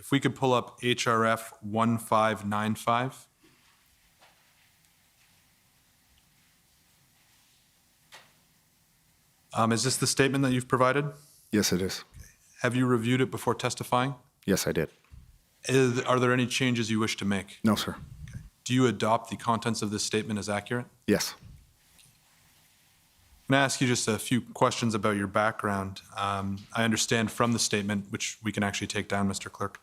If we could pull up HRF 1595. Is this the statement that you've provided? Yes, it is. Have you reviewed it before testifying? Yes, I did. Are there any changes you wish to make? No, sir. Do you adopt the contents of this statement as accurate? Yes. I'm going to ask you just a few questions about your background. I understand from the statement, which we can actually take down, Mr. Clerk,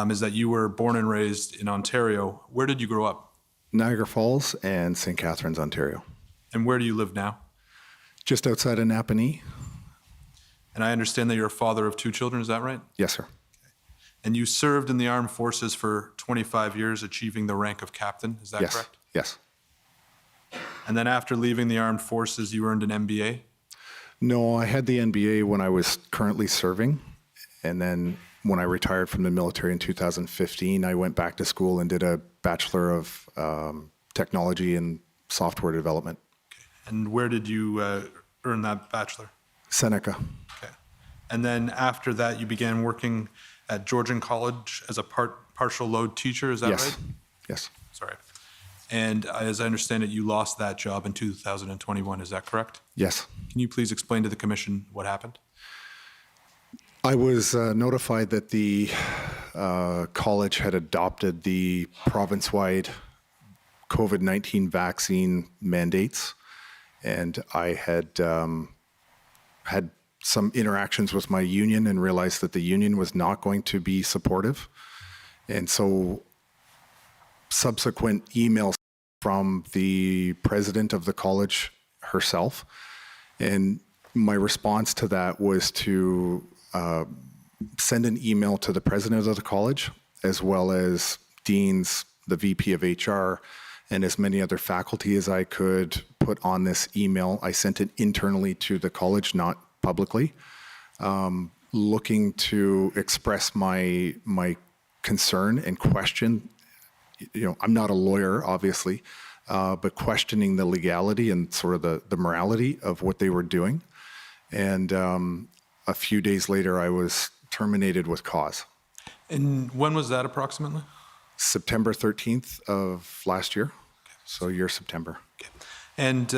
is that you were born and raised in Ontario. Where did you grow up? Niagara Falls and St. Catharines, Ontario. And where do you live now? Just outside of Napanee. And I understand that you're a father of 2 children, is that right? Yes, sir. And you served in the armed forces for 25 years, achieving the rank of captain, is that Yes. correct? Yes. And then after leaving the armed forces, you earned an MBA? No, I had the NBA when I was currently serving. And then when I retired from the military in 2015, I went back to school and did a Bachelor of Technology and Software Development. And where did you earn that bachelor? Seneca. Okay. And then after that, you began working at Georgian College as a partial load teacher, is that Yes. right? Yes. Sorry. And as I understand it, you lost that job in 2021, is that correct? Yes. Can you please explain to the commission what happened? I was notified that the college had adopted the province-wide COVID-19 vaccine mandates, and I had had some interactions with my union and realized that the union was not going to be supportive. And so subsequent emails from the president of the college herself, and my response to that was to send an email to the president of the college, as well as deans, the VP of HR, and as many other faculty as I could put on this email. I sent it internally to the college, not publicly, looking to express my concern and question. You know, I'm not a lawyer, obviously, but questioning the legality and sort of the morality of what they were doing. And a few days later, I was terminated with cause. And when was that approximately? September 13th of last year. So year September. Okay. And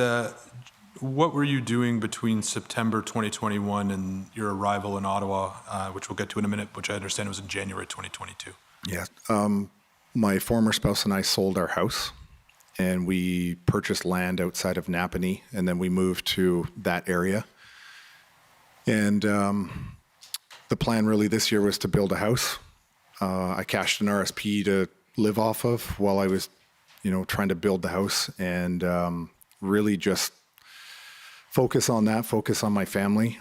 what were you doing between September 2021 and your arrival in Ottawa, which we'll get to in a minute, which I understand was in January 2022? Yeah. My former spouse and I sold our house, and we purchased land outside of Napanee, and then we moved to that area. And the plan really this year was to build a house. I cashed an RSP to live off of while I was, trying to build the house, and really just focus on that, focus on my family.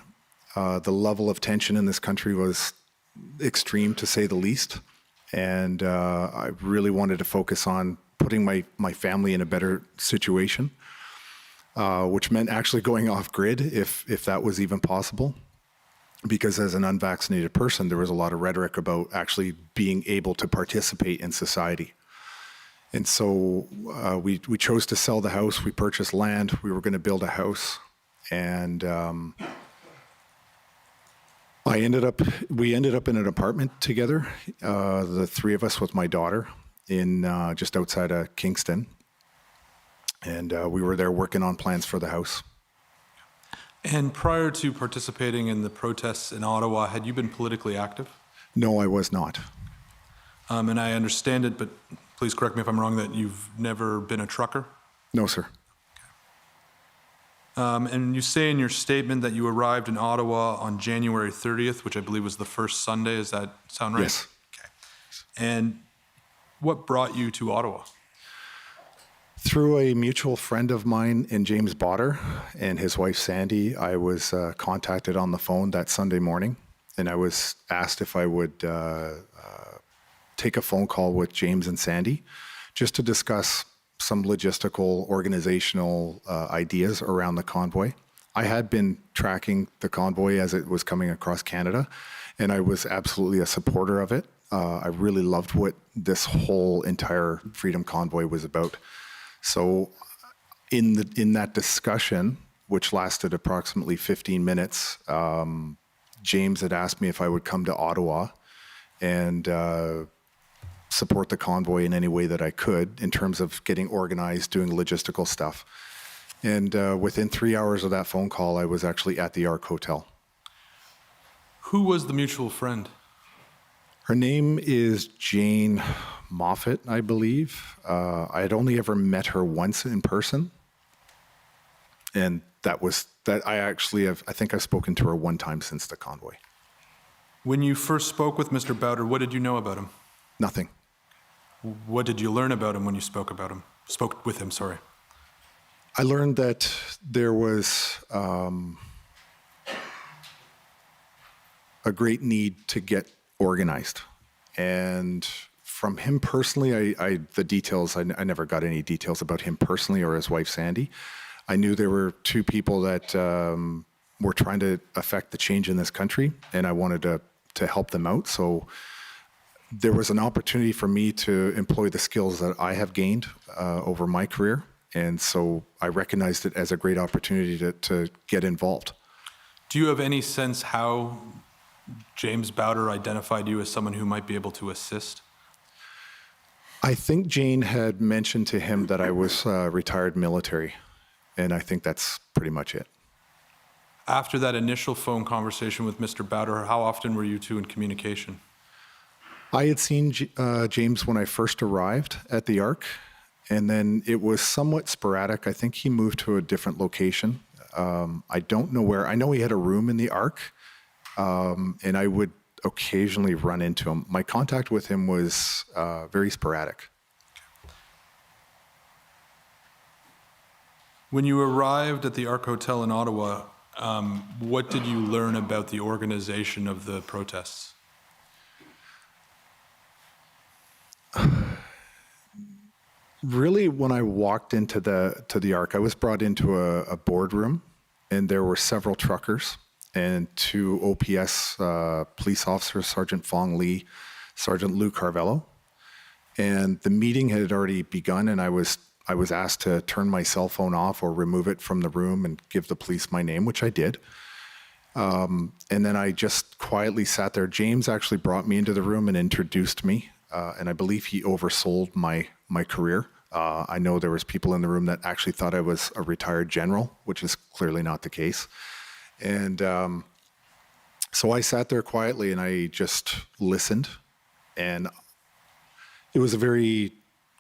The level of tension in this country was extreme, to say the least. And I really wanted to focus on putting my family in a better situation, which meant actually going off grid if that was even possible. Because as an unvaccinated person, there was a lot of rhetoric about actually being able to participate in society. And so we chose to sell the house. We purchased land. We were going to build a house. And we ended up in an apartment together, the 3 of us with my daughter, in just outside of Kingston. And we were there working on plans for the house. And prior to participating in the protests in Ottawa, had you been politically active? No, I was not. And I understand it, but please correct me if I'm wrong, that you've never been a trucker? No, sir. And you say in your statement that you arrived in Ottawa on January 30th, which I believe was the first Sunday. Does that sound right? Yes. Okay. And what brought you to Ottawa? Through a mutual friend of mine in James Botter and his wife Sandy, I was contacted on the phone that Sunday morning, and I was asked if I would take a phone call with James and Sandy just to discuss some logistical, organizational ideas around the convoy. I had been tracking the convoy as it was coming across Canada, and I was absolutely a supporter of it. I really loved what this whole entire Freedom Convoy was about. So in that discussion, which lasted approximately 15 minutes, James had asked me if I would come to Ottawa and support the convoy in any way that I could in terms of getting organized, doing logistical stuff. And within 3 hours of that phone call, I was actually at the Ark Hotel. Who was the mutual friend? Her name is Jane Moffat, I believe. I had only ever met her once in person. And that I think I've spoken to her one time since the convoy. When you first spoke with Mr. Bowder, what did you know about him? Nothing. What did you learn about him when you spoke with him, sorry? I learned that there was a great need to get organized. And from him personally, the details, I never got any details about him personally or his wife, Sandy. I knew there were two people that were trying to affect the change in this country, and I wanted to help them out. So there was an opportunity for me to employ the skills that I have gained over my career. And so I recognized it as a great opportunity to get involved. Do you have any sense how James Bowder identified you as someone who might be able to assist? I think Jane had mentioned to him that I was retired military, and I think that's pretty much it. After that initial phone conversation with Mr. Bowder, how often were you two in communication? I had seen James when I first arrived at the Ark, and then it was somewhat sporadic. I think he moved to a different location. I don't know where. I know he had a room in the Ark, and I would occasionally run into him. My contact with him was very sporadic. When you arrived at the Ark Hotel in Ottawa, what did you learn about the organization of the protests? Really, when I walked into the Ark, I was brought into a boardroom, and there were several truckers and two OPS police officers, Sergeant Fong Lee, Sergeant Lou Carvello. And the meeting had already begun, and I was asked to turn my cell phone off or remove it from the room and give the police my name, which I did. And then I just quietly sat there. James actually brought me into the room and introduced me, and I believe he oversold my career. I know there was people in the room that actually thought I was a retired general, which is clearly not the case. And so I sat there quietly and I just listened. And it was a very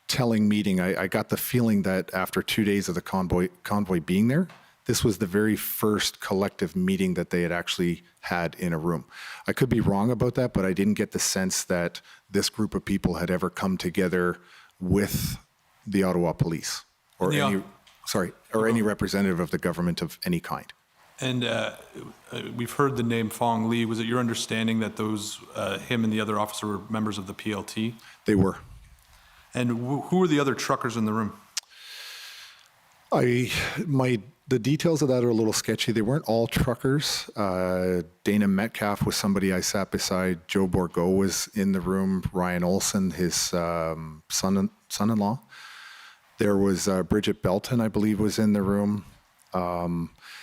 telling meeting. I got the feeling that after 2 days of the convoy being there, this was the very first collective meeting that they had actually had in a room. I could be wrong about that, but I didn't get the sense that this group of people had ever come together with the Ottawa police or any representative of the government of any kind. And we've heard the name Fong Lee. Was it your understanding that him and the other officer were members of the PLT? They were. And who were the other truckers in the room? The details of that are a little sketchy. They weren't all truckers. Dana Metcalf was somebody I sat beside. Joe Bourgault was in the room. Ryan Olson, his son-in-law. There was Bridget Belton, I believe, was in the room.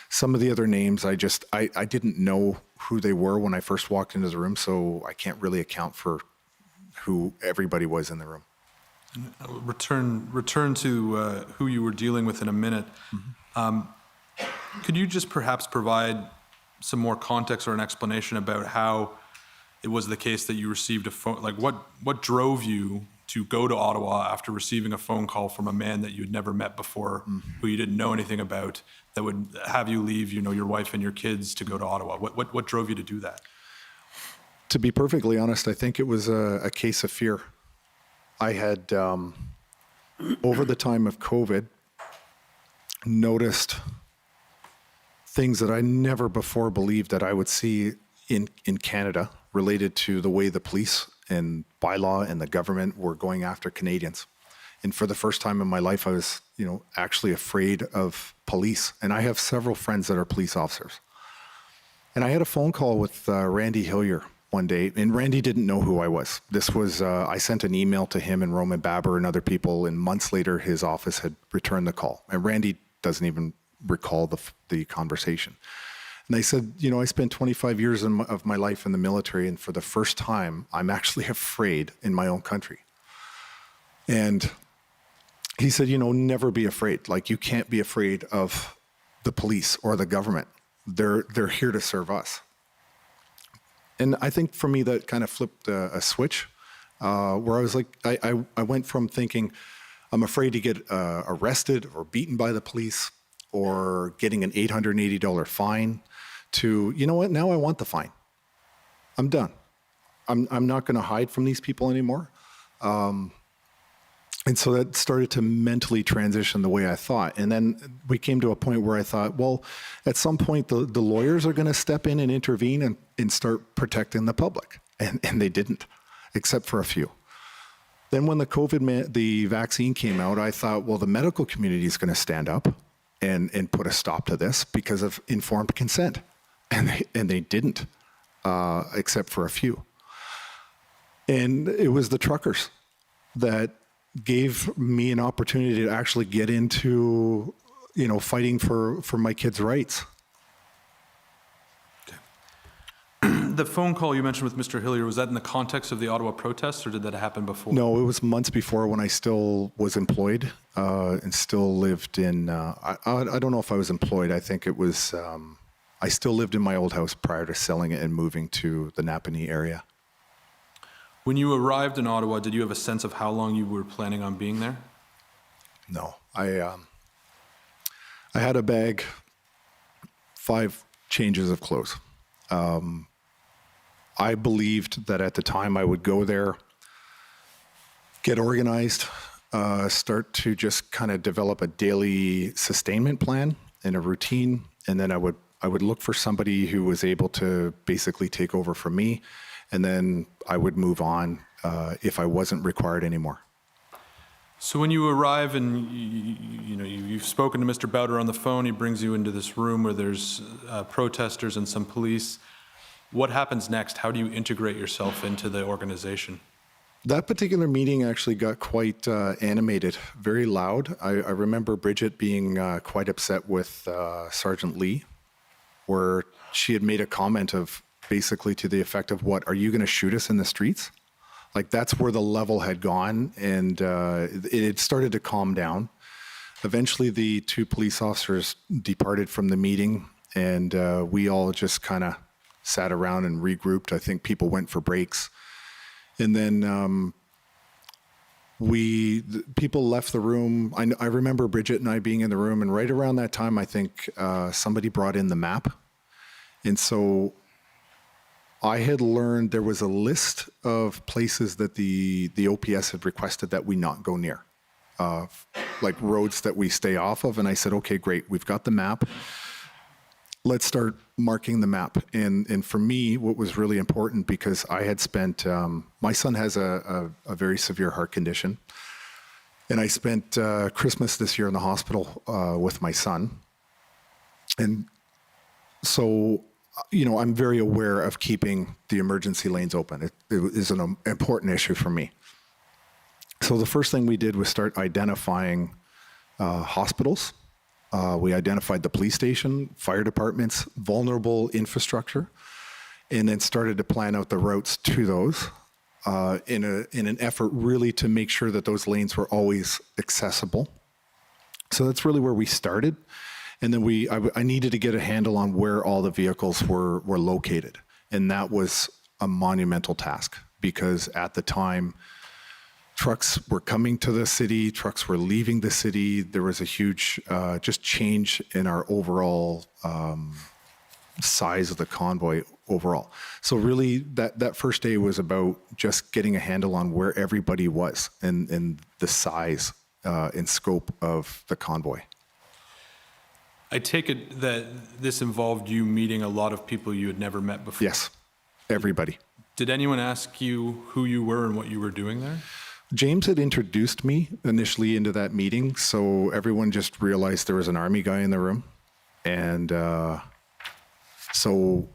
Some of the other names, I didn't know who they were when I first walked into the room, so I can't really account for who everybody was in the room. Return to who you were dealing with in a minute. Mm-hmm. Could you just perhaps provide some more context or an explanation about how it was the case that you received a phone? Like, what drove you to go to Ottawa after receiving a phone call from a man that you had never met before, mm-hmm. who you didn't know anything about, that would have you leave, your wife and your kids to go to Ottawa? What drove you to do that? To be perfectly honest, I think it was a case of fear. I had, over the time of COVID, noticed things that I never before believed that I would see in Canada related to the way the police and bylaw and the government were going after Canadians. And for the first time in my life, I was, actually afraid of police. And I have several friends that are police officers. And I had a phone call with Randy Hillier one day, and Randy didn't know who I was. This was, I sent an email to him and Roman Baber and other people, and months later, his office had returned the call. And Randy doesn't even recall the conversation. And I said, I spent 25 years of my life in the military, and for the first time, I'm actually afraid in my own country. And he said, never be afraid. Like, you can't be afraid of the police or the government. They're here to serve us. And I think for me, that kind of flipped a switch, where I was like, I went from thinking, I'm afraid to get arrested or beaten by the police or getting an $880 fine to, you know what, now I want the fine. I'm done. I'm not going to hide from these people anymore. And so that started to mentally transition the way I thought. And then we came to a point where I thought, well, at some point, the lawyers are going to step in and intervene and start protecting the public. And they didn't, except for a few. Then when the vaccine came out, I thought, well, the medical community is going to stand up and put a stop to this because of informed consent. And they didn't, except for a few. And it was the truckers that gave me an opportunity to actually get into, fighting for my kids' rights. The phone call you mentioned with Mr. Hillier, was that in the context of the Ottawa protests, or did that happen before? No, it was months before, when I still was employed and still lived in, I don't know if I was employed. I think it was, I still lived in my old house prior to selling it and moving to the Napanee area. When you arrived in Ottawa, did you have a sense of how long you were planning on being there? No, I had a bag, 5 changes of clothes. I believed that at the time I would go there, get organized, start to just kind of develop a daily sustainment plan and a routine, and then I would look for somebody who was able to basically take over from me, and then I would move on if I wasn't required anymore. So when you arrive and you've spoken to Mr. Bowder on the phone, he brings you into this room where there's protesters and some police. What happens next? How do you integrate yourself into the organization? That particular meeting actually got quite animated, very loud. I remember Bridget being quite upset with Sergeant Lee, where she had made a comment of basically to the effect of, what, are you going to shoot us in the streets? Like, that's where the level had gone, and it had started to calm down. Eventually, the 2 police officers departed from the meeting, and we all just kind of sat around and regrouped. I think people went for breaks. And then people left the room. I remember Bridget and I being in the room, and right around that time, I think somebody brought in the map. And so I had learned there was a list of places that the OPS had requested that we not go near, like roads that we stay off of. And I said, okay, great, we've got the map. Let's start marking the map. And for me, what was really important, because I had spent, my son has a very severe heart condition. And I spent Christmas this year in the hospital with my son. And so, I'm very aware of keeping the emergency lanes open. It is an important issue for me. So the first thing we did was start identifying hospitals. We identified the police station, fire departments, vulnerable infrastructure, and then started to plan out the routes to those in an effort really to make sure that those lanes were always accessible. So that's really where we started. And then I needed to get a handle on where all the vehicles were located. And that was a monumental task, because at the time, trucks were coming to the city, trucks were leaving the city. There was a huge just change in our overall size of the convoy overall. So really, that first day was about just getting a handle on where everybody was and the size and scope of the convoy. I take it that this involved you meeting a lot of people you had never met before. Yes, everybody. Did anyone ask you who you were and what you were doing there? James had introduced me initially into that meeting, so everyone just realized there was an Army guy in the room. And so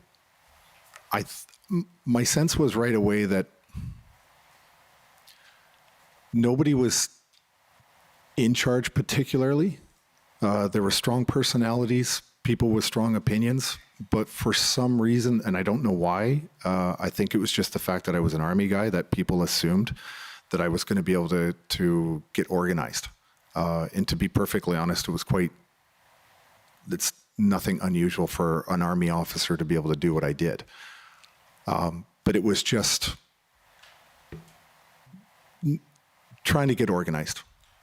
my sense was right away that nobody was in charge particularly. There were strong personalities, people with strong opinions, but for some reason, and I don't know why, I think it was just the fact that I was an Army guy that people assumed that I was going to be able to get organized. And to be perfectly honest, it's nothing unusual for an Army officer to be able to do what I did. But it was just trying to get organized.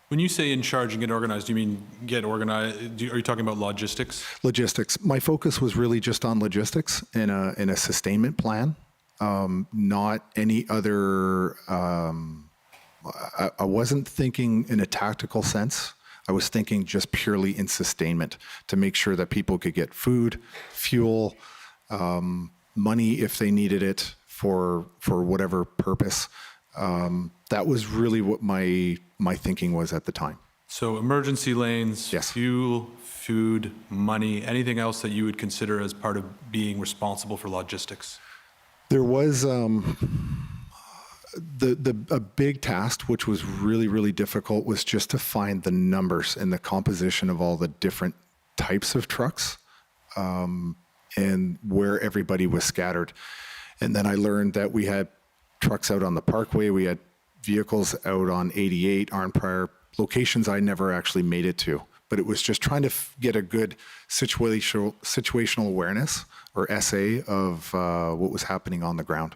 When you say in charge and get organized, do you mean get organized? Are you talking about logistics? Logistics. My focus was really just on logistics in a sustainment plan, not any other. I wasn't thinking in a tactical sense. I was thinking just purely in sustainment to make sure that people could get food, fuel, money if they needed it for whatever purpose. That was really what my thinking was at the time. So emergency lanes, Yes. fuel, food, money, anything else that you would consider as part of being responsible for logistics? There was a big task, which was really, really difficult, was just to find the numbers and the composition of all the different types of trucks and where everybody was scattered. And then I learned that we had trucks out on the Parkway, we had vehicles out on 88, Arnprior, locations I never actually made it to. But it was just trying to get a good situational awareness, or SA, of what was happening on the ground.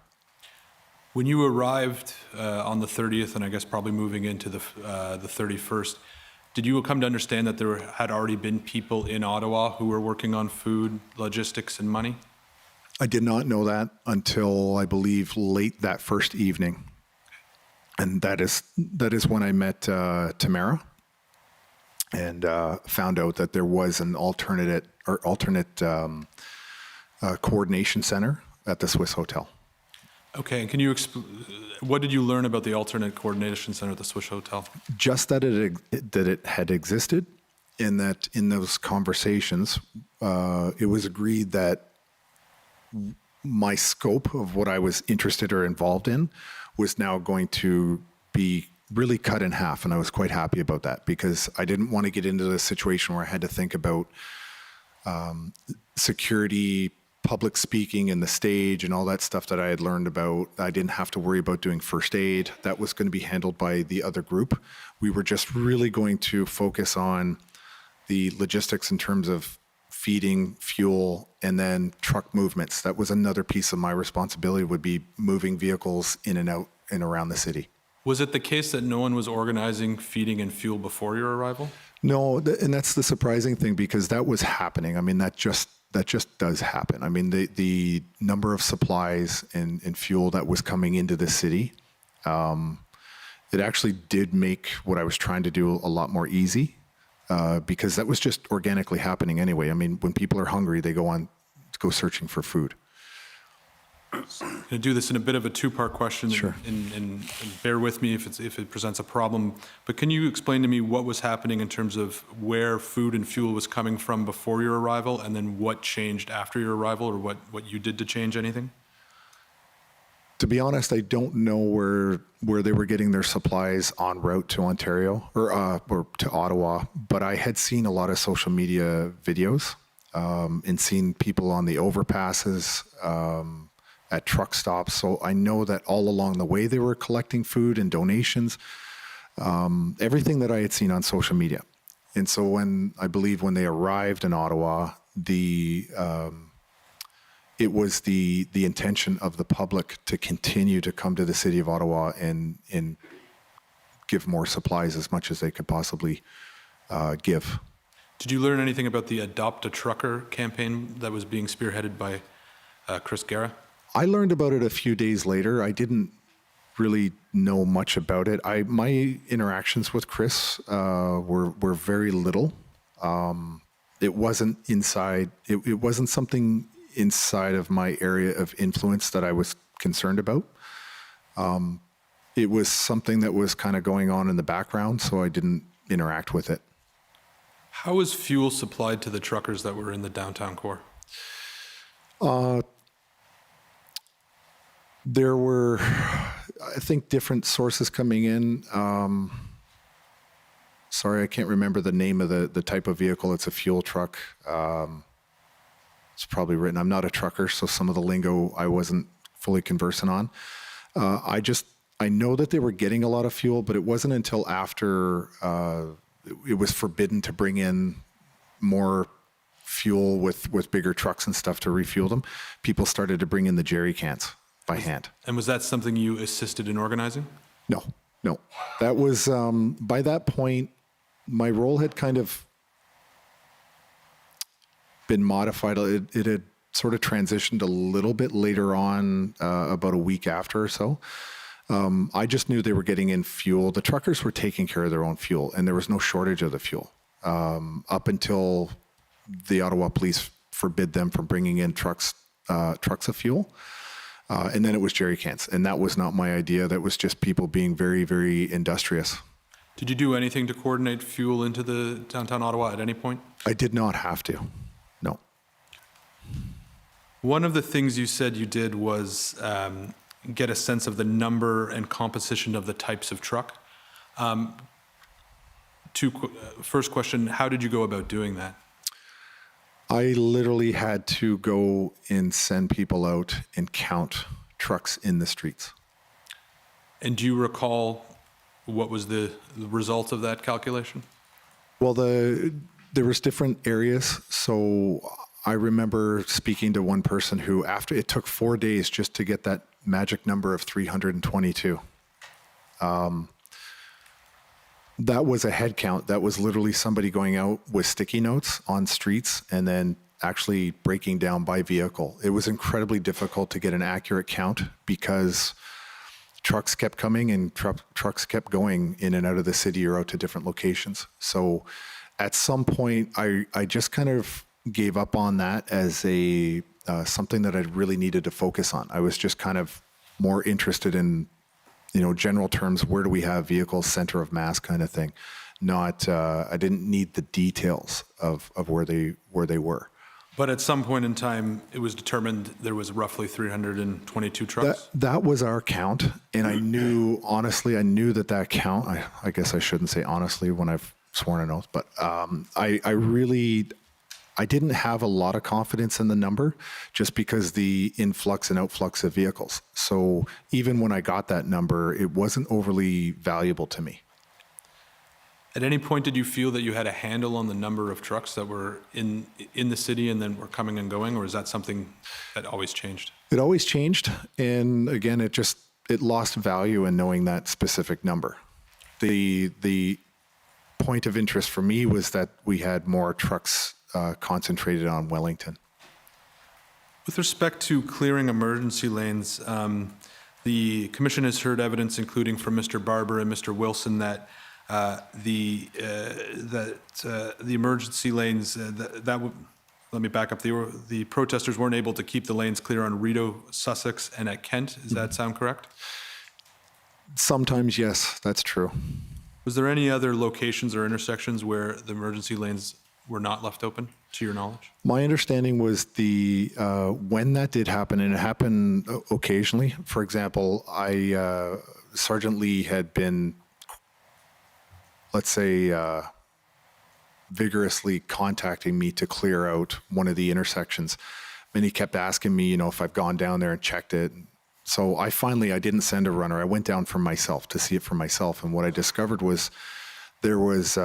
When you arrived on the 30th, and I guess probably moving into the 31st, did you come to understand that there had already been people in Ottawa who were working on food, logistics, and money? I did not know that until, I believe, late that first evening. And that is when I met Tamara and found out that there was an alternate coordination center at the Swiss Hotel. Okay, and can you what did you learn about the alternate coordination center at the Swiss Hotel? Just that it had existed, and that in those conversations, it was agreed that my scope of what I was interested or involved in was now going to be really cut in half. And I was quite happy about that, because I didn't want to get into the situation where I had to think about security, public speaking and the stage and all that stuff that I had learned about. I didn't have to worry about doing first aid. That was going to be handled by the other group. We were just really going to focus on the logistics in terms of feeding, fuel, and then truck movements. That was another piece of my responsibility, would be moving vehicles in and out and around the city. Was it the case that no one was organizing feeding and fuel before your arrival? No, and that's the surprising thing, because that was happening. I mean, that just does happen. I mean, the number of supplies and fuel that was coming into the city, it actually did make what I was trying to do a lot more easy, because that was just organically happening anyway. I mean, when people are hungry, they go searching for food. I'm going to do this in a bit of a two-part question, Sure. and bear with me if it presents a problem. But can you explain to me what was happening in terms of where food and fuel was coming from before your arrival, and then what changed after your arrival, or what you did to change anything? To be honest, I don't know where they were getting their supplies en route to Ontario or to Ottawa, but I had seen a lot of social media videos and seen people on the overpasses, at truck stops. So I know that all along the way they were collecting food and donations, everything that I had seen on social media. And so when they arrived in Ottawa, it was the intention of the public to continue to come to the city of Ottawa and give more supplies, as much as they could possibly give. Did you learn anything about the Adopt a Trucker campaign that was being spearheaded by Chris Guerra? I learned about it a few days later. I didn't really know much about it. My interactions with Chris were very little. It wasn't inside. It wasn't something inside of my area of influence that I was concerned about. It was something that was kind of going on in the background, so I didn't interact with it. How was fuel supplied to the truckers that were in the downtown core? There were, I think, different sources coming in. Sorry, I can't remember the name of the type of vehicle. It's a fuel truck. it's probably written. I'm not a trucker, so some of the lingo I wasn't fully conversant on. I know that they were getting a lot of fuel, but it wasn't until after it was forbidden to bring in more fuel with bigger trucks and stuff to refuel them. People started to bring in the jerry cans by hand. And was that something you assisted in organizing? No. That was, by that point, my role had kind of been modified. It had sort of transitioned a little bit later on, about a week after or so. I just knew they were getting in fuel. The truckers were taking care of their own fuel, and there was no shortage of the fuel up until the Ottawa police forbid them from bringing in trucks of fuel. And then it was jerry cans, and that was not my idea. That was just people being very, very industrious. Did you do anything to coordinate fuel into the downtown Ottawa at any point? I did not have to, no. One of the things you said you did was get a sense of the number and composition of the types of truck. First question, how did you go about doing that? I literally had to go and send people out and count trucks in the streets. And do you recall what was the result of that calculation? Well, there was different areas. So I remember speaking to one person who, after it took 4 days just to get that magic number of 322. That was a head count. That was literally somebody going out with sticky notes on streets and then actually breaking down by vehicle. It was incredibly difficult to get an accurate count because trucks kept coming and trucks kept going in and out of the city or out to different locations. So at some point, I just kind of gave up on that as a something that I really needed to focus on. I was just kind of more interested in, general terms, where do we have vehicles, center of mass kind of thing. Not, I didn't need the details of where they were. But at some point in time, it was determined there was roughly 322 trucks? That was our count. And I knew, honestly, that count, I guess I shouldn't say honestly when I've sworn an oath, but I didn't have a lot of confidence in the number just because the influx and outflux of vehicles. So even when I got that number, it wasn't overly valuable to me. At any point, did you feel that you had a handle on the number of trucks that were in the city and then were coming and going, or is that something that always changed? It always changed. And again, it lost value in knowing that specific number. The point of interest for me was that we had more trucks concentrated on Wellington. With respect to clearing emergency lanes, the commission has heard evidence, including from Mr. Barber and Mr. Wilson, that the emergency lanes let me back up. The protesters weren't able to keep the lanes clear on Rideau, Sussex, and at Kent. Does that sound correct? Sometimes, yes, that's true. Was there any other locations or intersections where the emergency lanes were not left open, to your knowledge? My understanding was when that did happen, and it happened occasionally. For example, Sergeant Lee had been, let's say, vigorously contacting me to clear out one of the intersections. And he kept asking me, if I've gone down there and checked it. So I didn't send a runner. I went down for myself to see it for myself. And what I discovered was there was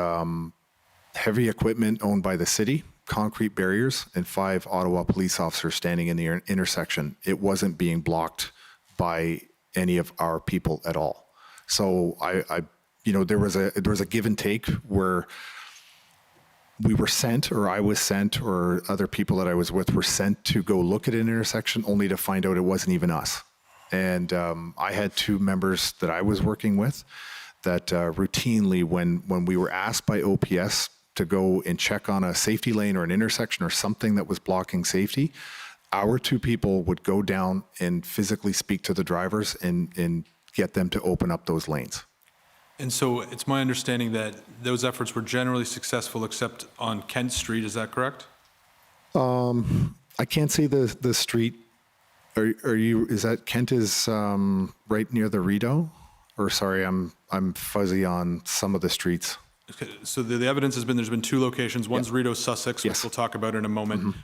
heavy equipment owned by the city, concrete barriers, and 5 Ottawa police officers standing in the intersection. It wasn't being blocked by any of our people at all. So there was a give and take where we were sent, or I was sent, or other people that I was with were sent to go look at an intersection, only to find out it wasn't even us. And I had 2 members that I was working with that routinely, when we were asked by OPS to go and check on a safety lane or an intersection or something that was blocking safety, our 2 people would go down and physically speak to the drivers and get them to open up those lanes. And so it's my understanding that those efforts were generally successful except on Kent Street, is that correct? I can't say the street. Is that Kent is right near the Rideau? Or sorry, I'm fuzzy on some of the streets. Okay, so the evidence has been there's been 2 locations. One's Yes. Rideau, Sussex, which Yes. we'll talk about in a moment.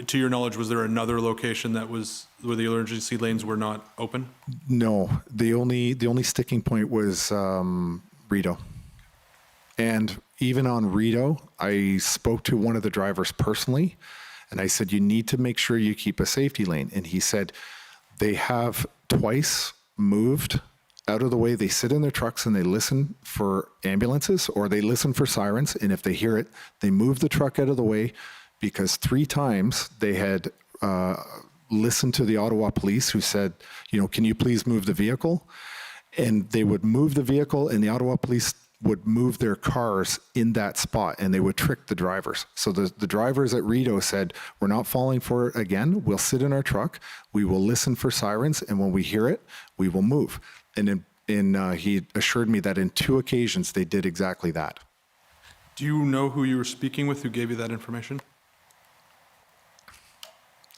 To your knowledge, was there another location that was where the emergency lanes were not open? No, the only sticking point was Rito. And even on Rito, I spoke to one of the drivers personally, and I said, you need to make sure you keep a safety lane. And he said, they have twice moved out of the way. They sit in their trucks and they listen for ambulances or they listen for sirens. And if they hear it, they move the truck out of the way, because 3 times they had listened to the Ottawa police who said, can you please move the vehicle? And they would move the vehicle, and the Ottawa police would move their cars in that spot, and they would trick the drivers. So the drivers at Rito said, we're not falling for it again. We'll sit in our truck. We will listen for sirens, and when we hear it, we will move. And he assured me that in 2 occasions, they did exactly that. Do you know who you were speaking with who gave you that information?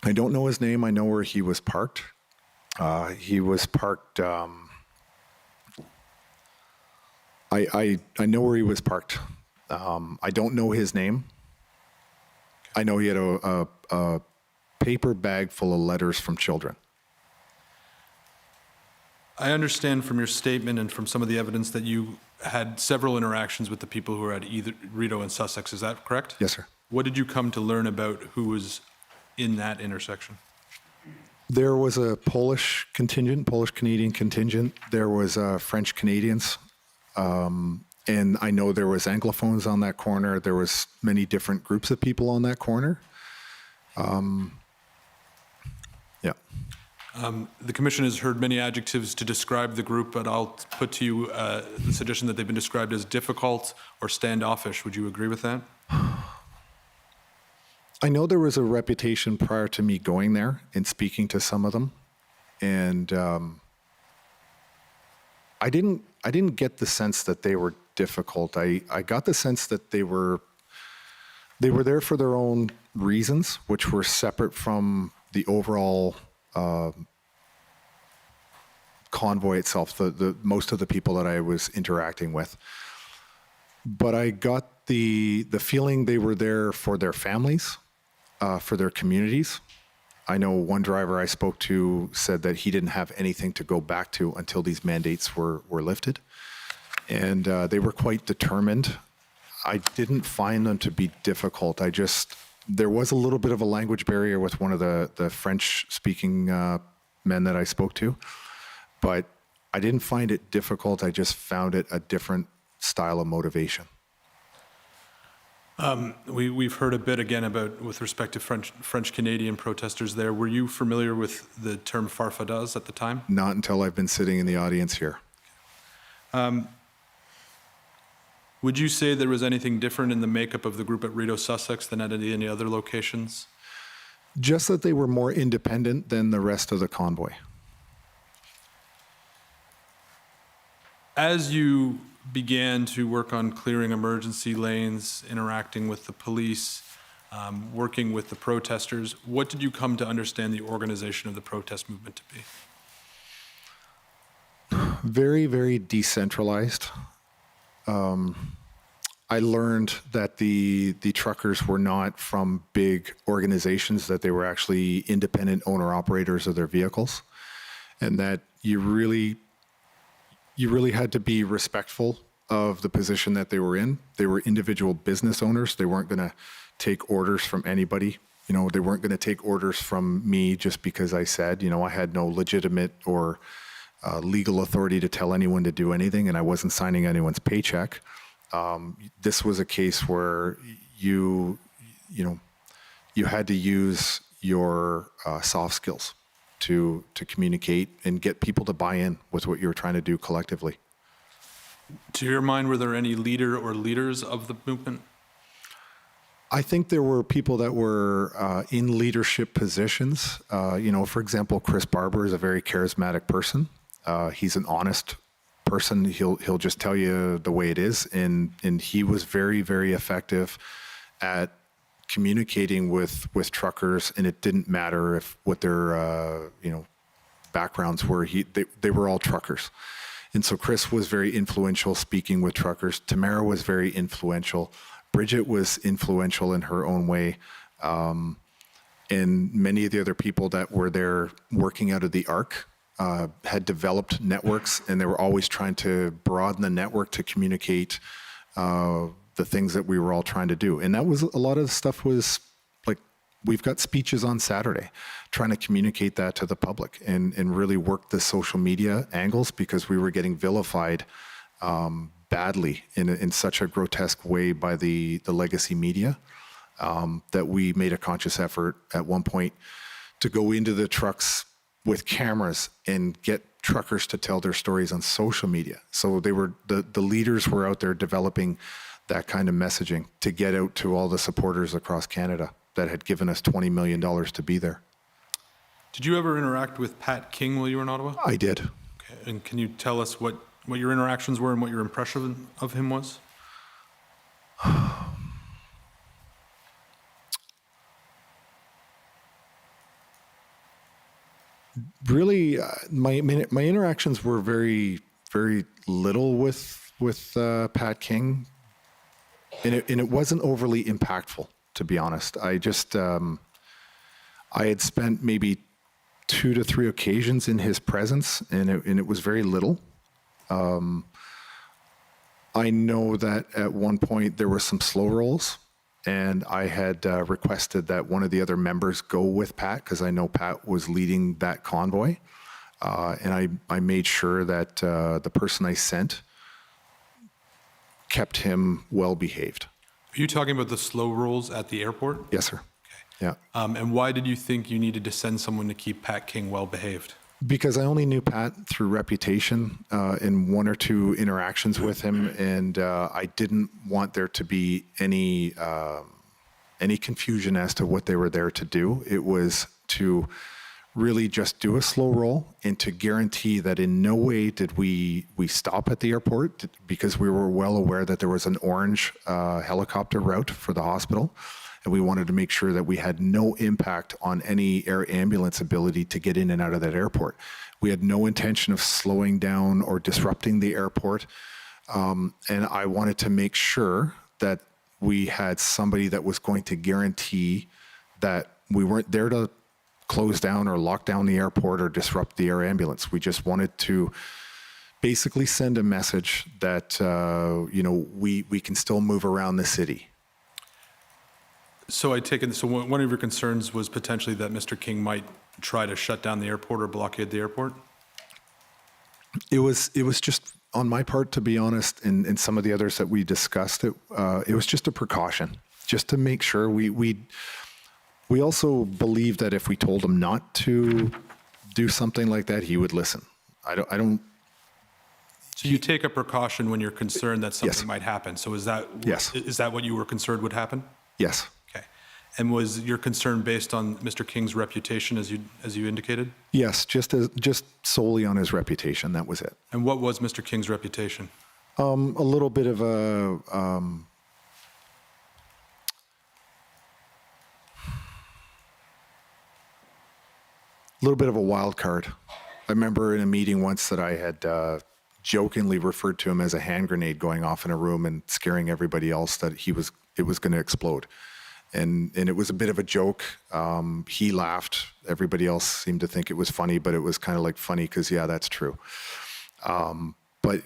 I don't know his name. I know where he was parked. He was parked... I know where he was parked. I don't know his name. I know he had a paper bag full of letters from children. I understand from your statement and from some of the evidence that you had several interactions with the people who were at either Rito and Sussex. Is that correct? Yes, sir. What did you come to learn about who was in that intersection? There was a Polish-Canadian contingent. There was French Canadians. And I know there was Anglophones on that corner. There was many different groups of people on that corner. Yeah. The commission has heard many adjectives to describe the group, but I'll put to you the suggestion that they've been described as difficult or standoffish. Would you agree with that? I know there was a reputation prior to me going there and speaking to some of them. And I didn't get the sense that they were difficult. I got the sense that they were there for their own reasons, which were separate from the overall convoy itself, the most of the people that I was interacting with. But I got the feeling they were there for their families, for their communities. I know one driver I spoke to said that he didn't have anything to go back to until these mandates were lifted. And they were quite determined. I didn't find them to be difficult. There was a little bit of a language barrier with one of the French-speaking men that I spoke to, but I didn't find it difficult. I just found it a different style of motivation. We've heard a bit again about with respect to French-Canadian protesters there. Were you familiar with the term farfadaz at the time? Not until I've been sitting in the audience here. Would you say there was anything different in the makeup of the group at Rito Sussex than at any other locations? Just that they were more independent than the rest of the convoy. As you began to work on clearing emergency lanes, interacting with the police, working with the protesters, what did you come to understand the organization of the protest movement to be? Very, very decentralized. I learned that the truckers were not from big organizations, that they were actually independent owner-operators of their vehicles, and that you really had to be respectful of the position that they were in. They were individual business owners. They weren't going to take orders from anybody. They weren't going to take orders from me just because I said, I had no legitimate or legal authority to tell anyone to do anything, and I wasn't signing anyone's paycheck. This was a case where you had to use your soft skills to communicate and get people to buy in with what you were trying to do collectively. To your mind, were there any leader or leaders of the movement? I think there were people that were in leadership positions. For example, Chris Barber is a very charismatic person. He's an honest person. He'll just tell you the way it is, and he was very, very effective at communicating with truckers, and it didn't matter what their backgrounds were. They were all truckers, and so Chris was very influential speaking with truckers. Tamara was very influential. Bridget was influential in her own way. And many of the other people that were there working out of the ARC had developed networks, and they were always trying to broaden the network to communicate the things that we were all trying to do. And that was, a lot of the stuff was like, we've got speeches on Saturday trying to communicate that to the public and really work the social media angles, because we were getting vilified badly in such a grotesque way by the legacy media, that we made a conscious effort at one point to go into the trucks with cameras and get truckers to tell their stories on social media. So they were, the leaders were out there developing that kind of messaging to get out to all the supporters across Canada that had given us $20 million to be there. Did you ever interact with Pat King while you were in Ottawa? I did. Okay. And can you tell us what your interactions were and what your impression of him was? Really, my interactions were very, very little with Pat King, and it wasn't overly impactful, to be honest. I just I had spent maybe 2 to 3 occasions in his presence, and it was very little. I know that at one point there were some slow rolls, and I had requested that one of the other members go with Pat, because I know Pat was leading that convoy. And I made sure that the person I sent kept him well behaved. Are you talking about the slow rolls at the airport? Yes, sir. Okay. Yeah. And why did you think you needed to send someone to keep Pat King well behaved? Because I only knew Pat through reputation in 1 or 2 interactions with him, and I didn't want there to be any confusion as to what they were there to do. It was to really just do a slow roll and to guarantee that in no way did we stop at the airport, because we were well aware that there was an orange helicopter route for the hospital. And we wanted to make sure that we had no impact on any air ambulance ability to get in and out of that airport. We had no intention of slowing down or disrupting the airport. And I wanted to make sure that we had somebody that was going to guarantee that we weren't there to close down or lock down the airport or disrupt the air ambulance. We just wanted to basically send a message that, we can still move around the city. So I take it, so one of your concerns was potentially that Mr. King might try to shut down the airport or blockade the airport? It was just on my part, to be honest, and some of the others that we discussed, it was just a precaution, just to make sure. We also believed that if we told him not to do something like that, he would listen. I don't. So you take a precaution when you're concerned that something Yes. might happen. So is that Yes. Is that what you were concerned would happen? Yes. Okay. And was your concern based on Mr. King's reputation, as you indicated? Yes, just solely on his reputation. That was it. And what was Mr. King's reputation? A little bit of a wild card. I remember in a meeting once that I had jokingly referred to him as a hand grenade going off in a room and scaring everybody else that it was going to explode. And it was a bit of a joke. He laughed. Everybody else seemed to think it was funny, but it was kind of like funny because, yeah, that's true. But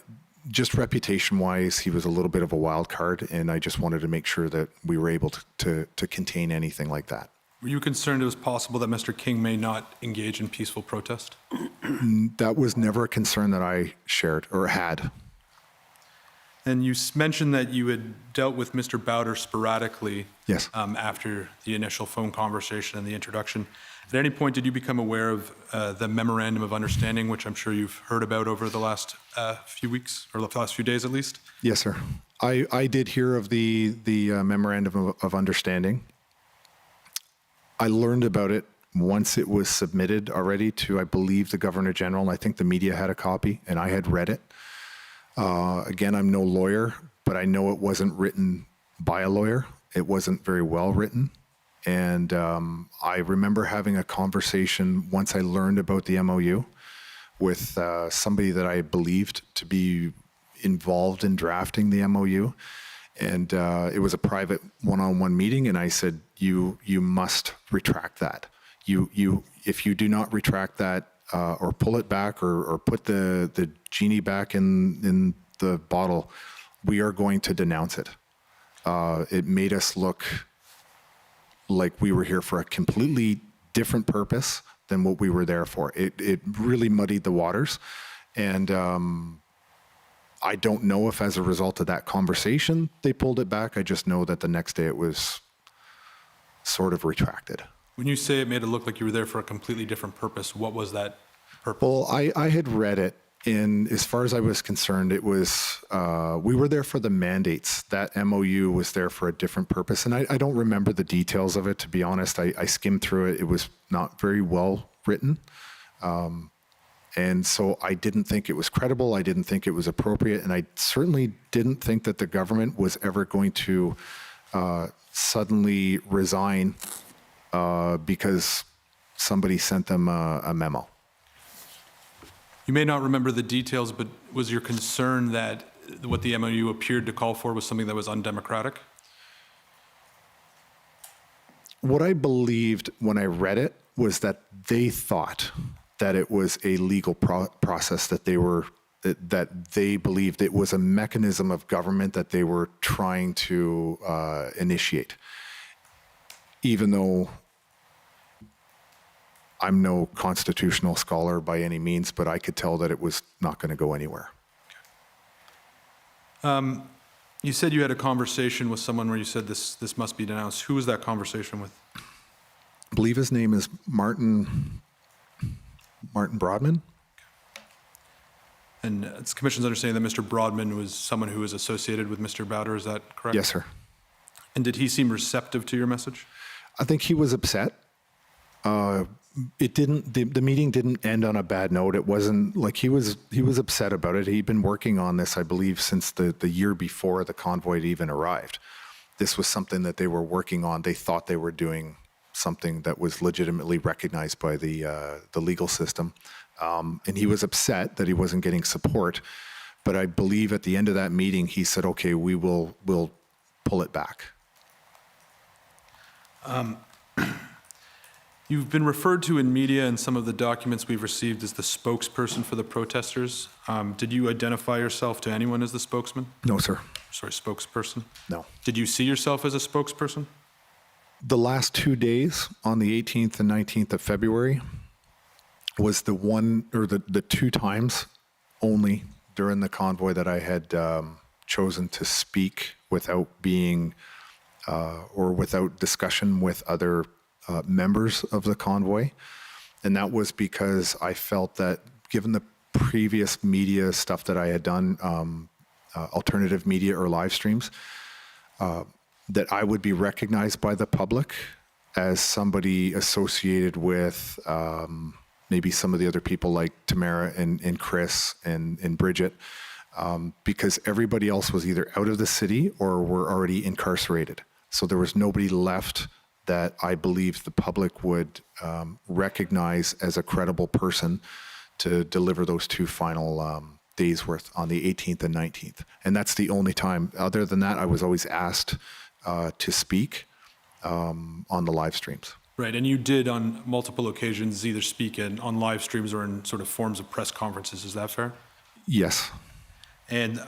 just reputation-wise, he was a little bit of a wild card, and I just wanted to make sure that we were able to contain anything like that. Were you concerned it was possible that Mr. King may not engage in peaceful protest? That was never a concern that I shared or had. And you mentioned that you had dealt with Mr. Bowder sporadically. Yes. After the initial phone conversation and the introduction. At any point, did you become aware of the Memorandum of Understanding, which I'm sure you've heard about over the last few weeks, or the last few days at least? Yes, sir. I did hear of the Memorandum of Understanding. I learned about it once it was submitted already to, I believe, the Governor General, and I think the media had a copy, and I had read it. Again, I'm no lawyer, but I know it wasn't written by a lawyer. It wasn't very well written. And I remember having a conversation once I learned about the MOU with somebody that I believed to be involved in drafting the MOU. And it was a private one-on-one meeting. And I said, you must retract that. If you do not retract that or pull it back or put the genie back in the bottle, we are going to denounce it. It made us look like we were here for a completely different purpose than what we were there for. It really muddied the waters. And I don't know if as a result of that conversation, they pulled it back. I just know that the next day it was sort of retracted. When you say it made it look like you were there for a completely different purpose, what was that purpose? Well, I had read it, and as far as I was concerned, it was, we were there for the mandates. That MOU was there for a different purpose. And I don't remember the details of it, to be honest. I skimmed through it. It was not very well written. And so I didn't think it was credible. I didn't think it was appropriate. And I certainly didn't think that the government was ever going to suddenly resign because somebody sent them a memo. You may not remember the details, but was your concern that what the MOU appeared to call for was something that was undemocratic? What I believed when I read it was that they thought that it was a legal process, that they believed it was a mechanism of government that they were trying to initiate. Even though I'm no constitutional scholar by any means, but I could tell that it was not going to go anywhere. You said you had a conversation with someone where you said this must be denounced. Who was that conversation with? I believe his name is Martin Broadman. And it's the Commission's understanding that Mr. Broadman was someone who was associated with Mr. Bowder, is that correct? Yes, sir. And did he seem receptive to your message? I think he was upset. The meeting didn't end on a bad note. It wasn't like he was upset about it. He'd been working on this, I believe, since the year before the convoy had even arrived. This was something that they were working on. They thought they were doing something that was legitimately recognized by the legal system. And he was upset that he wasn't getting support. But I believe at the end of that meeting, he said, okay, we'll pull it back. You've been referred to in media and some of the documents we've received as the spokesperson for the protesters. Did you identify yourself to anyone as the spokesman? No, sir. Sorry, spokesperson? No. Did you see yourself as a spokesperson? The last 2 days, on the 18th and 19th of February, was the two times only during the convoy that I had chosen to speak without being or without discussion with other members of the convoy. And that was because I felt that given the previous media stuff that I had done, alternative media or live streams, that I would be recognized by the public as somebody associated with maybe some of the other people like Tamara and Chris and Bridget, because everybody else was either out of the city or were already incarcerated. So there was nobody left that I believe the public would recognize as a credible person to deliver those two final days worth on the 18th and 19th. And that's the only time. Other than that, I was always asked to speak on the live streams. Right, and you did on multiple occasions either speak on live streams or in sort of forms of press conferences, is that fair? Yes. And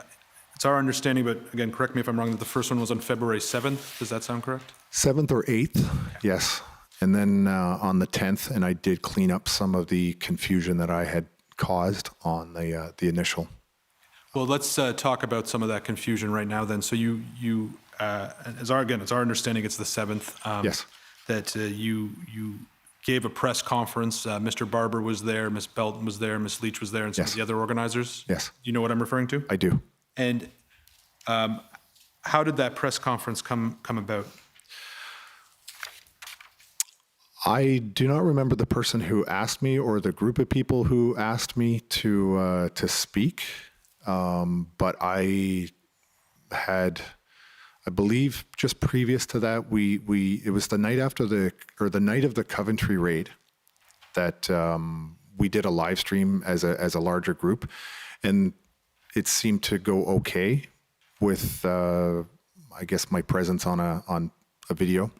it's our understanding, but again, correct me if I'm wrong, that the first one was on February 7th. Does that sound correct? 7th or 8th, yes. And then on the 10th, and I did clean up some of the confusion that I had caused on the initial. Well, let's talk about some of that confusion right now then. So it's our understanding it's the 7th. Yes. That you gave a press conference. Mr. Barber was there, Ms. Belton was there, Ms. Leach was there, and some of the other organizers. Yes. You know what I'm referring to? I do. And how did that press conference come about? I do not remember the person who asked me or the group of people who asked me to speak, but I believe just previous to that, it was the night after the night of the Coventry raid that we did a live stream as a larger group, and it seemed to go okay with I guess my presence on a video.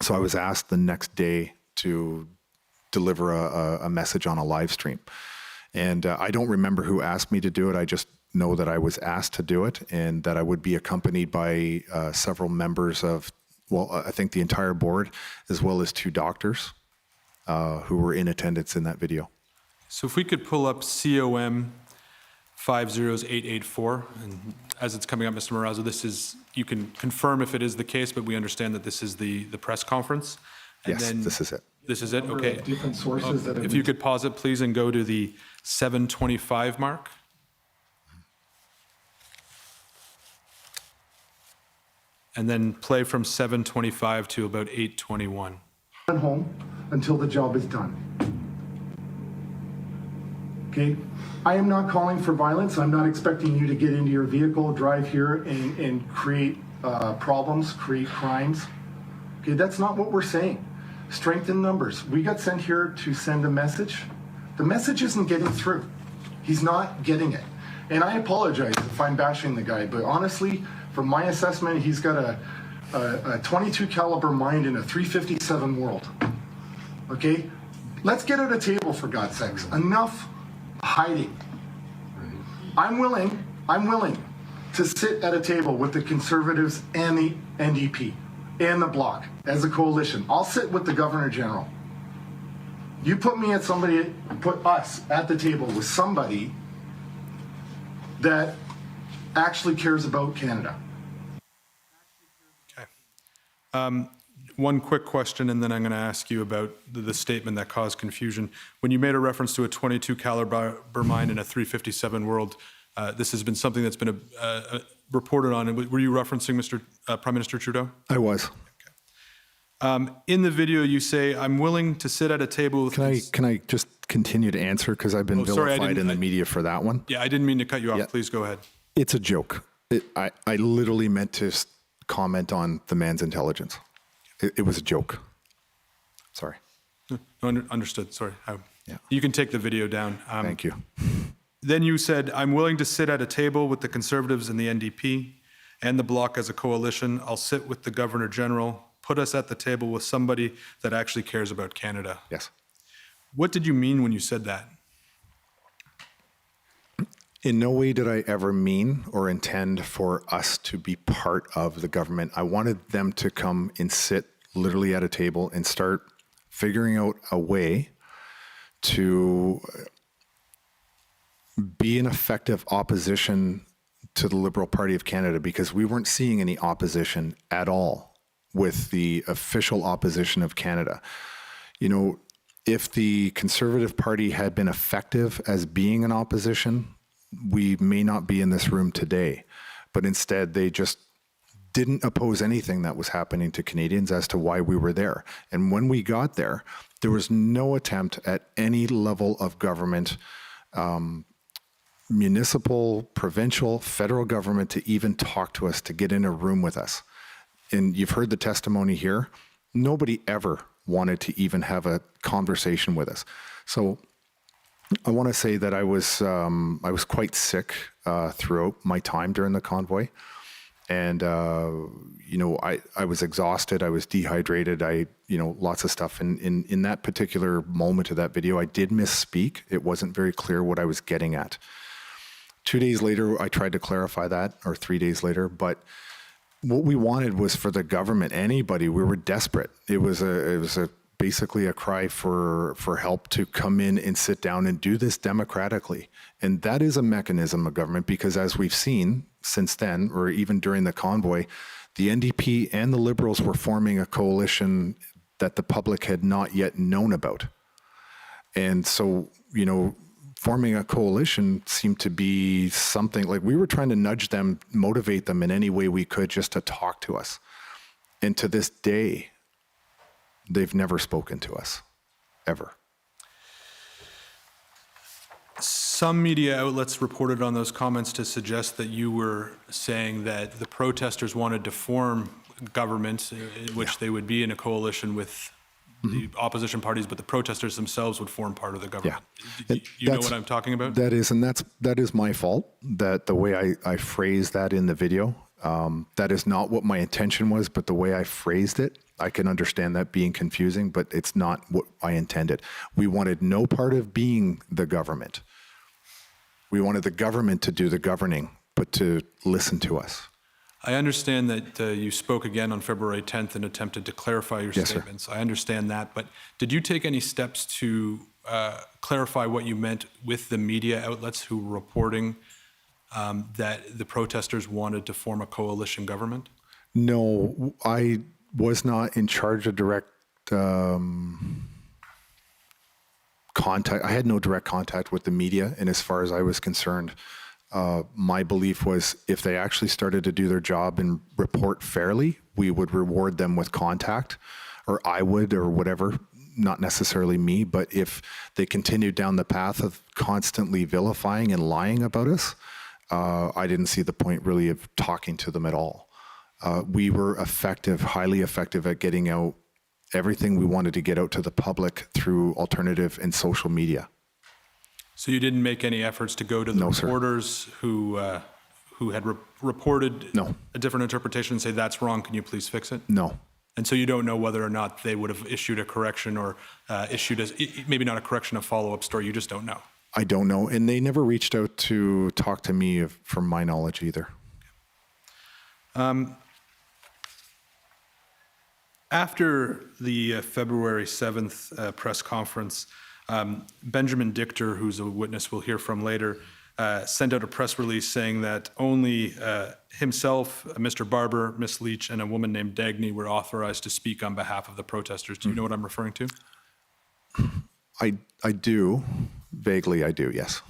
So I was asked the next day to deliver a message on a live stream. And I don't remember who asked me to do it. I just know that I was asked to do it and that I would be accompanied by several members of, well, I think the entire board, as well as 2 doctors who were in attendance in that video. So if we could pull up COM 50884, and as it's coming up, Mr. Marazzo, this is, you can confirm if it is the case, but we understand that this is the press conference. And Yes, this is it. This is it, okay. Different sources that have If you could pause it, please, and go to the 725 mark. And then play from 725 to about 821. been home until the job is done. Okay? I am not calling for violence. I'm not expecting you to get into your vehicle, drive here, and create problems, create crimes. Okay, that's not what we're saying. Strength in numbers. We got sent here to send a message. The message isn't getting through. He's not getting it. And I apologize if I'm bashing the guy, but honestly, from my assessment, he's got a 22 caliber mind in a 357 world. Okay? Let's get at a table, for God's sakes. Enough hiding. I'm willing to sit at a table with the Conservatives and the NDP and the Bloc as a coalition. I'll sit with the Governor General. You put us at the table with somebody that actually cares about Canada. Okay. One quick question, and then I'm going to ask you about the statement that caused confusion. When you made a reference to a 22 caliber mine in a 357 world, this has been something that's been reported on. Were you referencing Mr. Prime Minister Trudeau? I was. In the video, you say, "I'm willing to sit at a table with..." Can I just continue to answer, because I've been vilified in the media for that one? Yeah, I didn't mean to cut you off. Yeah. Please go ahead. It's a joke. I literally meant to comment on the man's intelligence. It was a joke. Sorry. Understood. Sorry. Yeah. You can take the video down. Thank you. Then you said, "I'm willing to sit at a table with the Conservatives and the NDP and the Bloc as a coalition. I'll sit with the Governor General. Put us at the table with somebody that actually cares about Canada." Yes. What did you mean when you said that? In no way did I ever mean or intend for us to be part of the government. I wanted them to come and sit literally at a table and start figuring out a way to be an effective opposition to the Liberal Party of Canada, because we weren't seeing any opposition at all with the official opposition of Canada. You know, if the Conservative Party had been effective as being an opposition, we may not be in this room today. But instead, they just didn't oppose anything that was happening to Canadians as to why we were there. And when we got there, there was no attempt at any level of government, municipal, provincial, federal government, to even talk to us, to get in a room with us. And you've heard the testimony here. Nobody ever wanted to even have a conversation with us. So I want to say that I was quite sick throughout my time during the convoy. And, you know, I was exhausted. I was dehydrated. Lots of stuff. And in that particular moment of that video, I did misspeak. It wasn't very clear what I was getting at. 2 days later, I tried to clarify that, or 3 days later, but what we wanted was for the government, anybody, we were desperate. It was basically a cry for help to come in and sit down and do this democratically. And that is a mechanism of government, because as we've seen since then, or even during the convoy, the NDP and the Liberals were forming a coalition that the public had not yet known about. And so, you know, forming a coalition seemed to be something like we were trying to nudge them, motivate them in any way we could just to talk to us. And to this day, they've never spoken to us, ever. Some media outlets reported on those comments to suggest that you were saying that the protesters wanted to form government in which they would be in a coalition with the opposition parties, but the protesters themselves would form part of the government. Yeah. You know what I'm talking about? That is my fault, that the way I phrased that in the video. That is not what my intention was, but the way I phrased it I can understand that being confusing, but it's not what I intended. We wanted no part of being the government. We wanted the government to do the governing, but to listen to us. I understand that you spoke again on February 10th and attempted to clarify your Yes, sir. statements. I understand that, but did you take any steps to clarify what you meant with the media outlets who were reporting that the protesters wanted to form a coalition government? No, I was not in charge of direct contact. I had no direct contact with the media, and as far as I was concerned, my belief was if they actually started to do their job and report fairly, we would reward them with contact, or I would, or whatever, not necessarily me, but if they continued down the path of constantly vilifying and lying about us, I didn't see the point really of talking to them at all. We were effective, highly effective at getting out everything we wanted to get out to the public through alternative and social media. So you didn't make any efforts to go to the No, sir. reporters who had reported No. a different interpretation and say, that's wrong, can you please fix it? No. And so you don't know whether or not they would have issued a correction or issued maybe not a correction, a follow-up story, you just don't know. I don't know. And they never reached out to talk to me from my knowledge either. After the February 7th press conference, Benjamin Dichter, who's a witness we'll hear from later, sent out a press release saying that only himself, Mr. Barber, Ms. Leach, and a woman named Dagny were authorized to speak on behalf of the protesters. Do you know what I'm referring to? I do. Vaguely, I do, yes.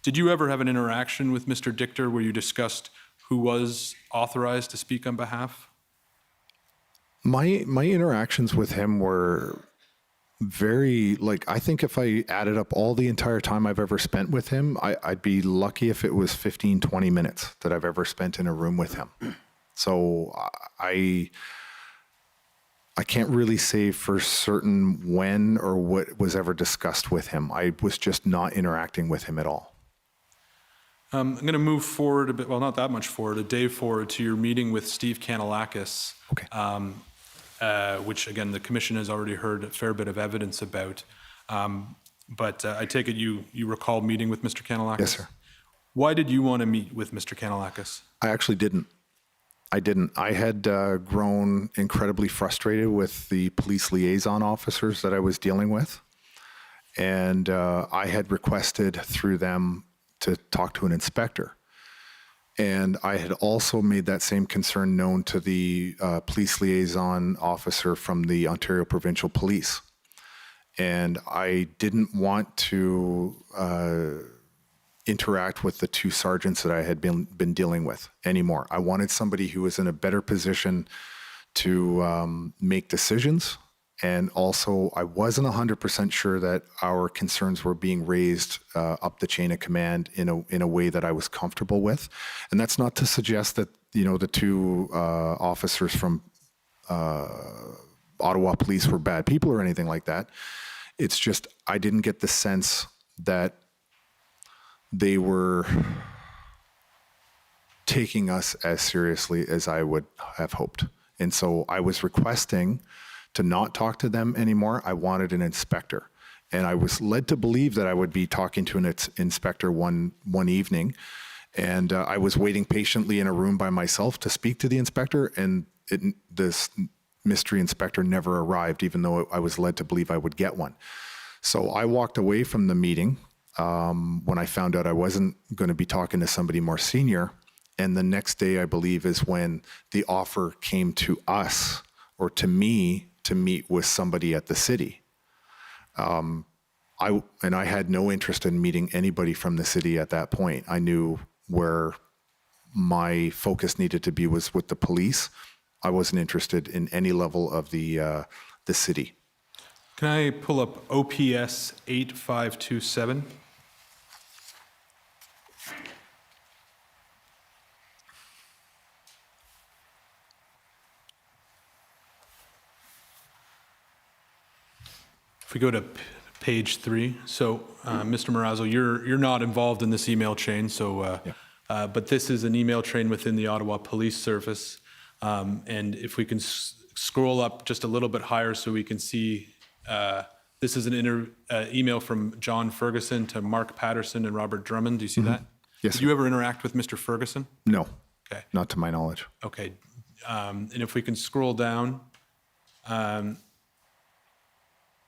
Did you ever have an interaction with Mr. Dichter where you discussed who was authorized to speak on behalf? My interactions with him were very, I think if I added up all the entire time I've ever spent with him, I'd be lucky if it was 15, 20 minutes that I've ever spent in a room with him. So I can't really say for certain when or what was ever discussed with him. I was just not interacting with him at all. I'm going to move forward a bit, well, not that much forward, a day forward to your meeting with Steve Kanellakis, Okay. which, again, the commission has already heard a fair bit of evidence about. But I take it you recall meeting with Mr. Kanellakis? Yes, sir. Why did you want to meet with Mr. Kanellakis? I actually didn't. I had grown incredibly frustrated with the police liaison officers that I was dealing with. And I had requested through them to talk to an inspector. And I had also made that same concern known to the police liaison officer from the Ontario Provincial Police. And I didn't want to interact with the two sergeants that I had been dealing with anymore. I wanted somebody who was in a better position to make decisions. And also, I wasn't 100% sure that our concerns were being raised up the chain of command in a way that I was comfortable with. And that's not to suggest that, the two officers from Ottawa Police were bad people or anything like that. It's just I didn't get the sense that they were taking us as seriously as I would have hoped. And so I was requesting to not talk to them anymore. I wanted an inspector. And I was led to believe that I would be talking to an inspector one evening. And I was waiting patiently in a room by myself to speak to the inspector. And this mystery inspector never arrived, even though I was led to believe I would get one. So I walked away from the meeting when I found out I wasn't going to be talking to somebody more senior. And the next day, I believe, is when the offer came to us, or to me, to meet with somebody at the city. I had no interest in meeting anybody from the city at that point. I knew where my focus needed to be was with the police. I wasn't interested in any level of the city. Can I pull up OPS 8527? If we go to page 3, so Mr. Marazzo, you're not involved in this email chain, so but this is an email chain within the Ottawa Police Service, and if we can scroll up just a little bit higher so we can see, this is an email from John Ferguson to Mark Patterson and Robert Drummond. Do you see that? Yes, Did sir. you ever interact with Mr. Ferguson? No, Okay. not to my knowledge. Okay. And if we can scroll down.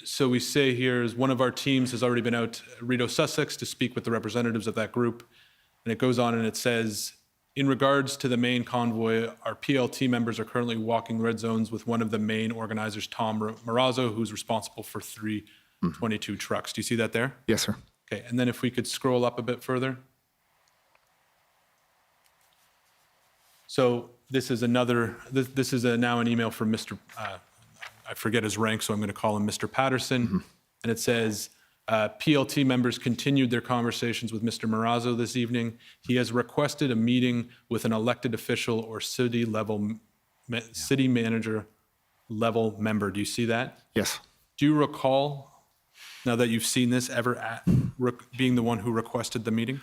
So we say here is one of our teams has already been out to Rideau, Sussex to speak with the representatives of that group. And it goes on and it says, in regards to the main convoy, our PLT members are currently walking red zones with one of the main organizers, Tom Marazzo, who's responsible for 322 trucks. Do you see that there? Yes, sir. Okay, and then if we could scroll up a bit further. So this is another, this is now an email from Mr., I forget his rank, so I'm going to call him Mr. Patterson. And it says, PLT members continued their conversations with Mr. Marazzo this evening. He has requested a meeting with an elected official or city manager level member. Do you see that? Yes. Do you recall, now that you've seen this, ever being the one who requested the meeting?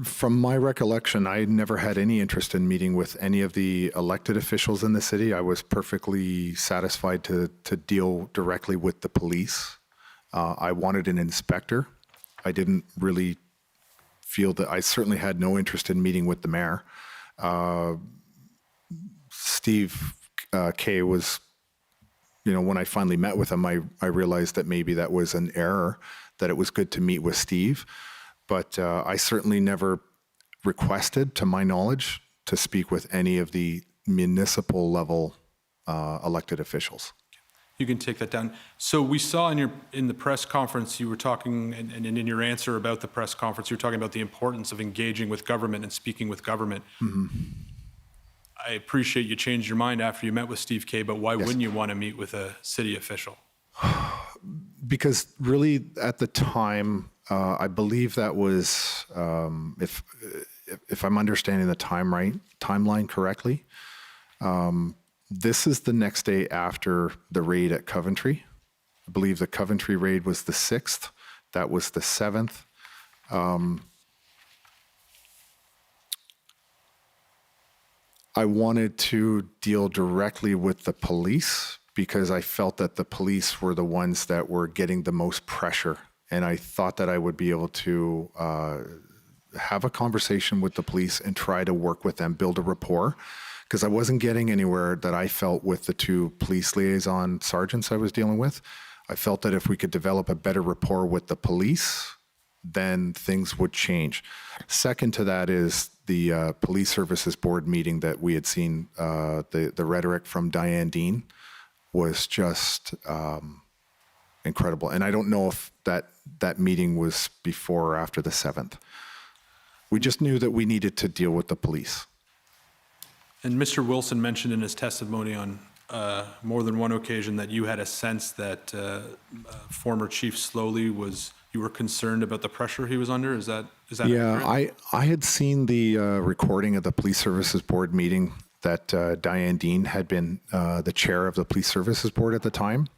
From my recollection, I never had any interest in meeting with any of the elected officials in the city. I was perfectly satisfied to deal directly with the police. I wanted an inspector. I didn't really feel that, I certainly had no interest in meeting with the mayor. Steve Kay was, when I finally met with him, I realized that maybe that was an error, that it was good to meet with Steve. But I certainly never requested, to my knowledge, to speak with any of the municipal level elected officials. You can take that down. So we saw in the press conference, you were talking, and in your answer about the press conference, you were talking about the importance of engaging with government and speaking with government. I appreciate you changed your mind after you met with Steve Kay, but why wouldn't you want to meet with a city official? Because really, at the time, I believe that was, if I'm understanding the timeline correctly, this is the next day after the raid at Coventry. I believe the Coventry raid was the 6th. That was the 7th. I wanted to deal directly with the police because I felt that the police were the ones that were getting the most pressure. And I thought that I would be able to have a conversation with the police and try to work with them, build a rapport, because I wasn't getting anywhere that I felt with the two police liaison sergeants I was dealing with. I felt that if we could develop a better rapport with the police, then things would change. Second to that is the police services board meeting that we had seen. The rhetoric from Diane Dean was just incredible. And I don't know if that meeting was before or after the 7th. We just knew that we needed to deal with the police. And Mr. Wilson mentioned in his testimony on more than one occasion that you had a sense that former Chief Sloly you were concerned about the pressure he was under. Is that Yeah, accurate? I had seen the recording of the police services board meeting that Diane Dean had been the chair of the police services board at the time.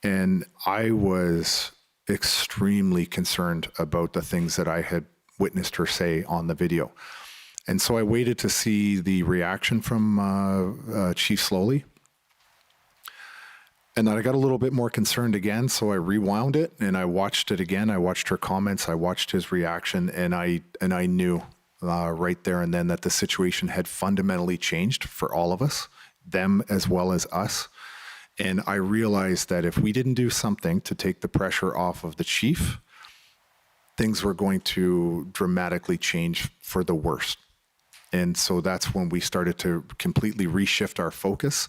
And I was extremely concerned about the things that I had witnessed her say on the video. And so I waited to see the reaction from Chief Sloly. And then I got a little bit more concerned again, so I rewound it and I watched it again. I watched her comments, I watched his reaction, and I knew right there and then that the situation had fundamentally changed for all of us, them as well as us. And I realized that if we didn't do something to take the pressure off of the chief, things were going to dramatically change for the worse. And so that's when we started to completely reshift our focus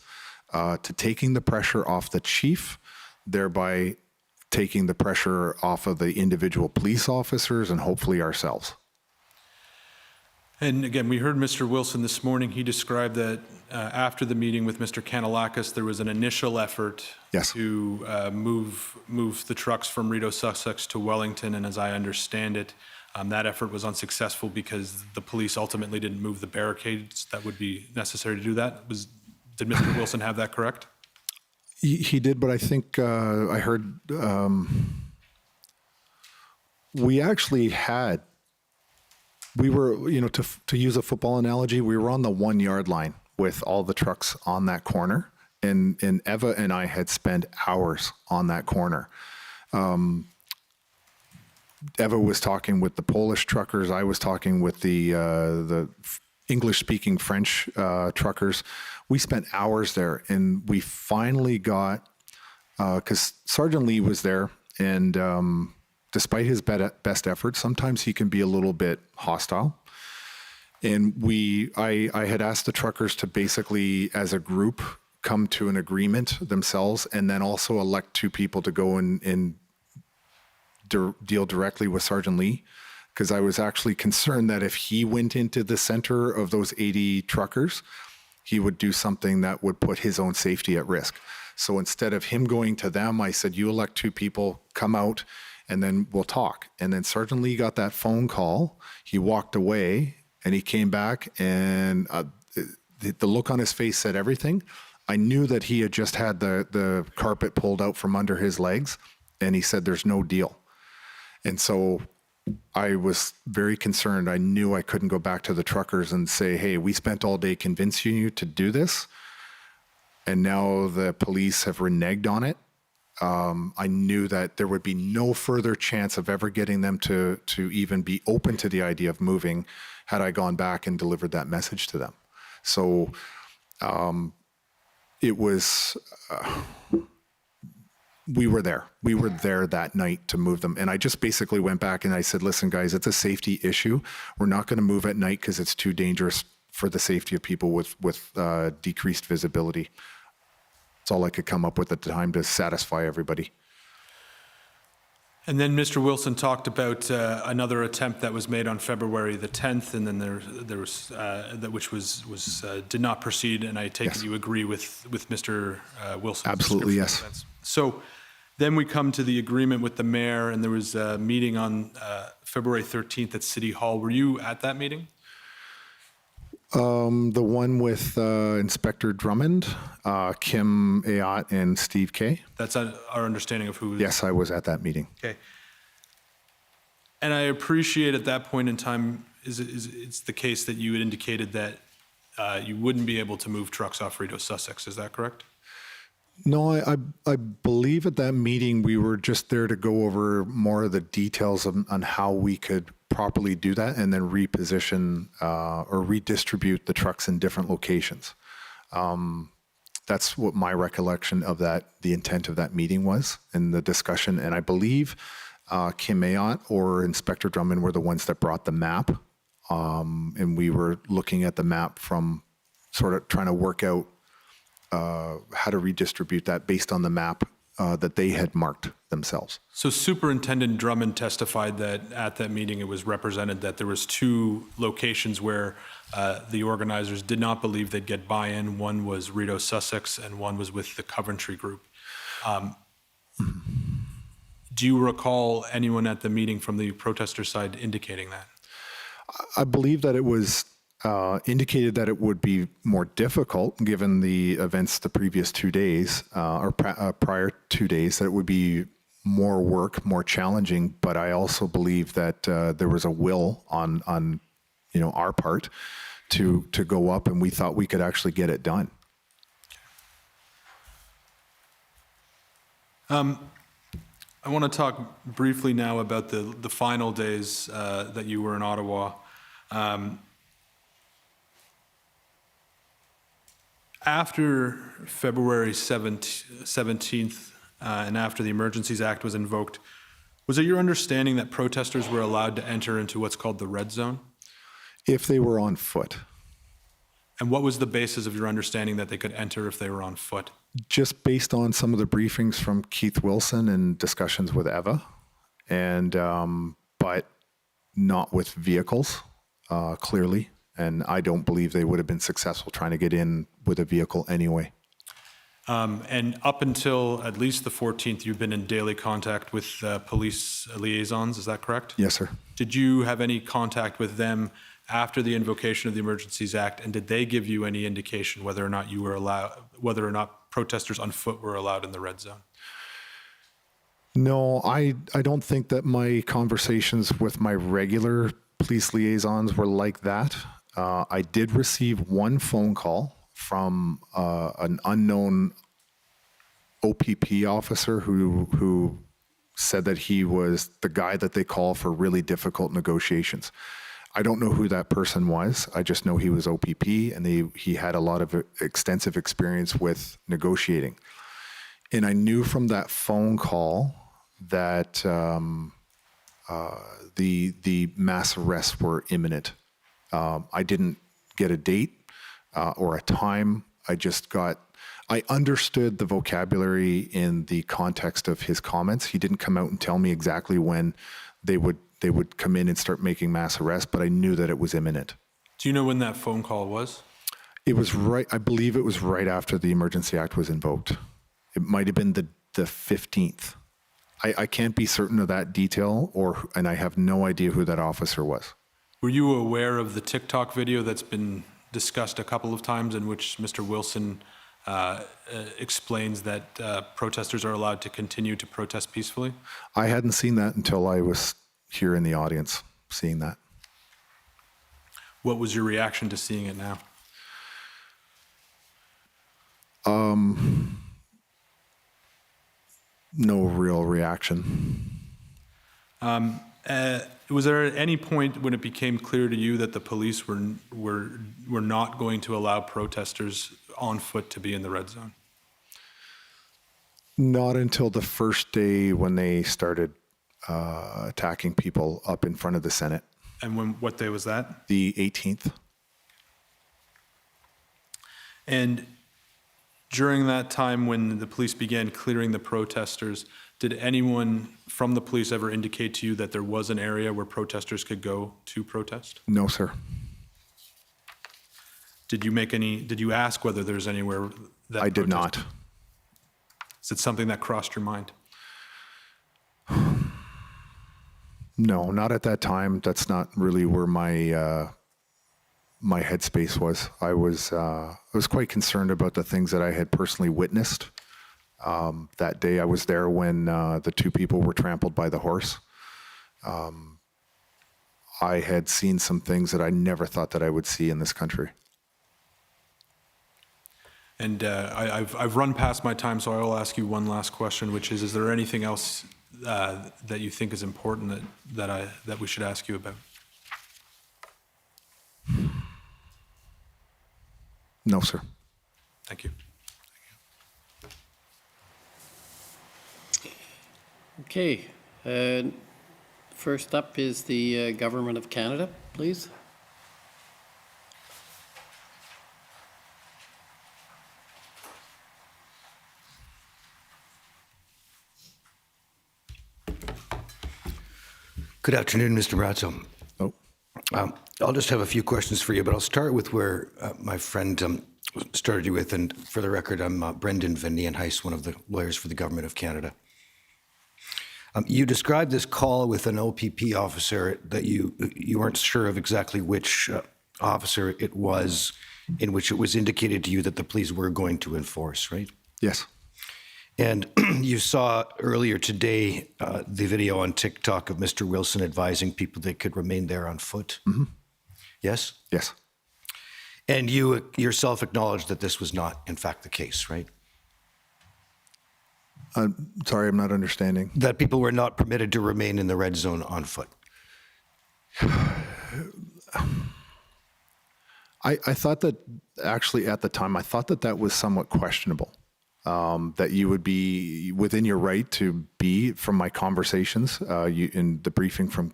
to taking the pressure off the chief, thereby taking the pressure off of the individual police officers and hopefully ourselves. And again, we heard Mr. Wilson this morning. He described that after the meeting with Mr. Kanalakis, there was an initial effort to move the trucks from Rideau, Sussex to Wellington. And as I understand it, that effort was unsuccessful because the police ultimately didn't move the barricades that would be necessary to do that. Did Mr. Wilson have that correct? He did, but I think I heard we actually had. We were, to use a football analogy, we were on the 1 yard line with all the trucks on that corner. And Eva and I had spent hours on that corner. Eva was talking with the Polish truckers. I was talking with the English-speaking French truckers. We spent hours there, and we finally got, because Sergeant Lee was there, and despite his best efforts, sometimes he can be a little bit hostile. And I had asked the truckers to basically, as a group, come to an agreement themselves, and then also elect 2 people to go and deal directly with Sergeant Lee, because I was actually concerned that if he went into the center of those 80 truckers, he would do something that would put his own safety at risk. So instead of him going to them, I said, you elect 2 people, come out, and then we'll talk. And then Sergeant Lee got that phone call. He walked away, and he came back, and the look on his face said everything. I knew that he had just had the carpet pulled out from under his legs, and he said, there's no deal. And so I was very concerned. I knew I couldn't go back to the truckers and say, hey, we spent all day convincing you to do this, and now the police have reneged on it. I knew that there would be no further chance of ever getting them to even be open to the idea of moving had I gone back and delivered that message to them. So it was... we were there. We were there that night to move them. And I just basically went back and I said, listen, guys, it's a safety issue. We're not going to move at night because it's too dangerous for the safety of people with decreased visibility. That's all I could come up with at the time to satisfy everybody. And then Mr. Wilson talked about another attempt that was made on February the 10th, and then there was that which was did not proceed. And I take it you agree with Mr. Wilson's Absolutely, description yes. of events. So then we come to the agreement with the mayor, and there was a meeting on February 13th at City Hall. Were you at that meeting? The one with Inspector Drummond, Kim Ayotte, and Steve Kay. That's our understanding of who. Yes, I was at that meeting. Okay. And I appreciate at that point in time, it's the case that you had indicated that you wouldn't be able to move trucks off Rideau Sussex. Is that correct? No, I believe at that meeting we were just there to go over more of the details on how we could properly do that and then reposition or redistribute the trucks in different locations. That's what my recollection of that, the intent of that meeting was in the discussion. And I believe Kim Ayotte or Inspector Drummond were the ones that brought the map. And we were looking at the map from sort of trying to work out how to redistribute that based on the map that they had marked themselves. So Superintendent Drummond testified that at that meeting it was represented that there was 2 locations where the organizers did not believe they'd get buy-in. One was Rideau Sussex and one was with the Coventry group. Do you recall anyone at the meeting from the protester side indicating that? I believe that it was indicated that it would be more difficult given the events the previous 2 days or prior 2 days, that it would be more work, more challenging. But I also believe that there was a will on our part to go up, and we thought we could actually get it done. I want to talk briefly now about the final days that you were in Ottawa. After February 17th and after the Emergencies Act was invoked, was it your understanding that protesters were allowed to enter into what's called the red zone? If they were on foot. And what was the basis of your understanding that they could enter if they were on foot? Just based on some of the briefings from Keith Wilson and discussions with Eva, and but not with vehicles, clearly. And I don't believe they would have been successful trying to get in with a vehicle anyway. And up until at least the 14th, you've been in daily contact with police liaisons, is that correct? Yes, sir. Did you have any contact with them after the invocation of the Emergencies Act, and did they give you any indication whether or not you were allowed, whether or not protesters on foot were allowed in the red zone? No, I don't think that my conversations with my regular police liaisons were like that. I did receive one phone call from an unknown OPP officer who said that he was the guy that they call for really difficult negotiations. I don't know who that person was. I just know he was OPP, and he had a lot of extensive experience with negotiating. And I knew from that phone call that the mass arrests were imminent. I didn't get a date or a time. I understood the vocabulary in the context of his comments. He didn't come out and tell me exactly when they would come in and start making mass arrests, but I knew that it was imminent. Do you know when that phone call was? It was I believe it was right after the Emergency Act was invoked. It might have been the 15th. I can't be certain of that detail, and I have no idea who that officer was. Were you aware of the TikTok video that's been discussed a couple of times in which Mr. Wilson explains that protesters are allowed to continue to protest peacefully? I hadn't seen that until I was here in the audience seeing that. What was your reaction to seeing it now? No real reaction. Was there at any point when it became clear to you that the police were not going to allow protesters on foot to be in the red zone? Not until the first day when they started attacking people up in front of the Senate. And what day was that? The 18th. And during that time when the police began clearing the protesters, did anyone from the police ever indicate to you that there was an area where protesters could go to protest? No, sir. Did you ask whether there's anywhere that I did not. Is it something that crossed your mind? No, not at that time. That's not really where my my headspace was. I was quite concerned about the things that I had personally witnessed. That day I was there when the two people were trampled by the horse. I had seen some things that I never thought that I would see in this country. And I've run past my time, so I will ask you one last question, which is there anything else that you think is important that we should ask you about? No, sir. Thank you. Okay. First up is the Government of Canada, please. Good afternoon, Mr. Marazzo. Oh, I'll just have a few questions for you, but I'll start with where my friend started you with. And for the record, I'm Brendan Van Nienhuis, one of the lawyers for the Government of Canada. You described this call with an OPP officer that you weren't sure of exactly which officer it was, in which it was indicated to you that the police were going to enforce, right? yes. And you saw earlier today the video on TikTok of Mr. Wilson advising people they could remain there on foot. Mm-hmm. Yes? Yes. And you yourself acknowledged that this was not, in fact, the case, right? Sorry, I'm not understanding. That people were not permitted to remain in the red zone on foot. I thought that actually at the time, I thought that that was somewhat questionable. That you would be within your right to be, from my conversations in the briefing from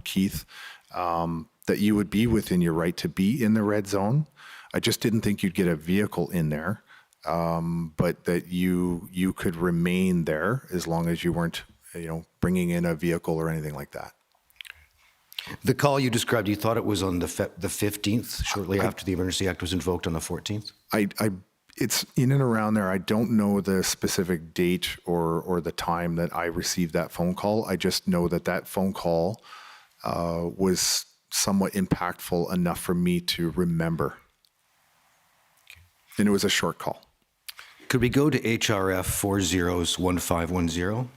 Keith, that you would be within your right to be in the red zone. I just didn't think you'd get a vehicle in there, but that you could remain there as long as you weren't, bringing in a vehicle or anything like that. The call you described, you thought it was on the 15th, shortly after the Emergency Act was invoked on the 14th? It's in and around there. I don't know the specific date or the time that I received that phone call. I just know that that phone call was somewhat impactful enough for me to remember. And it was a short call. Could we go to HRF 401510?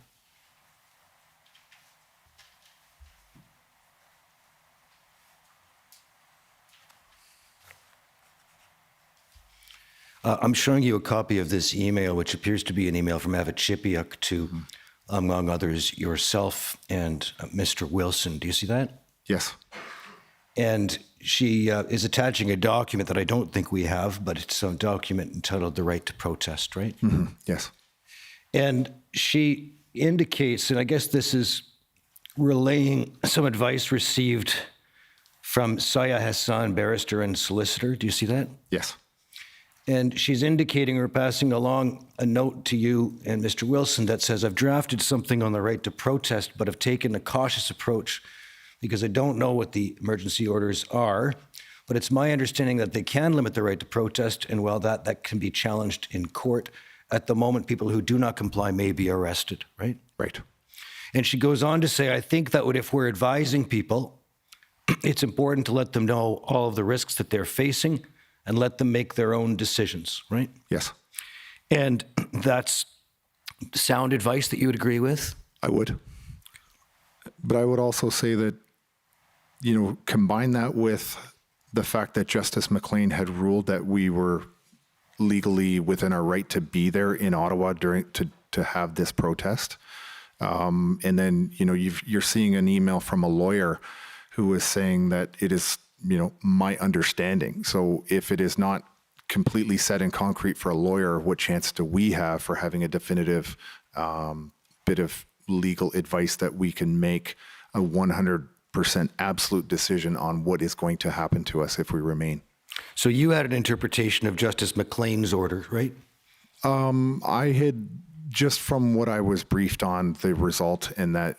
I'm showing you a copy of this email, which appears to be an email from Ava Chipiuk to, among others, yourself and Mr. Wilson. Do you see that? Yes. And she is attaching a document that I don't think we have, but it's a document entitled The Right to Protest, right? Yes. And she indicates, and I guess this is relaying some advice received from Saya Hassan, barrister and solicitor. Do you see that? Yes. And she's indicating or passing along a note to you and Mr. Wilson that says, I've drafted something on the right to protest, but have taken a cautious approach because I don't know what the emergency orders are. But it's my understanding that they can limit the right to protest, and while that can be challenged in court, at the moment, people who do not comply may be arrested, right? Right. And she goes on to say, I think that if we're advising people, it's important to let them know all of the risks that they're facing and let them make their own decisions, right? Yes. And that's sound advice that you would agree with? I would. But I would also say that, combine that with the fact that Justice McLean had ruled that we were legally within our right to be there in Ottawa to have this protest. And then, you're seeing an email from a lawyer who is saying that it is, my understanding. So if it is not completely set in concrete for a lawyer, what chance do we have for having a definitive bit of legal advice that we can make a 100% absolute decision on what is going to happen to us if we remain? So you had an interpretation of Justice McLean's order, right? I had, just from what I was briefed on, the result, and that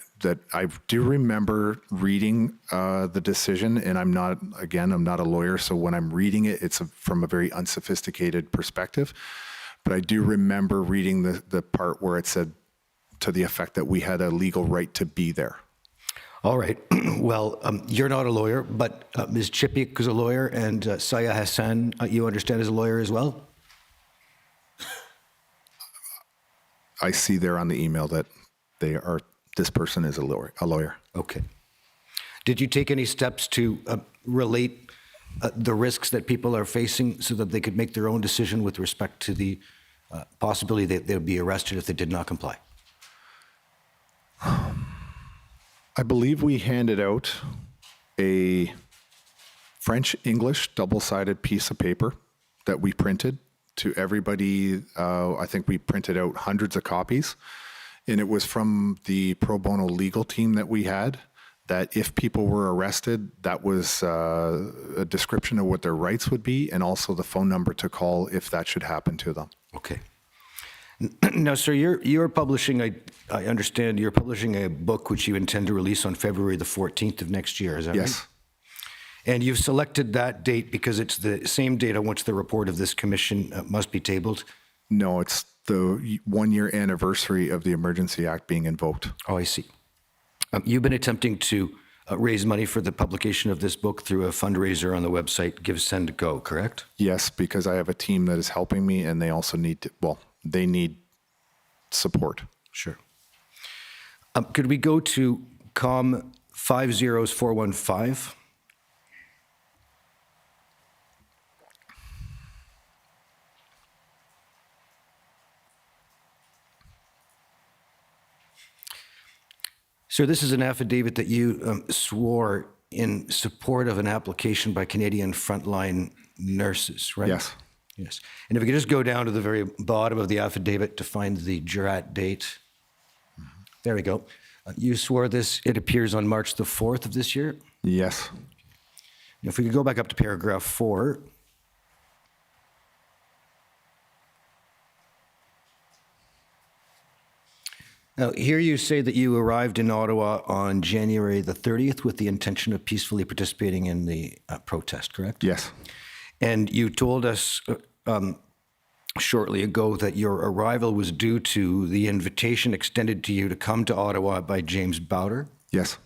I do remember reading the decision, and I'm not a lawyer, so when I'm reading it, it's from a very unsophisticated perspective. But I do remember reading the part where it said to the effect that we had a legal right to be there. All right. Well, you're not a lawyer, but Ms. Chipiuk is a lawyer, and Saya Hassan, you understand, is a lawyer as well? I see there on the email that this person is a lawyer. Okay. Did you take any steps to relate the risks that people are facing so that they could make their own decision with respect to the possibility that they would be arrested if they did not comply? I believe we handed out a French-English double-sided piece of paper that we printed to everybody. I think we printed out hundreds of copies, and it was from the pro bono legal team that we had, that if people were arrested, that was a description of what their rights would be, and also the phone number to call if that should happen to them. Okay. Now, sir, you're publishing I understand you're publishing a book which you intend to release on February the 14th of next year, is that right? Yes. And you've selected that date because it's the same date on which the report of this commission must be tabled? No, it's the 1-year anniversary of the Emergency Act being invoked. Oh, I see. You've been attempting to raise money for the publication of this book through a fundraiser on the website Give, Send, Go, correct? Yes, because I have a team that is helping me, and they also they need support. Sure. Could we go to COM 50415? Sir, this is an affidavit that you swore in support of an application by Canadian frontline nurses, right? Yes. Yes. And if we could just go down to the very bottom of the affidavit to find the jurat date. There we go. You swore this, it appears on March the 4th of this year. Yes. If we could go back up to paragraph 4. Now, here you say that you arrived in Ottawa on January the 30th with the intention of peacefully participating in the protest, correct? Yes. And you told us shortly ago that your arrival was due to the invitation extended to you to come to Ottawa by James Bowder. Yes.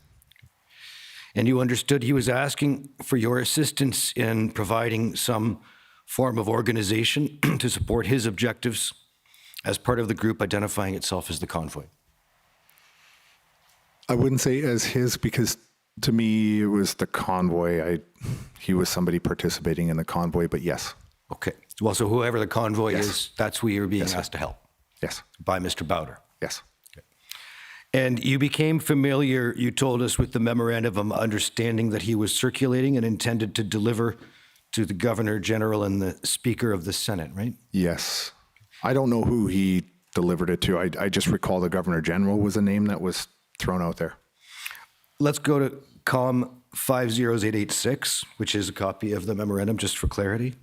And you understood he was asking for your assistance in providing some form of organization to support his objectives as part of the group identifying itself as the convoy. I wouldn't say as his, because to me it was the convoy. He was somebody participating in the convoy, but yes. Okay. Well, so whoever the convoy Yes. is, that's who you're being Yes, sir. asked to help Yes, by Mr. Bowder. yes. And you became familiar, you told us, with the Memorandum of Understanding that he was circulating and intended to deliver to the Governor General and the Speaker of the Senate, right? Yes. I don't know who he delivered it to. I just recall the Governor General was a name that was thrown out there. Let's go to COM 50886, which is a copy of the memorandum, just for clarity.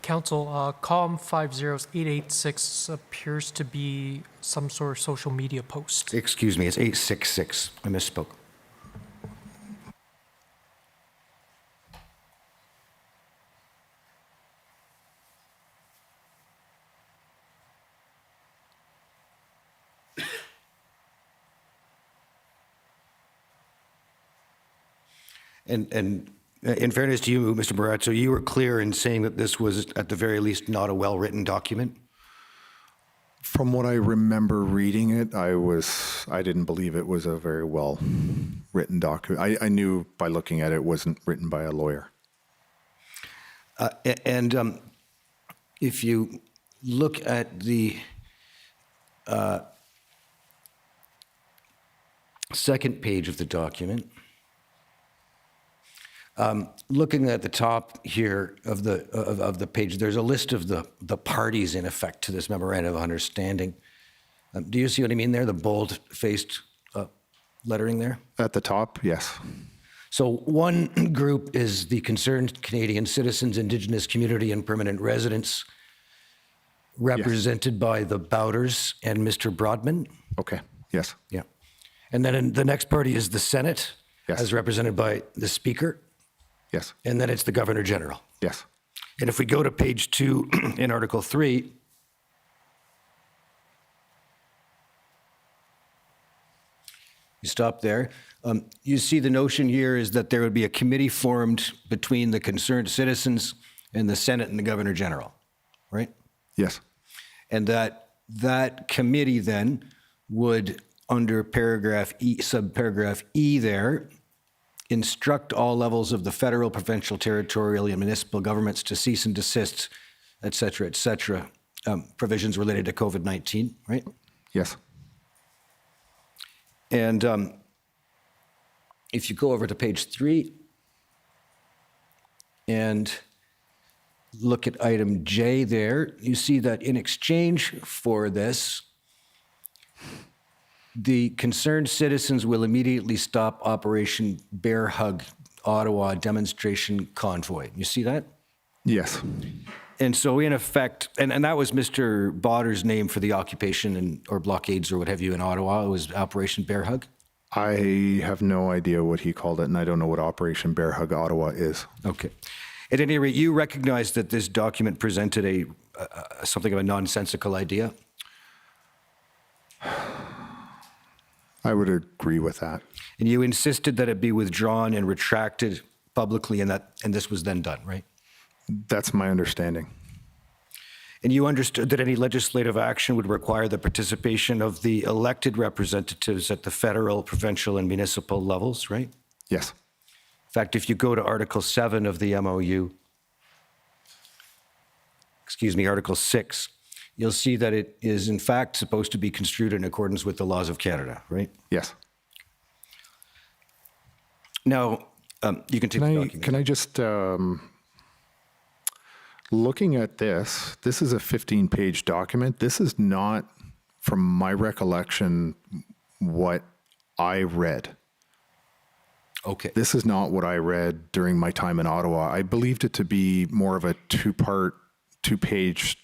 Council, column 50886 appears to be some sort of social media post. Excuse me, it's 866. I misspoke. And in fairness to you, Mr. Marazzo, you were clear in saying that this was, at the very least, not a well-written document? From what I remember reading it, I didn't believe it was a very well written document. I knew by looking at it, it wasn't written by a lawyer. And if you look at the second page of the document, looking at the top here of the page, there's a list of the parties in effect to this memorandum of understanding. Do you see what I mean there? The bold-faced lettering there. At the top, yes. So one group is the concerned Canadian citizens, Indigenous community, and permanent residents, represented by the Bowders and Mr. Broadman. Okay, yes. Yeah. And then the next party is the Senate, Yes. as represented by the Speaker. Yes, And then it's the Governor General. yes. And if we go to page 2 in Article 3, you stop there. You see the notion here is that there would be a committee formed between the concerned citizens and the Senate and the Governor General, right? Yes, And that committee then would, under paragraph E, subparagraph E there, instruct all levels of the federal, provincial, territorial, and municipal governments to cease and desist, et cetera, provisions related to COVID-19, right? yes, And if you go over to page 3 and look at item J there, you see that in exchange for this, the concerned citizens will immediately stop Operation Bear Hug Ottawa demonstration convoy. You see that? yes, And so in effect, and that was Mr. Botter's name for the occupation or blockades or what have you in Ottawa. It was Operation Bear Hug. I have no idea what he called it, and I don't know what Operation Bear Hug Ottawa is. Okay. At any rate, you recognize that this document presented something of a nonsensical idea? I would agree with that. And you insisted that it be withdrawn and retracted publicly, and this was then done, right? That's my understanding. And you understood that any legislative action would require the participation of the elected representatives at the federal, provincial, and municipal levels, right? Yes, In fact, if you go to Article 7 of the MOU, Article 6, you'll see that it is in fact supposed to be construed in accordance with the laws of Canada, right? yes. Now, you can take the document. Can I just, looking at this is a 15-page document. This is not, from my recollection, what I read. Okay. This is not what I read during my time in Ottawa. I believed it to be more of a two-page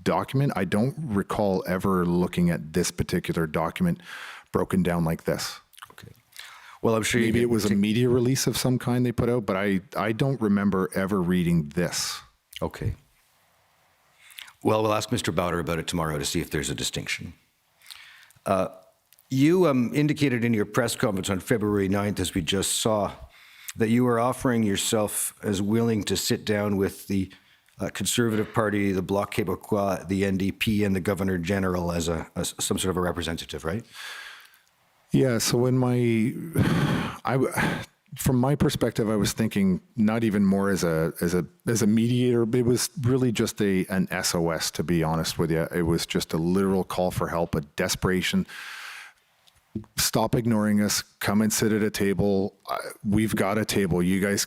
document. I don't recall ever looking at this particular document broken down like this. Okay. Well, I'm sure Maybe it was a media release of some kind they put out, but I don't remember ever reading this. Okay. Well, we'll ask Mr. Bowder about it tomorrow to see if there's a distinction. You indicated in your press conference on February 9th, as we just saw, that you are offering yourself as willing to sit down with the Conservative Party, the Bloc Québécois, the NDP, and the Governor General as some sort of a representative, right? Yeah. So from my perspective, I was thinking not even more as a mediator. It was really just an SOS, to be honest with you. It was just a literal call for help, a desperation. Stop ignoring us. Come and sit at a table. We've got a table. You guys,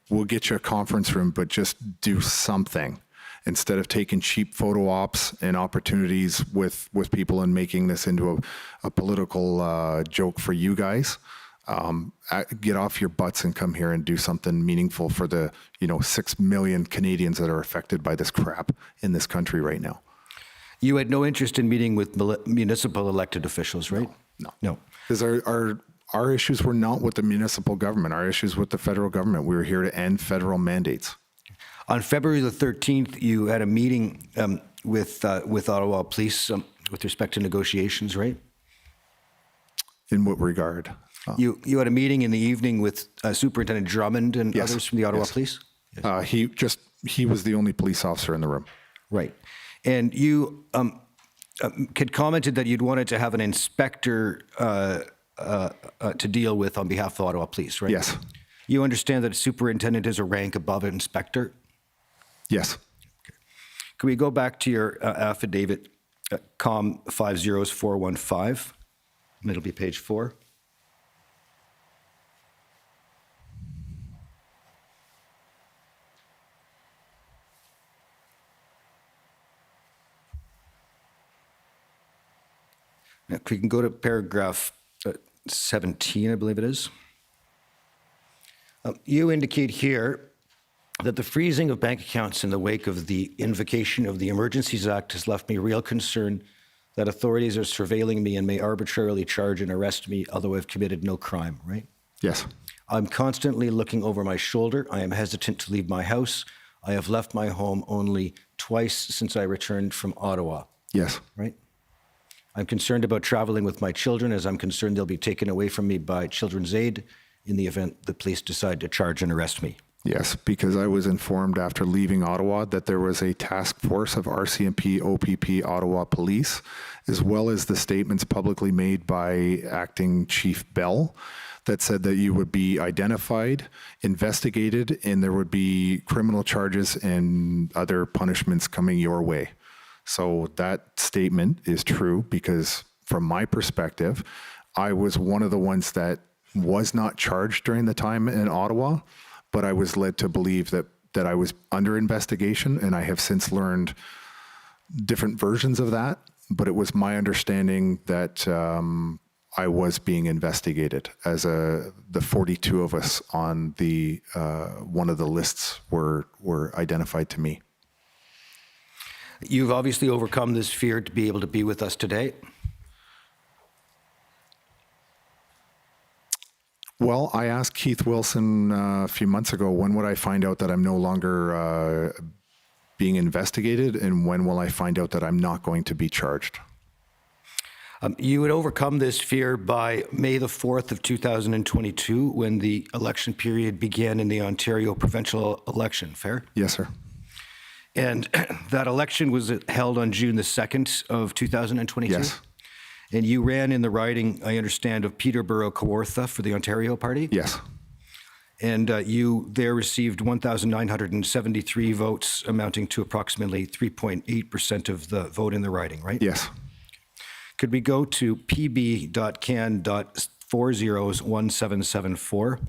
we'll get you a conference room, but just do something instead of taking cheap photo ops and opportunities with people and making this into a political joke for you guys. Get off your butts and come here and do something meaningful for the 6 million Canadians that are affected by this crap in this country right now. You had no interest in meeting with municipal elected officials, right? No. Because our issues were not with the municipal government. Our issues with the federal government. We were here to end federal mandates. On February the 13th, you had a meeting with Ottawa Police with respect to negotiations, right? In what regard? You had a meeting in the evening with Superintendent Drummond and Yes. others from the Ottawa Yes. Police? He was the only police officer in the room. Right. And you had commented that you'd wanted to have an inspector to deal with on behalf of Ottawa Police, right? Yes. You understand that a superintendent is a rank above an inspector? Yes. Can we go back to your affidavit, COM 50415? It'll be page 4. Now, we can go to paragraph 17, I believe it is. You indicate here that the freezing of bank accounts in the wake of the invocation of the Emergencies Act has left me real concern that authorities are surveilling me and may arbitrarily charge and arrest me, although I've committed no crime, right? Yes. I'm constantly looking over my shoulder. I am hesitant to leave my house. I have left my home only twice since I returned from Ottawa, Yes. right? I'm concerned about traveling with my children, as I'm concerned they'll be taken away from me by Children's Aid in the event the police decide to charge and arrest me. Yes, because I was informed after leaving Ottawa that there was a task force of RCMP, OPP, Ottawa Police, as well as the statements publicly made by Acting Chief Bell that said that you would be identified, investigated, and there would be criminal charges and other punishments coming your way. So that statement is true because from my perspective, I was one of the ones that was not charged during the time in Ottawa, but I was led to believe that I was under investigation, and I have since learned different versions of that, but it was my understanding that I was being investigated as the 42 of us on the one of the lists were identified to me. You've obviously overcome this fear to be able to be with us today. Well, I asked Keith Wilson a few months ago, when would I find out that I'm no longer being investigated, and when will I find out that I'm not going to be charged? You would overcome this fear by May the 4th of 2022, when the election period began in the Ontario provincial election, fair? Yes, sir. And that election was held on June the 2nd of 2022? Yes. And you ran in the riding, I understand, of Peterborough Kawartha for the Ontario Party? Yes. And you there received 1,973 votes, amounting to approximately 3.8% of the vote in the riding, right? Yes. Could we go to pb.can.401774?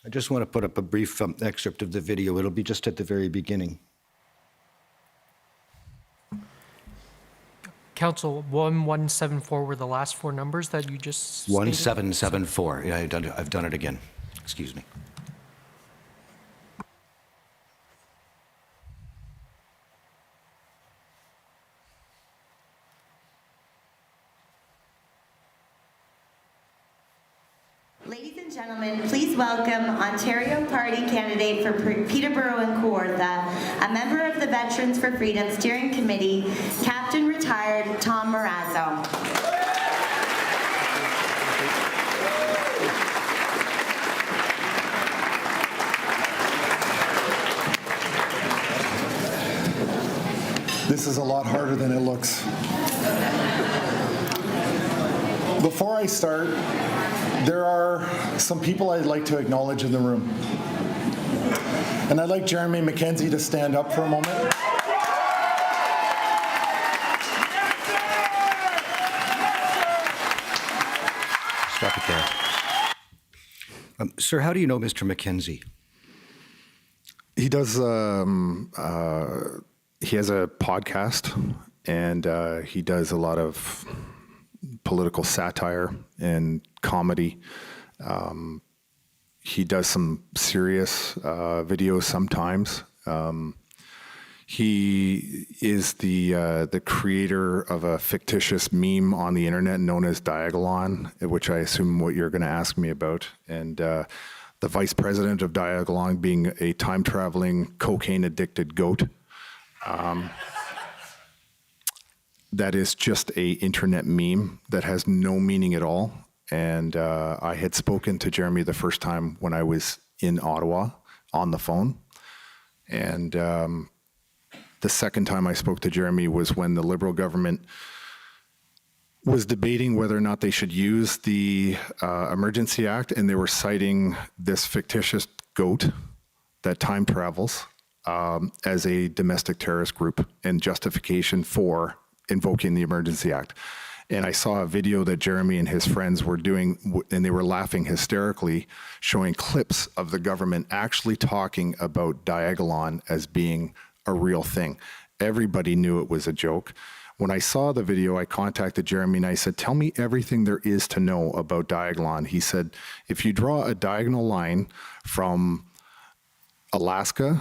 I just want to put up a brief excerpt of the video. It'll be just at the very beginning. Council, 1174 were the last four numbers that you just stated? 1774. Yeah, I've done it again. Excuse me. Ladies and Gentlemen, please welcome Ontario Party candidate for Peterborough and Kawartha, a member of the Veterans for Freedom Steering Committee, Captain Retired Tom Marazzo. This is a lot harder than it looks. Before I start, there are some people I'd like to acknowledge in the room. And I'd like Jeremy McKenzie to stand up for a moment. Stop it there. Sir, how do you know Mr. McKenzie? He does. He has a podcast, and he does a lot of political satire and comedy. He does some serious videos sometimes. He is the creator of a fictitious meme on the internet known as Diagon, which I assume what you're going to ask me about. And the vice president of Diagon being a time-traveling, cocaine-addicted goat. That is just a internet meme that has no meaning at all. And I had spoken to Jeremy the first time when I was in Ottawa on the phone. And the second time I spoke to Jeremy was when the Liberal government was debating whether or not they should use the Emergency Act, and they were citing this fictitious goat that time travels as a domestic terrorist group and justification for invoking the Emergency Act. And I saw a video that Jeremy and his friends were doing, and they were laughing hysterically, showing clips of the government actually talking about Diagon as being a real thing. Everybody knew it was a joke. When I saw the video, I contacted Jeremy and I said, tell me everything there is to know about Diagon. He said, if you draw a diagonal line from Alaska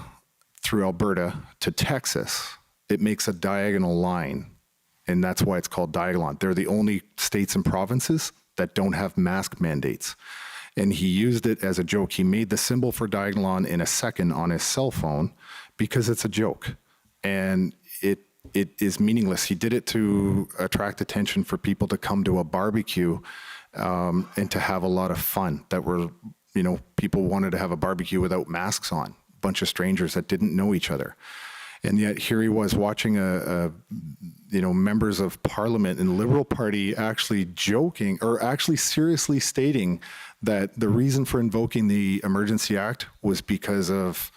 through Alberta to Texas, it makes a diagonal line. And that's why it's called Diagon. They're the only states and provinces that don't have mask mandates. And he used it as a joke. He made the symbol for Diagon in a second on his cell phone because it's a joke. And it is meaningless. He did it to attract attention for people to come to a barbecue and to have a lot of fun. That were, people wanted to have a barbecue without masks on. A bunch of strangers that didn't know each other. And yet here he was watching members of parliament in the Liberal Party actually joking or actually seriously stating that the reason for invoking the Emergency Act was because of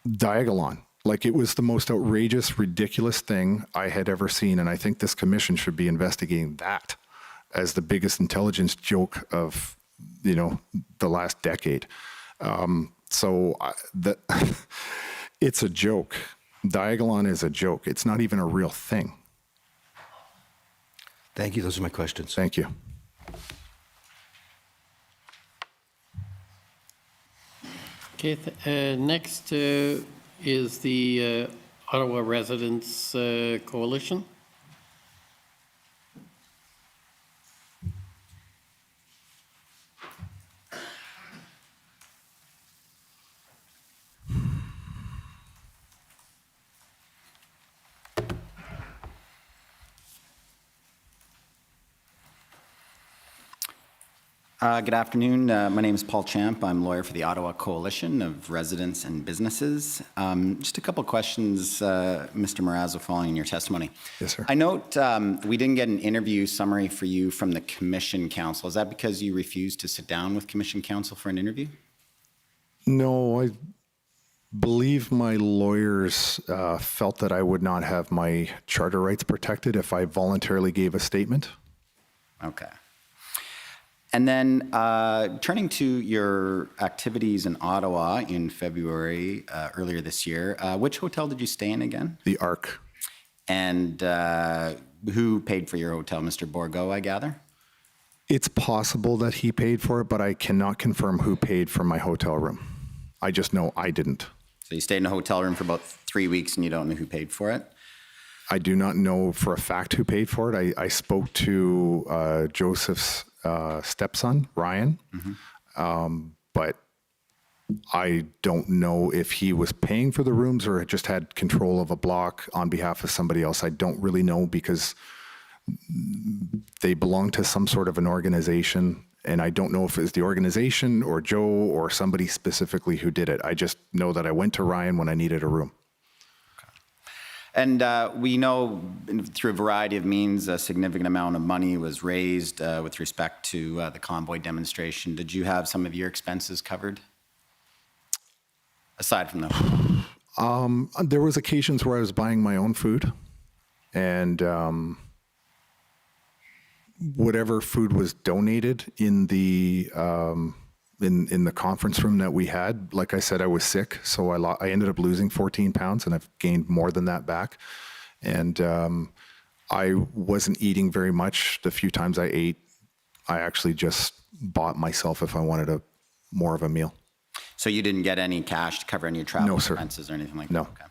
Diagon. Like, it was the most outrageous, ridiculous thing I had ever seen. And I think this commission should be investigating that as the biggest intelligence joke of, the last decade. It's a joke. Diagon is a joke. It's not even a real thing. Thank you. Those are my questions. Thank you. Okay, next is the Ottawa Residents Coalition. Good afternoon. My name is Paul Champ. I'm a lawyer for the Ottawa Coalition of Residents and Businesses. Just a couple questions, Mr. Marazzo, following your testimony. Yes, sir. I note we didn't get an interview summary for you from the Commission Council. Is that because you refused to sit down with Commission Council for an interview? No, I believe my lawyers felt that I would not have my charter rights protected if I voluntarily gave a statement. Okay. And then turning to your activities in Ottawa in February, earlier this year, which hotel did you stay in again? The ARC. And who paid for your hotel? Mr. Bourgault, I gather? It's possible that he paid for it, but I cannot confirm who paid for my hotel room. I just know I didn't. So you stayed in a hotel room for about 3 weeks and you don't know who paid for it? I do not know for a fact who paid for it. I spoke to Joseph's stepson, Ryan. But I don't know if he was paying for the rooms or just had control of a block on behalf of somebody else. I don't really know because they belong to some sort of an organization. And I don't know if it was the organization or Joe or somebody specifically who did it. I just know that I went to Ryan when I needed a room. And we know through a variety of means a significant amount of money was raised with respect to the convoy demonstration. Did you have some of your expenses covered? Aside from that? There was occasions where I was buying my own food, and whatever food was donated in the in the conference room that we had. Like I said, I was sick, so I ended up losing 14 pounds, and I've gained more than that back. And I wasn't eating very much. The few times I ate, I actually just bought myself if I wanted more of a meal. So you didn't get any cash to cover any of your travel No, sir. expenses or anything like No. that? Okay.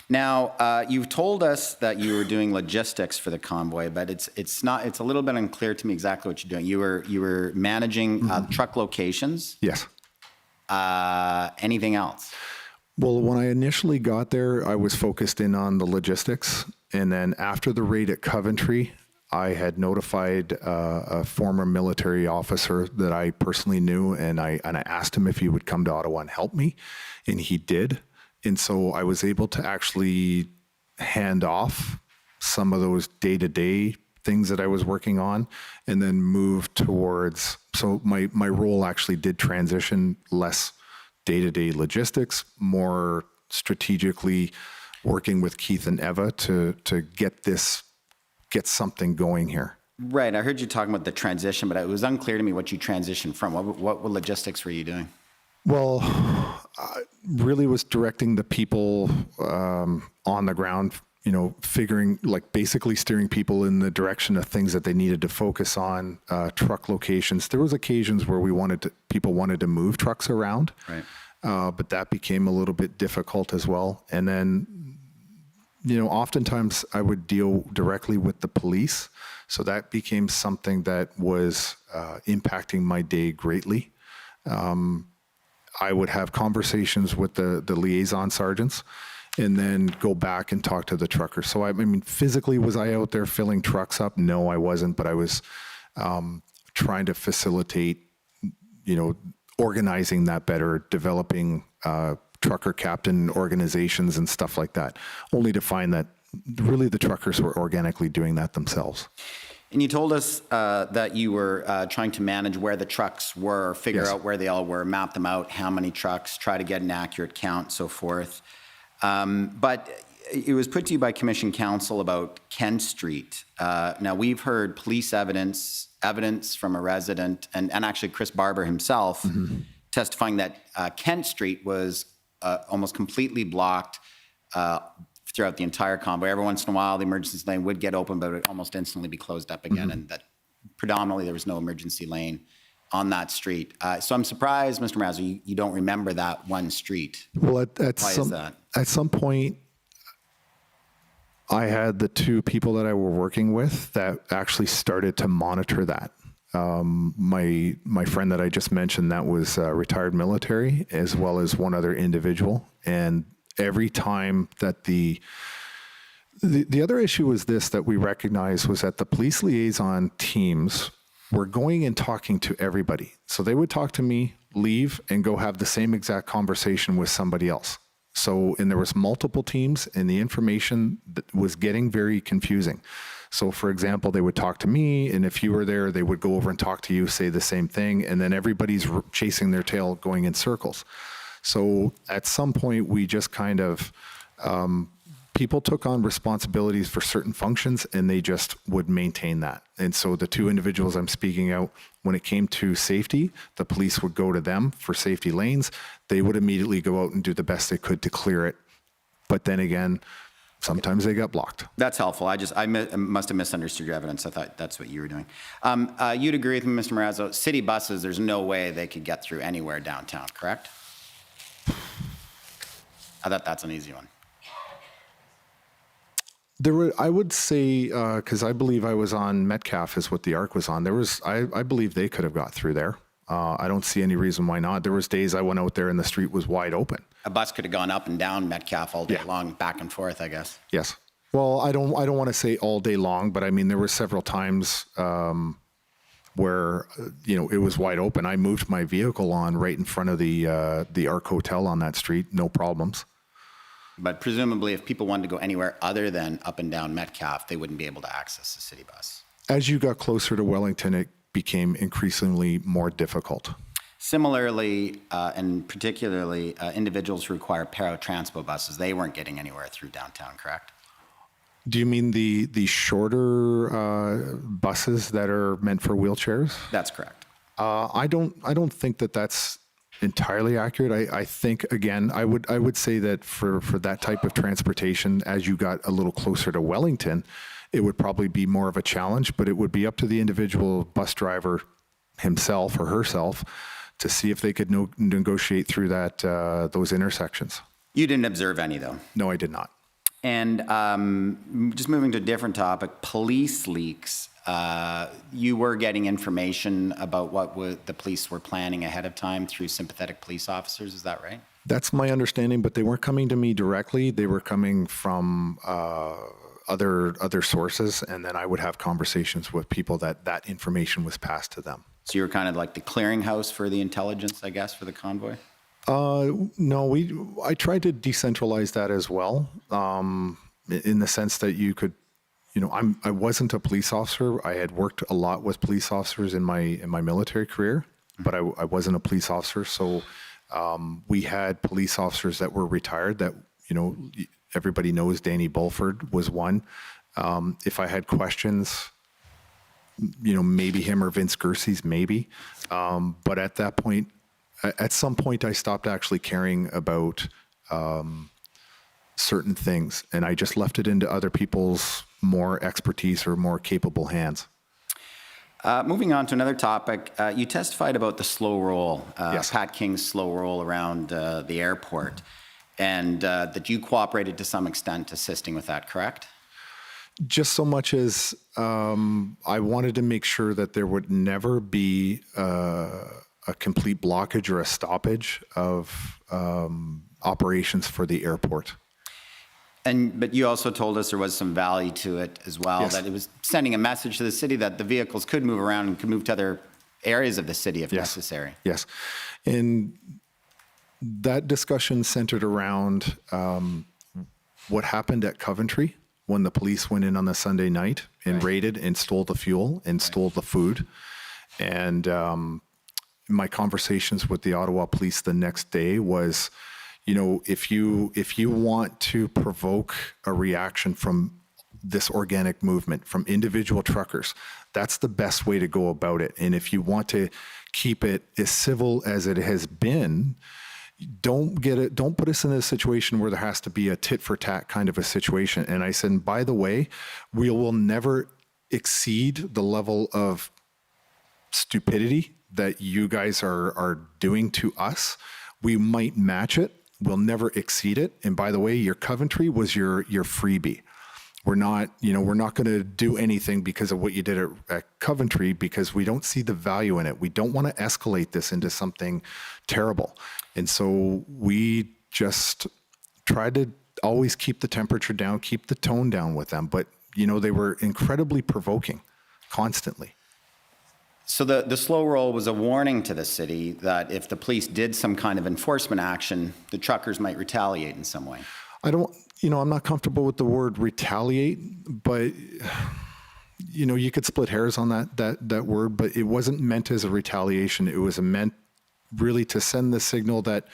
Now, you've told us that you were doing logistics for the convoy, but it's a little bit unclear to me exactly what you're doing. You were managing truck locations. Yes. Anything else? Well, when I initially got there, I was focused in on the logistics. And then after the raid at Coventry, I had notified a former military officer that I personally knew, and I asked him if he would come to Ottawa and help me, and he did. And so I was able to actually hand off some of those day-to-day things that I was working on and then move towards, so my role actually did transition less day-to-day logistics, more strategically working with Keith and Eva to get something going here. Right. I heard you talking about the transition, but it was unclear to me what you transitioned from. What logistics were you doing? Well, I really was directing the people on the ground, figuring, like basically steering people in the direction of things that they needed to focus on, truck locations. There was occasions where people wanted to move trucks around, Right. But that became a little bit difficult as well. And then, oftentimes I would deal directly with the police. So that became something that was impacting my day greatly. I would have conversations with the liaison sergeants and then go back and talk to the truckers. So, I mean, physically, was I out there filling trucks up? No, I wasn't, but I was trying to facilitate, organizing that better, developing trucker captain organizations and stuff like that, only to find that really the truckers were organically doing that themselves. And you told us that you were trying to manage where the trucks were, figure Yes. out where they all were, map them out, how many trucks, try to get an accurate count, so forth. But it was put to you by Commission Counsel about Kent Street. Now, we've heard police evidence from a resident, and actually Chris Barber himself, testifying that Kent Street was almost completely blocked throughout the entire convoy. Every once in a while, the emergency lane would get open, but it would almost instantly be closed up again, and that predominantly there was no emergency lane on that street. So I'm surprised, Mr. Marazzo, you don't remember that one street. Well, Why is that? At some point, I had the two people that I were working with that actually started to monitor that. My friend that I just mentioned, that was retired military, as well as one other individual. And every time that the other issue was this that we recognized was that the police liaison teams were going and talking to everybody. So they would talk to me, leave, and go have the same exact conversation with somebody else. So, and there was multiple teams, and the information that was getting very confusing. So, for example, they would talk to me, and if you were there, they would go over and talk to you, say the same thing, and then everybody's chasing their tail, going in circles. So, at some point, we just kind of, people took on responsibilities for certain functions, and they just would maintain that. And so the two individuals I'm speaking out, when it came to safety, the police would go to them for safety lanes. They would immediately go out and do the best they could to clear it. But then again, sometimes they got blocked. That's helpful. I must have misunderstood your evidence. I thought that's what you were doing. You'd agree with me, Mr. Marazzo, city buses, there's no way they could get through anywhere downtown, correct? I thought that's an easy one. There were, I would say, because I believe I was on Metcalf is what the ARC was on. There was, I believe they could have got through there. I don't see any reason why not. There was days I went out there and the street was wide open. A bus could have gone up and down Metcalf all day Yeah. long, back and forth, I guess. Yes. Well, I don't want to say all day long, but I mean, there were several times where, it was wide open. I moved my vehicle on right in front of the ARC Hotel on that street, no problems. But presumably, if people wanted to go anywhere other than up and down Metcalf, they wouldn't be able to access the city bus. As you got closer to Wellington, it became increasingly more difficult. Similarly, and particularly, individuals who require paratransport buses, they weren't getting anywhere through downtown, correct? Do you mean the shorter buses that are meant for wheelchairs? That's correct. I don't think that that's entirely accurate. I think, again, I would say that for that type of transportation, as you got a little closer to Wellington, it would probably be more of a challenge, but it would be up to the individual bus driver himself or herself to see if they could negotiate through those intersections. You didn't observe any, though. No, I did not. And just moving to a different topic, police leaks. You were getting information about what the police were planning ahead of time through sympathetic police officers, is that right? That's my understanding, but they weren't coming to me directly. They were coming from other sources, and then I would have conversations with people that information was passed to them. So you were kind of like the clearinghouse for the intelligence, I guess, for the convoy? No, I tried to decentralize that as well, in the sense that you could, I wasn't a police officer. I had worked a lot with police officers in my military career, but I wasn't a police officer. So we had police officers that were retired that, everybody knows Danny Bulford was one. If I had questions, maybe him or Vince Gersey's, maybe. But at that point, at some point, I stopped actually caring about certain things, and I just left it into other people's more expertise or more capable hands. Moving on to another topic, you testified about the slow roll, Yes. Pat King's slow roll around the airport, and that you cooperated to some extent assisting with that, correct? Just so much as I wanted to make sure that there would never be a complete blockage or a stoppage of operations for the airport. But you also told us there was some value to it as well, Yes. that it was sending a message to the city that the vehicles could move around and could move to other areas of the city if necessary. Yes. And that discussion centered around what happened at Coventry when the police went in on the Sunday night and raided and stole the fuel and stole the food. And my conversations with the Ottawa police the next day was, if you want to provoke a reaction from this organic movement, from individual truckers, that's the best way to go about it. And if you want to keep it as civil as it has been, don't put us in a situation where there has to be a tit for tat kind of a situation. And I said, and by the way, we will never exceed the level of stupidity that you guys are doing to us. We might match it. We'll never exceed it. And by the way, your Coventry was your freebie. We're not going to do anything because of what you did at Coventry, because we don't see the value in it. We don't want to escalate this into something terrible. And so we just tried to always keep the temperature down, keep the tone down with them. But, they were incredibly provoking constantly. So the slow roll was a warning to the city that if the police did some kind of enforcement action, the truckers might retaliate in some way. I'm not comfortable with the word retaliate, but you could split hairs on that word, but it wasn't meant as a retaliation. It was meant really to send the signal that,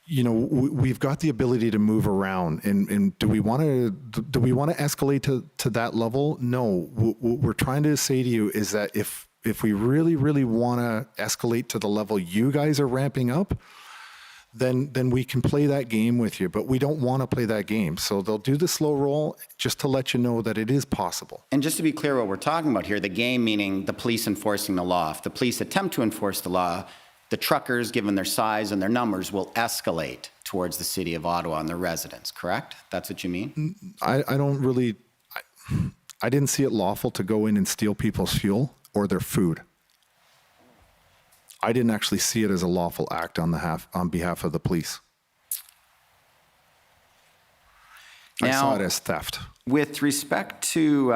we've got the ability to move around, and do we want to escalate to that level? No. What we're trying to say to you is that if we really, really want to escalate to the level you guys are ramping up, then we can play that game with you, but we don't want to play that game. So they'll do the slow roll just to let you know that it is possible. And just to be clear what we're talking about here, the game meaning the police enforcing the law. If the police attempt to enforce the law, the truckers, given their size and their numbers, will escalate towards the city of Ottawa and their residents, correct? That's what you mean? I don't really, I didn't see it lawful to go in and steal people's fuel or their food. I didn't actually see it as a lawful act on behalf of the police. I saw it as theft. With respect to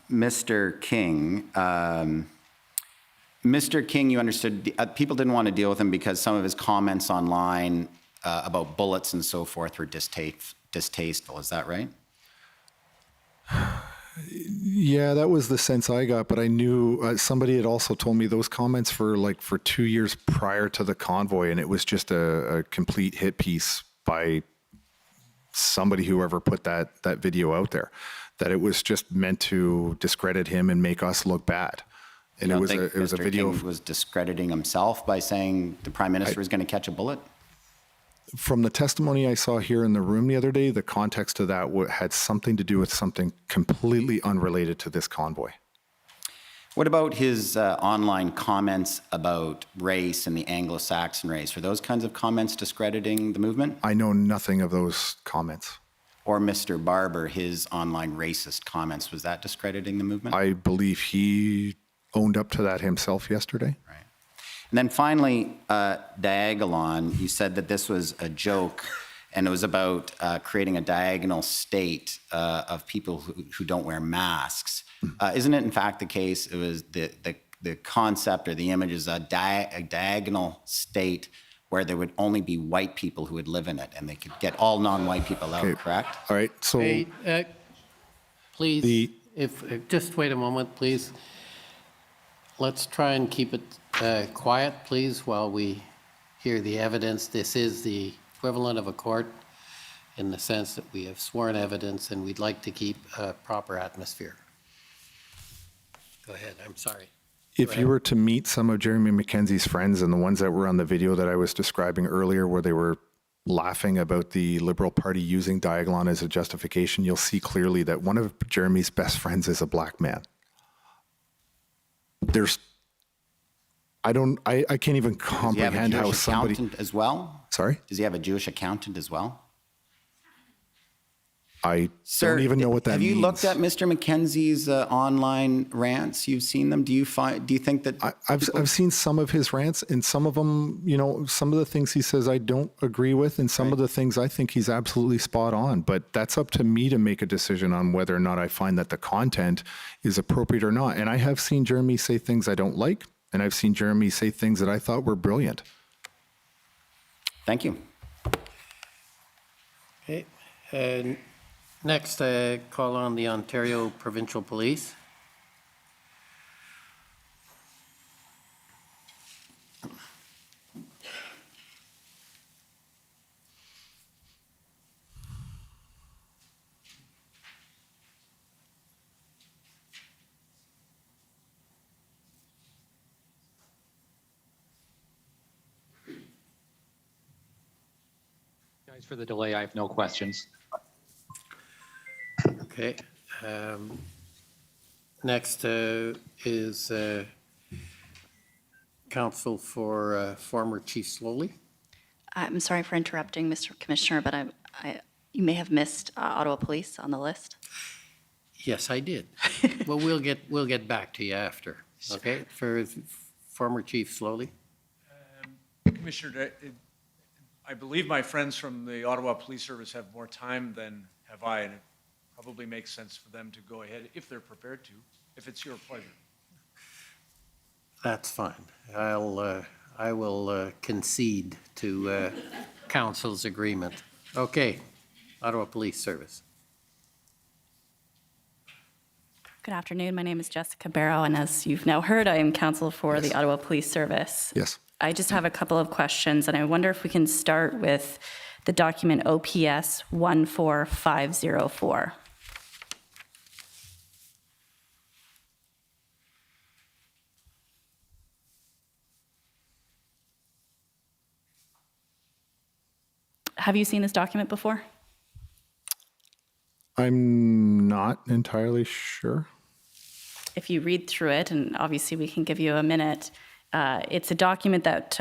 Mr. King, Mr. King, you understood, people didn't want to deal with him because some of his comments online about bullets and so forth were distasteful. Is that right? Yeah, that was the sense I got, but I knew somebody had also told me those comments for 2 years prior to the convoy, and it was just a complete hit piece by somebody, whoever put that video out there, that it was just meant to discredit him and make us look bad. And it was a video. King was discrediting himself by saying the Prime Minister was going to catch a bullet? From the testimony I saw here in the room the other day, the context of that had something to do with something completely unrelated to this convoy. What about his online comments about race and the Anglo-Saxon race? Were those kinds of comments discrediting the movement? I know nothing of those comments. Or Mr. Barber, his online racist comments, was that discrediting the movement? I believe he owned up to that himself yesterday. Right. And then finally, Diagon, you said that this was a joke and it was about creating a diagonal state of people who don't wear masks. Isn't it in fact the case, it was the concept or the image is a diagonal state where there would only be white people who would live in it and they could get all non-white people out, Okay. correct? All right, so Hey, please, The- just wait a moment, please. Let's try and keep it quiet, please, while we hear the evidence. This is the equivalent of a court in the sense that we have sworn evidence and we'd like to keep a proper atmosphere. Go ahead, I'm sorry. if you were to meet some of Jeremy McKenzie's friends and the ones that were on the video that I was describing earlier, where they were laughing about the Liberal Party using Diagon as a justification, you'll see clearly that one of Jeremy's best friends is a black man. I can't even Does he have a comprehend how Jewish somebody. accountant as well? Sorry, Does he have a Jewish accountant as well? I don't even know what that have means. you looked at Mr. McKenzie's online rants? You've seen them. Do you think that I've seen some of his rants, and some of them, some of the things he says I don't agree with, and some of the things I think he's absolutely spot on. But that's up to me to make a decision on whether or not I find that the content is appropriate or not. And I have seen Jeremy say things I don't like, and I've seen Jeremy say things that I thought were brilliant. Thank you. Okay, next, call on the Ontario Provincial Police. Guys, for the delay, I have no questions. Okay. Next is counsel for former Chief Sloly. I'm sorry for interrupting, Mr. Commissioner, but you may have missed Ottawa Police on the list. Yes, I did. Well, we'll get back to you after. Okay, for former Chief Sloly. Commissioner, I believe my friends from the Ottawa Police Service have more time than have I, and it probably makes sense for them to go ahead if they're prepared to, if it's your pleasure. That's fine. I will concede to council's agreement. Okay, Ottawa Police Service. Good afternoon. My name is Jessica Barrow, and as you've now heard, I am counsel for the Ottawa Police Service. Yes. I just have a couple of questions, and I wonder if we can start with the document OPS 14504. Have you seen this document before? I'm not entirely sure. If you read through it, and obviously we can give you a minute, It's a document that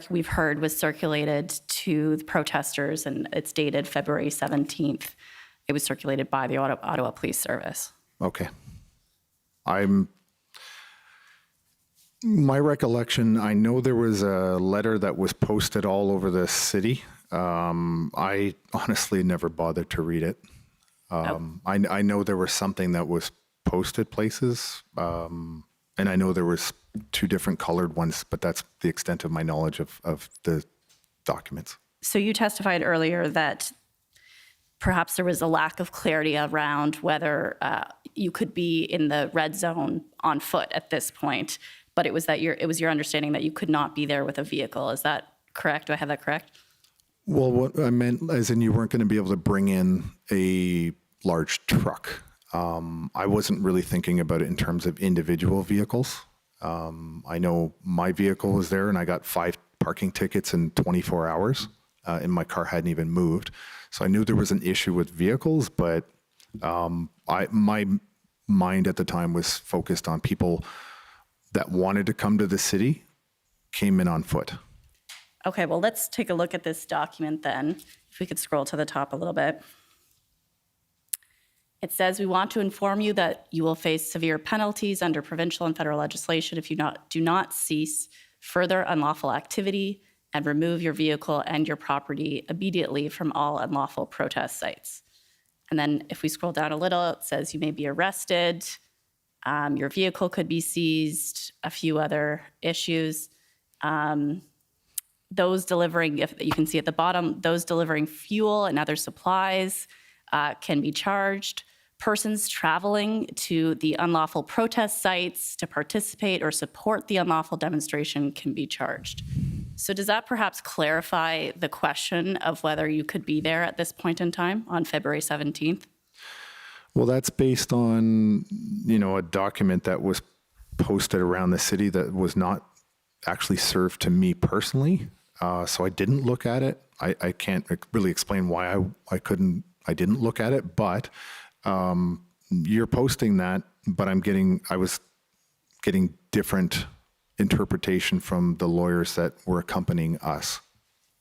we've heard was circulated to the protesters, and it's dated February 17th. It was circulated by the Ottawa Police Service. Okay. My recollection, I know there was a letter that was posted all over the city. I honestly never bothered to read it. I know there was something that was posted places, and I know there was 2 different colored ones, but that's the extent of my knowledge of the documents. So you testified earlier that perhaps there was a lack of clarity around whether you could be in the red zone on foot at this point, but it was your understanding that you could not be there with a vehicle. Is that correct? Do I have that correct? Well, what I meant, as in you weren't going to be able to bring in a large truck. I wasn't really thinking about it in terms of individual vehicles. I know my vehicle was there, and I got 5 parking tickets in 24 hours, and my car hadn't even moved. So I knew there was an issue with vehicles, but my mind at the time was focused on people that wanted to come to the city, came in on foot. Okay, well, let's take a look at this document then. If we could scroll to the top a little bit. It says, we want to inform you that you will face severe penalties under provincial and federal legislation if you do not cease further unlawful activity and remove your vehicle and your property immediately from all unlawful protest sites. And then if we scroll down a little, it says you may be arrested, your vehicle could be seized, a few other issues. Those delivering, if you can see at the bottom, those delivering fuel and other supplies can be charged. Persons traveling to the unlawful protest sites to participate or support the unlawful demonstration can be charged. So does that perhaps clarify the question of whether you could be there at this point in time on February 17th? Well, that's based on, a document that was posted around the city that was not actually served to me personally. So I didn't look at it. I can't really explain why I didn't look at it, but you're posting that, but I was getting different interpretation from the lawyers that were accompanying us.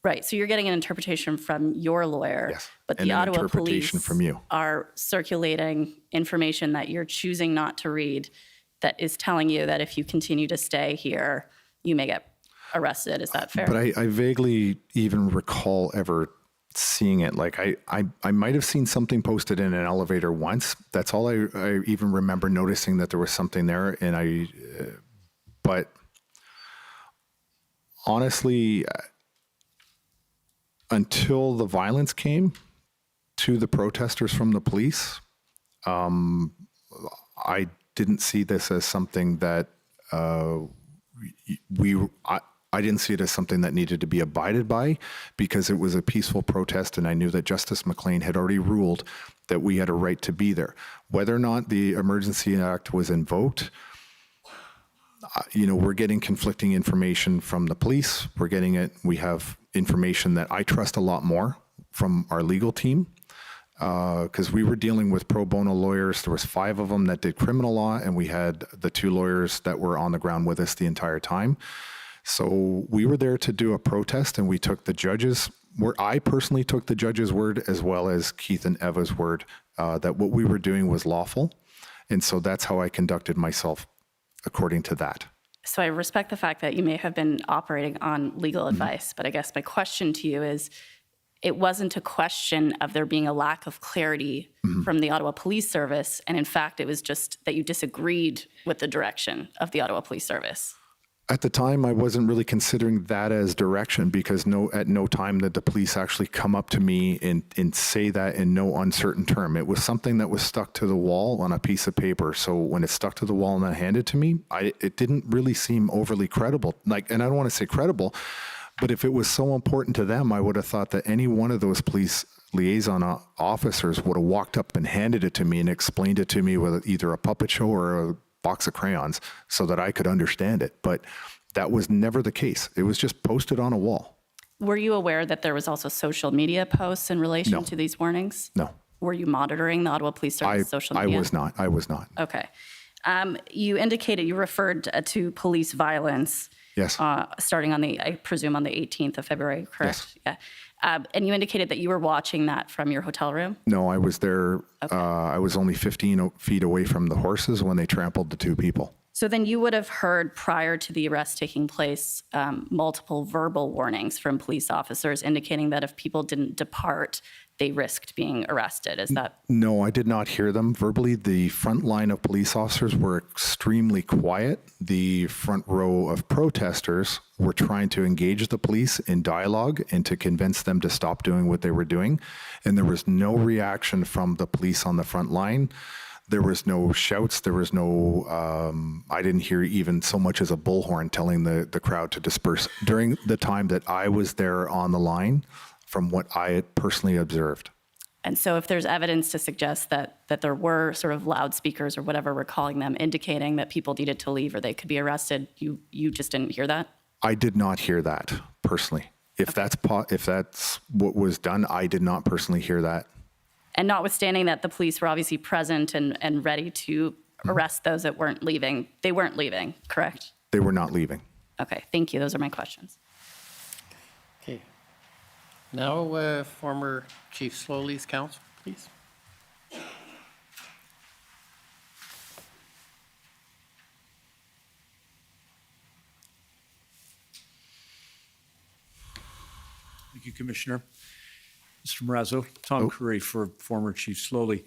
Right, so you're getting an interpretation from your lawyer, Yes, but and the an Ottawa interpretation police from you. are circulating information that you're choosing not to read that is telling you that if you continue to stay here, you may get arrested. Is that fair? But I vaguely even recall ever seeing it. Like I might have seen something posted in an elevator once. That's all I even remember noticing, that there was something there. And but honestly, until the violence came to the protesters from the police, I didn't see this as something that I didn't see it as something that needed to be abided by, because it was a peaceful protest, and I knew that Justice McLean had already ruled that we had a right to be there. Whether or not the Emergency Act was invoked, we're getting conflicting information from the police. We have information that I trust a lot more from our legal team, because we were dealing with pro bono lawyers. There was 5 of them that did criminal law, and we had the 2 lawyers that were on the ground with us the entire time. So we were there to do a protest, and we took the judges' word. I personally took the judge's word, as well as Keith and Eva's word, that what we were doing was lawful. And so that's how I conducted myself according to that. So I respect the fact that you may have been operating on legal advice, but I guess my question to you is, it wasn't a question of there being a lack of clarity from the Ottawa Police Service, and in fact, it was just that you disagreed with the direction of the Ottawa Police Service. At the time, I wasn't really considering that as direction, because at no time did the police actually come up to me and say that in no uncertain term. It was something that was stuck to the wall on a piece of paper. So when it stuck to the wall and then handed to me, it didn't really seem overly credible. And I don't want to say credible, but if it was so important to them, I would have thought that any one of those police liaison officers would have walked up and handed it to me and explained it to me with either a puppet show or a box of crayons so that I could understand it. But that was never the case. It was just posted on a wall. Were you aware that there was also social media posts in relation to these warnings? No. Were you monitoring the Ottawa Police Service social media? I was not. Okay. You indicated you referred to police violence. Yes. Starting on I presume on the 18th of February, correct? Yes. Yeah. And you indicated that you were watching that from your hotel room? No, I was there. Okay. I was only 15 feet away from the horses when they trampled the two people. So then you would have heard prior to the arrest taking place multiple verbal warnings from police officers indicating that if people didn't depart, they risked being arrested. Is that? No, I did not hear them verbally. The front line of police officers were extremely quiet. The front row of protesters were trying to engage the police in dialogue and to convince them to stop doing what they were doing. And there was no reaction from the police on the front line. There was no shouts. There was no, I didn't hear even so much as a bullhorn telling the crowd to disperse during the time that I was there on the line from what I had personally observed. And so if there's evidence to suggest that there were sort of loudspeakers or whatever we're calling them indicating that people needed to leave or they could be arrested, you just didn't hear that? I did not hear that personally. If that's what was done, I did not personally hear that. And notwithstanding that the police were obviously present and ready to arrest those that weren't leaving, they weren't leaving, correct? They were not leaving. Okay, thank you. Those are my questions. Okay. Now, former Chief Sloly's counsel, please. Thank you, Commissioner. Mr. Marazzo, Tom Curry for former Chief Sloly.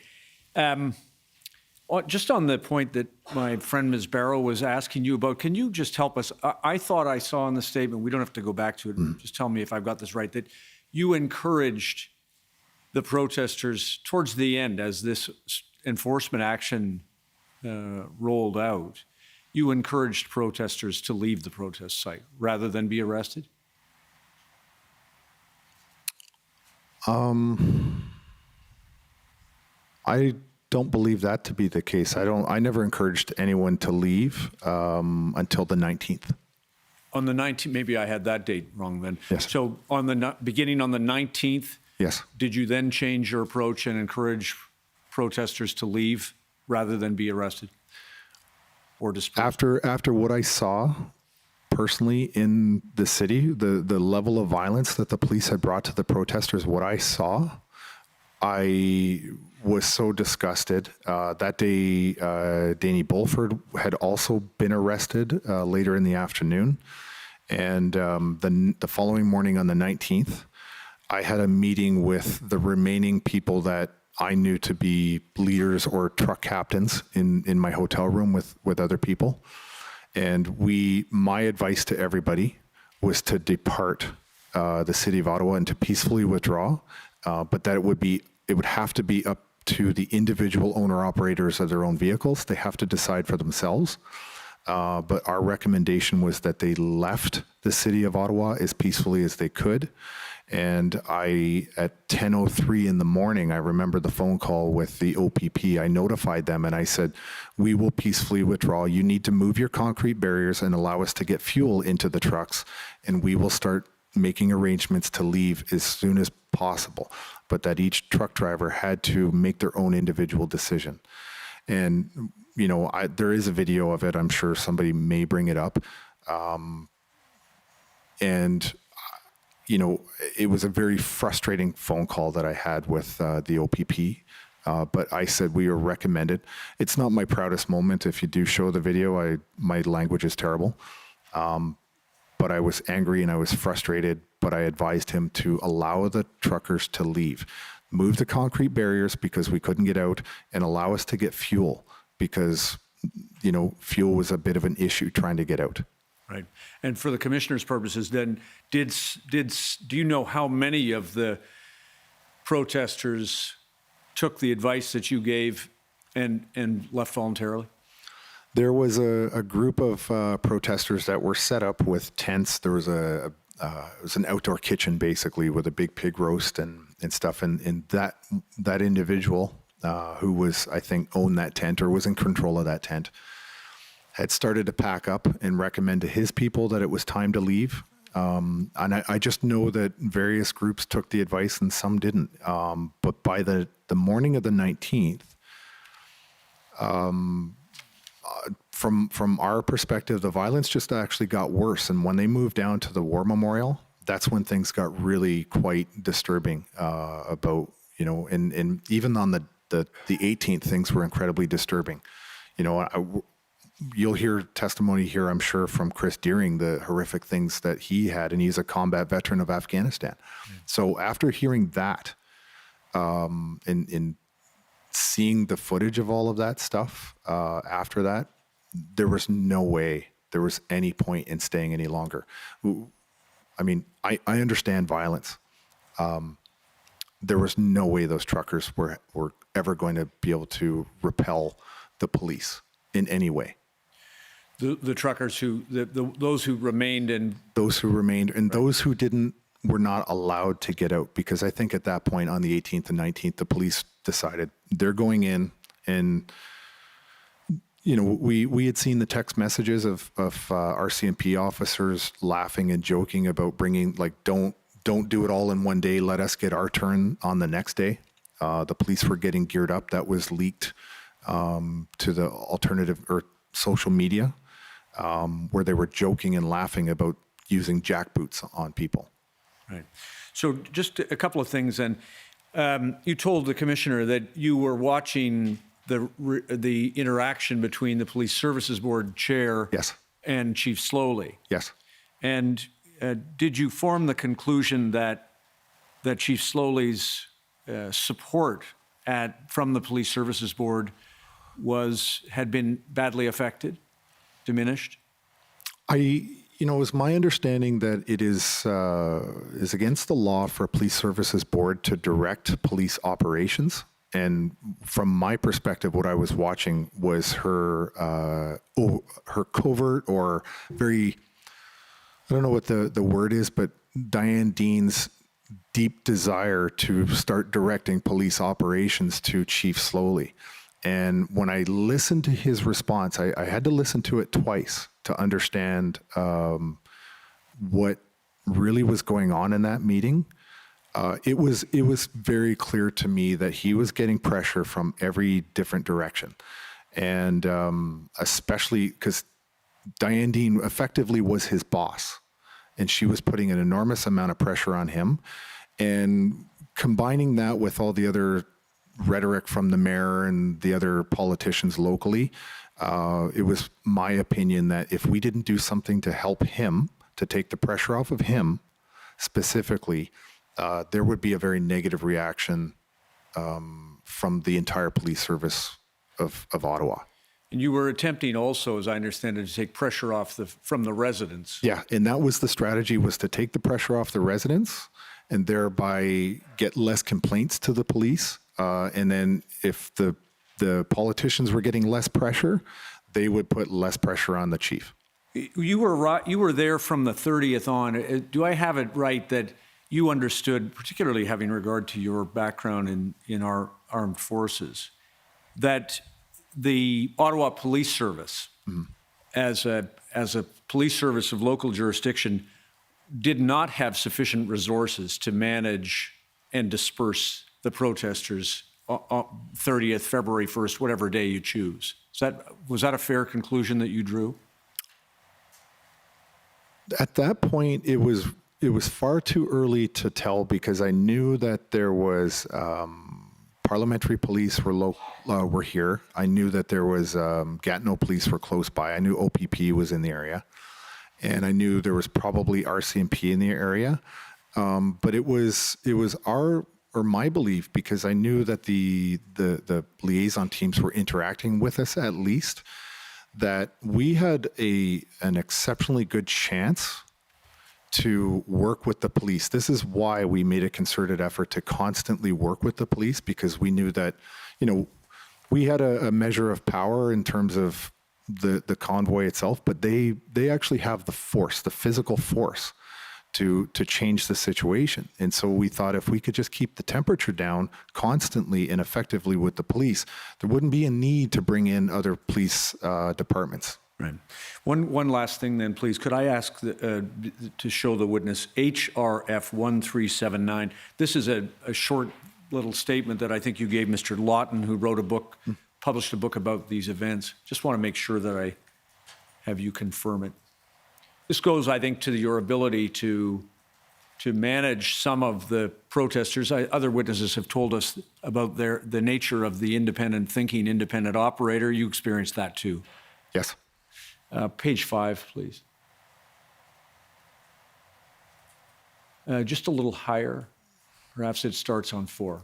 Just on the point that my friend Ms. Barrow was asking you about, can you just help us? I thought I saw in the statement, we don't have to go back to it, just tell me if I've got this right, that you encouraged the protesters towards the end as this enforcement action rolled out, you encouraged protesters to leave the protest site rather than be arrested? I don't believe that to be the case. I never encouraged anyone to leave until the 19th. On the 19th, maybe I had that date wrong then. Yes. So beginning on the 19th, Yes. did you then change your approach and encourage protesters to leave rather than be arrested or dispersed? After what I saw personally in the city, the level of violence that the police had brought to the protesters, what I saw, I was so disgusted. That day, Danny Bulford had also been arrested later in the afternoon. And the following morning on the 19th, I had a meeting with the remaining people that I knew to be leaders or truck captains in my hotel room with other people. And my advice to everybody was to depart the city of Ottawa and to peacefully withdraw, but that it would have to be up to the individual owner-operators of their own vehicles. They have to decide for themselves. But our recommendation was that they left the city of Ottawa as peacefully as they could. And at 10:03 in the morning, I remember the phone call with the OPP. I notified them and I said, we will peacefully withdraw. You need to move your concrete barriers and allow us to get fuel into the trucks. And we will start making arrangements to leave as soon as possible. But that each truck driver had to make their own individual decision. And, there is a video of it. I'm sure somebody may bring it up. It was a very frustrating phone call that I had with the OPP. But I said we were recommended. It's not my proudest moment. If you do show the video, my language is terrible. But I was angry and I was frustrated, but I advised him to allow the truckers to leave. Move the concrete barriers because we couldn't get out, and allow us to get fuel because, fuel was a bit of an issue trying to get out. Right. And for the commissioner's purposes, then, do you know how many of the protesters took the advice that you gave and left voluntarily? There was a group of protesters that were set up with tents. There was it was an outdoor kitchen basically with a big pig roast and stuff. And that individual who was, I think, owned that tent or was in control of that tent had started to pack up and recommend to his people that it was time to leave. And I just know that various groups took the advice and some didn't. But by the morning of the 19th, from our perspective, the violence just actually got worse. And when they moved down to the war memorial, that's when things got really quite disturbing about, and even on the 18th, things were incredibly disturbing. You'll hear testimony here, I'm sure, from Chris Deering, the horrific things that he had, and he's a combat veteran of Afghanistan. So after hearing that, and seeing the footage of all of that stuff after that, there was no way there was any point in staying any longer. I mean, I understand violence. There was no way those truckers were ever going to be able to repel the police in any way. The truckers those who remained and those who didn't were not allowed to get out, because I think at that point on the 18th and 19th, the police decided they're going in, and we had seen the text messages of RCMP officers laughing and joking about bringing, like, don't do it all in one day. Let us get our turn on the next day. The police were getting geared up. That was leaked to the alternative or social media, where they were joking and laughing about using jackboots on people. Right. So just a couple of things then. You told the commissioner that you were watching the interaction between the Police Services Board chair Yes. and Chief Sloly. Yes. And did you form the conclusion that Chief Sloly's support from the Police Services Board had been badly affected, diminished? It was my understanding that it is against the law for a Police Services Board to direct police operations. And from my perspective, what I was watching was her covert or very, I don't know what the word is, but Diane Dean's deep desire to start directing police operations to Chief Sloly. And when I listened to his response, I had to listen to it twice to understand what really was going on in that meeting. It was very clear to me that he was getting pressure from every different direction. And especially because Diane Dean effectively was his boss, and she was putting an enormous amount of pressure on him. And combining that with all the other rhetoric from the mayor and the other politicians locally, it was my opinion that if we didn't do something to help him, to take the pressure off of him specifically, there would be a very negative reaction from the entire police service of Ottawa. And you were attempting also, as I understand it, to take pressure off from the residents. Yeah, and that was the strategy, was to take the pressure off the residents and thereby get less complaints to the police. And then if the politicians were getting less pressure, they would put less pressure on the chief. You were there from the 30th on. Do I have it right that you understood, particularly having regard to your background in our armed forces, that the Ottawa Police Service, as a police service of local jurisdiction, did not have sufficient resources to manage and disperse the protesters 30th, February 1st, whatever day you choose? Was that a fair conclusion that you drew? At that point, it was far too early to tell, because I knew that there was parliamentary police were here. I knew that there was Gatineau police were close by. I knew OPP was in the area, and I knew there was probably RCMP in the area. But it was my belief, because I knew that the liaison teams were interacting with us at least, that we had an exceptionally good chance to work with the police. This is why we made a concerted effort to constantly work with the police, because we knew that, we had a measure of power in terms of the convoy itself, but they actually have the force, the physical force to change the situation. And so we thought if we could just keep the temperature down constantly and effectively with the police, there wouldn't be a need to bring in other police departments. Right. One last thing then, please. Could I ask to show the witness HRF 1379? This is a short little statement that I think you gave Mr. Lawton, who wrote a book published a book about these events. Just want to make sure that I have you confirm it. This goes, I think, to your ability to manage some of the protesters. Other witnesses have told us about the nature of the independent thinking, independent operator. You experienced that too. Yes. Page 5, please. Just a little higher. Perhaps it starts on 4.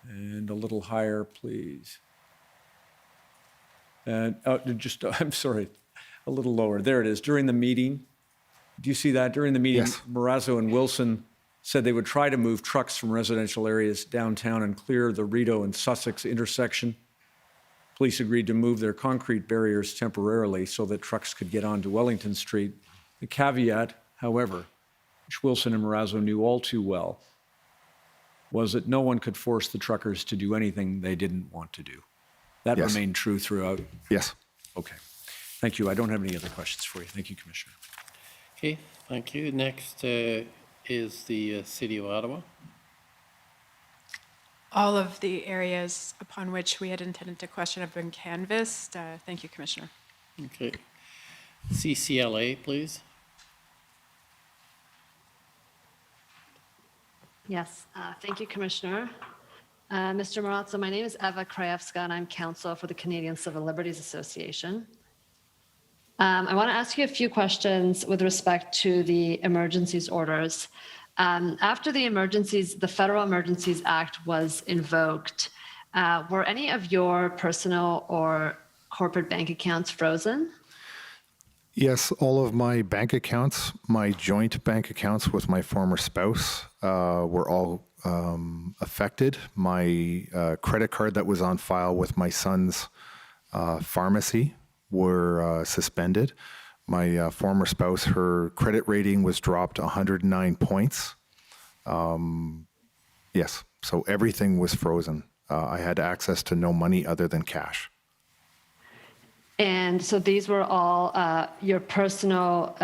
And a little higher, please. And I'm sorry, a little lower. There it is. During the meeting, do you see that? During the meeting, Yes. Marazzo and Wilson said they would try to move trucks from residential areas downtown and clear the Rideau and Sussex intersection. Police agreed to move their concrete barriers temporarily so that trucks could get onto Wellington Street. The caveat, however, which Wilson and Marazzo knew all too well, was that no one could force the truckers to do anything they didn't want to do. That Yes. remained true throughout. Yes. Okay. Thank you. I don't have any other questions for you. Thank you, Commissioner. Okay, thank you. Next is the City of Ottawa. All of the areas upon which we had intended to question have been canvassed. Thank you, Commissioner. Okay. CCLA, please. Yes, thank you, Commissioner. Mr. Marazzo, my name is Eva Krajewska, and I'm counsel for the Canadian Civil Liberties Association. I want to ask you a few questions with respect to the emergencies orders. After the Federal Emergencies Act was invoked, were any of your personal or corporate bank accounts frozen? Yes, all of my bank accounts, my joint bank accounts with my former spouse, were all affected. My credit card that was on file with my son's pharmacy were suspended. My former spouse, her credit rating was dropped 109 points. Yes, so everything was frozen. I had access to no money other than cash. And so these were all your personal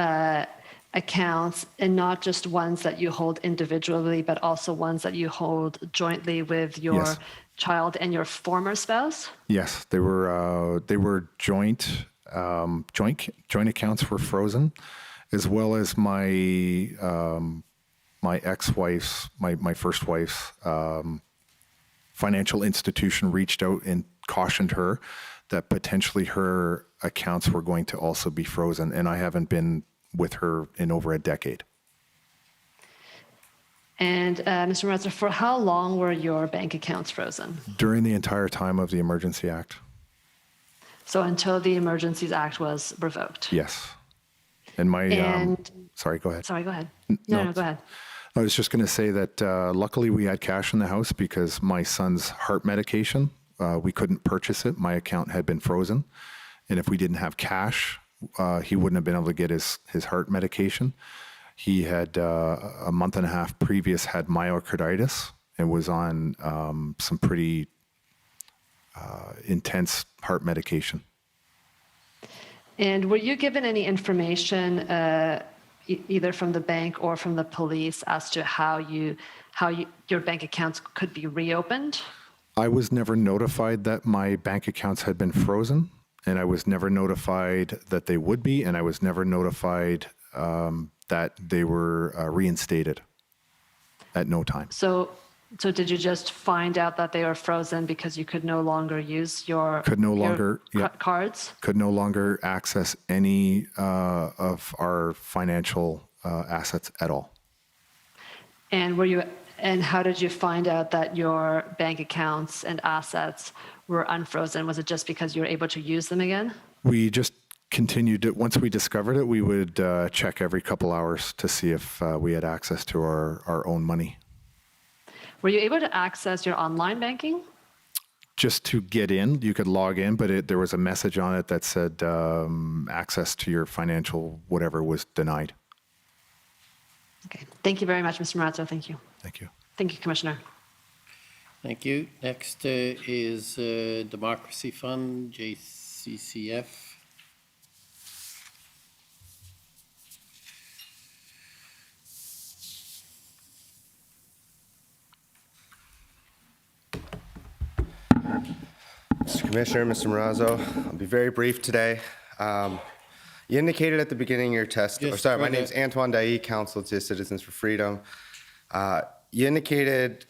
accounts, and not just ones that you hold individually, but also ones that you hold jointly with your Yes. child and your former spouse? Yes, they were joint accounts were frozen, as well as my my ex-wife's, my first wife's financial institution reached out and cautioned her that potentially her accounts were going to also be frozen, and I haven't been with her in over a decade. And Mr. Marazzo, for how long were your bank accounts frozen? During the entire time of the Emergency Act, So until the Emergencies Act was revoked? yes. And my, And- sorry, go ahead. Sorry, go ahead. no. No, go ahead. I was just going to say that luckily we had cash in the house because my son's heart medication, we couldn't purchase it. My account had been frozen. And if we didn't have cash, he wouldn't have been able to get his heart medication. He had a month and a half previous had myocarditis and was on some pretty intense heart medication. And were you given any information, either from the bank or from the police, as to how your bank accounts could be reopened? I was never notified that my bank accounts had been frozen, and I was never notified that they would be, and I was never notified that they were reinstated at no time. So did you just find out that they were frozen because you could no longer use your cards? Could no longer access any of our financial assets at all. And how did you find out that your bank accounts and assets were unfrozen? Was it just because you were able to use them again? We just continued it. Once we discovered it, we would check every couple hours to see if we had access to our own money. Were you able to access your online banking? Just to get in, you could log in, but there was a message on it that said access to your financial whatever was denied. Okay. Thank you very much, Mr. Marazzo. Thank you. Thank you. Thank you, Commissioner. Thank you. Next is Democracy Fund, JCCF. Commissioner, Mr. Marazzo, I'll be very brief today. You indicated at the beginning of your Just sorry, my for the- name's Antoine Dailly, Counsel to Citizens for Freedom. You indicated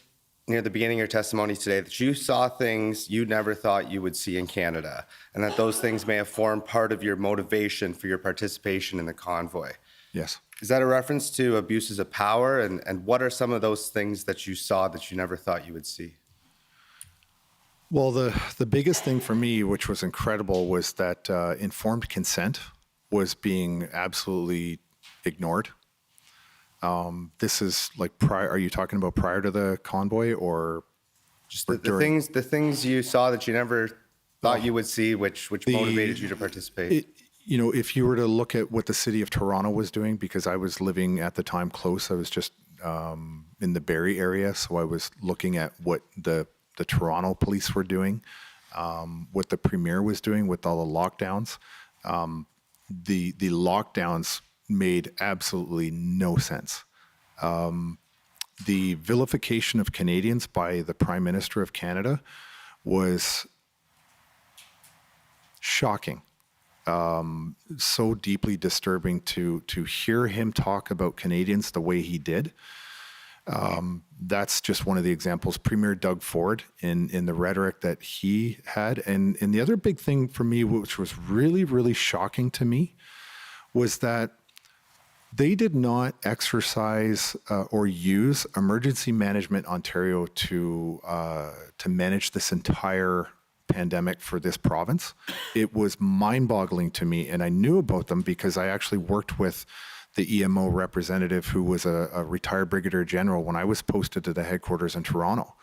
near the beginning of your testimony today that you saw things you never thought you would see in Canada, and that those things may have formed part of your motivation for your participation in the convoy. Yes. Is that a reference to abuses of power? And what are some of those things that you saw that you never thought you would see? Well, the biggest thing for me, which was incredible, was that informed consent was being absolutely ignored. This is like prior. Are you talking about prior to the convoy, or Just the things you saw that you never thought you would see, which motivated you to participate? If you were to look at what the city of Toronto was doing, because I was living at the time close, I was just in the Barrie area, so I was looking at what the Toronto police were doing, what the premier was doing with all the lockdowns. The lockdowns made absolutely no sense. The vilification of Canadians by the Prime Minister of Canada was shocking. So deeply disturbing to hear him talk about Canadians the way he did. That's just one of the examples. Premier Doug Ford in the rhetoric that he had. And the other big thing for me, which was really, really shocking to me, was that they did not exercise or use Emergency Management Ontario to manage this entire pandemic for this province. It was mind-boggling to me, and I knew about them because I actually worked with the EMO representative who was a retired brigadier general when I was posted to the headquarters in Toronto.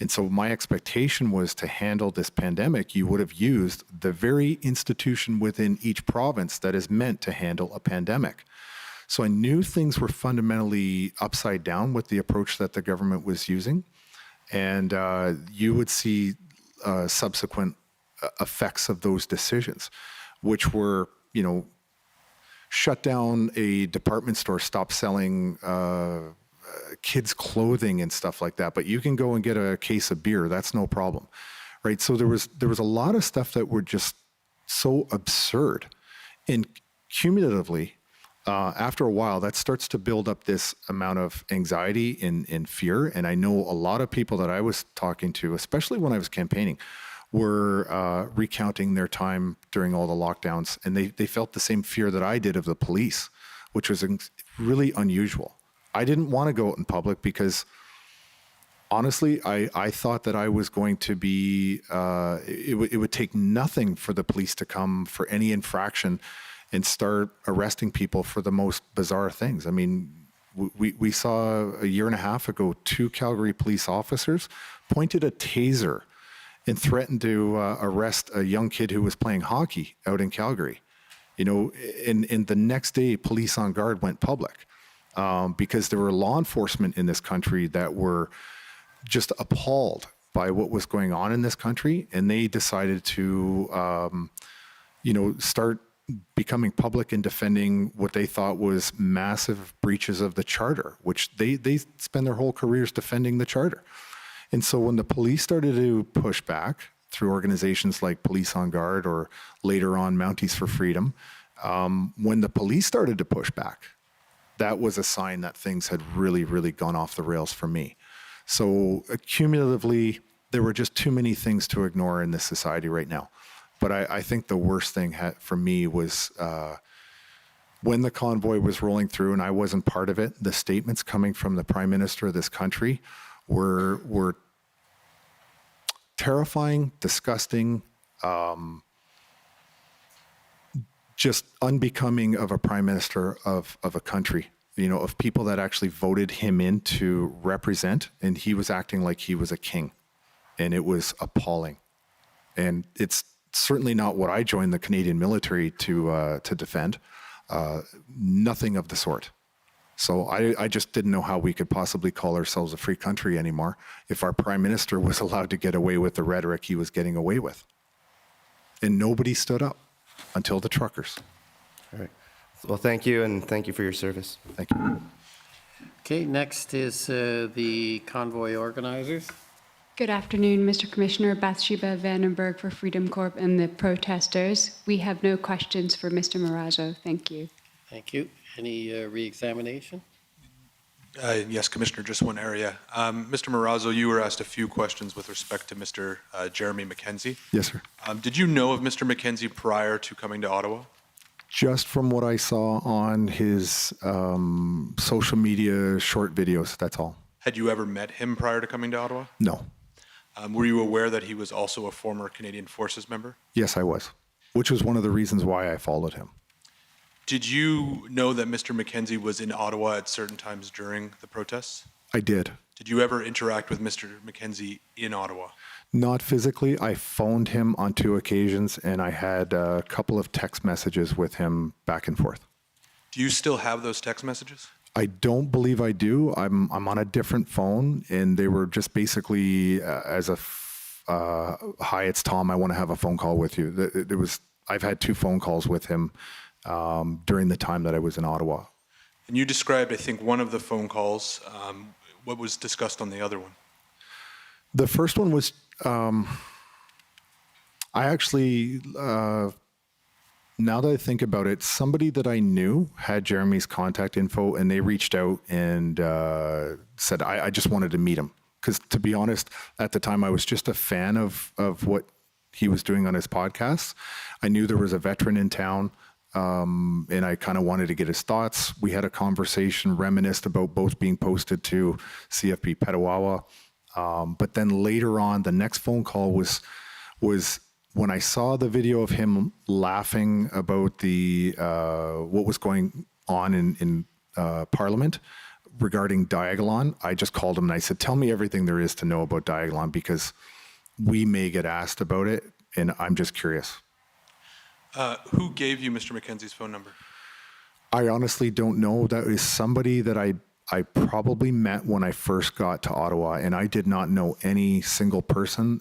And so my expectation was to handle this pandemic, you would have used the very institution within each province that is meant to handle a pandemic. So I knew things were fundamentally upside down with the approach that the government was using. And you would see subsequent effects of those decisions, which were, shut down a department store, stop selling kids' clothing and stuff like that. But you can go and get a case of beer. That's no problem, right? So there was a lot of stuff that were just so absurd. And cumulatively, after a while, that starts to build up this amount of anxiety and fear. And I know a lot of people that I was talking to, especially when I was campaigning, were recounting their time during all the lockdowns. And they felt the same fear that I did of the police, which was really unusual. I didn't want to go out in public because, honestly, I thought that I was going to be, it would take nothing for the police to come for any infraction and start arresting people for the most bizarre things. I mean, we saw a year and a half ago, 2 Calgary police officers pointed a taser and threatened to arrest a young kid who was playing hockey out in Calgary. And the next day, police on guard went public because there were law enforcement in this country that were just appalled by what was going on in this country. And they decided to, start becoming public and defending what they thought was massive breaches of the charter, which they spend their whole careers defending the charter. And so when the police started to push back through organizations like Police on Guard or later on Mounties for Freedom, when the police started to push back, that was a sign that things had really, really gone off the rails for me. So cumulatively, there were just too many things to ignore in this society right now. But I think the worst thing for me was when the convoy was rolling through and I wasn't part of it, the statements coming from the Prime Minister of this country were terrifying, disgusting, just unbecoming of a Prime Minister of a country, of people that actually voted him in to represent, and he was acting like he was a king. And it was appalling. And it's certainly not what I joined the Canadian military to defend. Nothing of the sort. So I just didn't know how we could possibly call ourselves a free country anymore if our Prime Minister was allowed to get away with the rhetoric he was getting away with. And nobody stood up until the truckers. All right. Well, thank you, and thank you for your service. Thank you. Okay, next is the convoy organizers. Good afternoon, Mr. Commissioner. Bathsheba Vandenberg for Freedom Corp and the protesters. We have no questions for Mr. Marazzo. Thank you. Thank you. Any re-examination? Yes, Commissioner, just one area. Mr. Marazzo, you were asked a few questions with respect to Mr. Jeremy McKenzie. Yes, sir. Did you know of Mr. McKenzie prior to coming to Ottawa? Just from what I saw on his social media short videos, that's all. Had you ever met him prior to coming to Ottawa? No. Were you aware that he was also a former Canadian Forces member? Yes, I was, which was one of the reasons why I followed him. Did you know that Mr. McKenzie was in Ottawa at certain times during the protests? I did. Did you ever interact with Mr. McKenzie in Ottawa? Not physically. I phoned him on 2 occasions, and I had a couple of text messages with him back and forth. Do you still have those text messages? I don't believe I do. I'm on a different phone, and they were just basically hi, it's Tom. I want to have a phone call with you. I've had 2 phone calls with him during the time that I was in Ottawa. And you described, I think, one of the phone calls. What was discussed on the other one? The first one was, I actually, now that I think about it, somebody that I knew had Jeremy's contact info, and they reached out and said, I just wanted to meet him. Because to be honest, at the time, I was just a fan of what he was doing on his podcasts. I knew there was a veteran in town, and I kind of wanted to get his thoughts. We had a conversation, reminisced about both being posted to CFP Petawawa. But then later on, the next phone call was when I saw the video of him laughing about the what was going on in Parliament regarding Diagon. I just called him and I said, "Tell me everything there is to know about Diagon, because we may get asked about it, and I'm just curious." Who gave you Mr. McKenzie's phone number? I honestly don't know. That is somebody that I probably met when I first got to Ottawa, and I did not know any single person.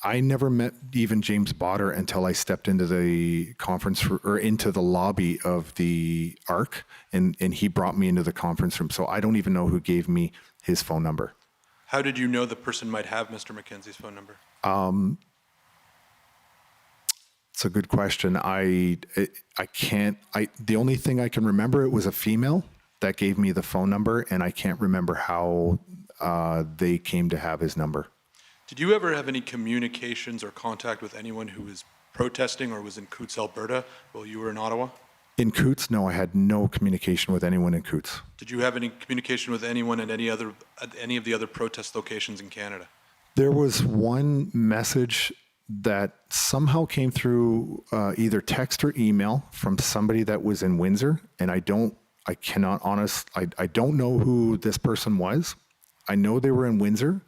I never met even James Botter until I stepped into the conference or into the lobby of the ARC, and he brought me into the conference room. So I don't even know who gave me his phone number. How did you know the person might have Mr. McKenzie's phone number? It's a good question. The only thing I can remember, it was a female that gave me the phone number, and I can't remember how they came to have his number. Did you ever have any communications or contact with anyone who was protesting or was in Coutts, Alberta, while you were in Ottawa? In Coutts, no, I had no communication with anyone in Coutts. Did you have any communication with anyone at any of the other protest locations in Canada? There was one message that somehow came through either text or email from somebody that was in Windsor, and I don't know who this person was. I know they were in Windsor,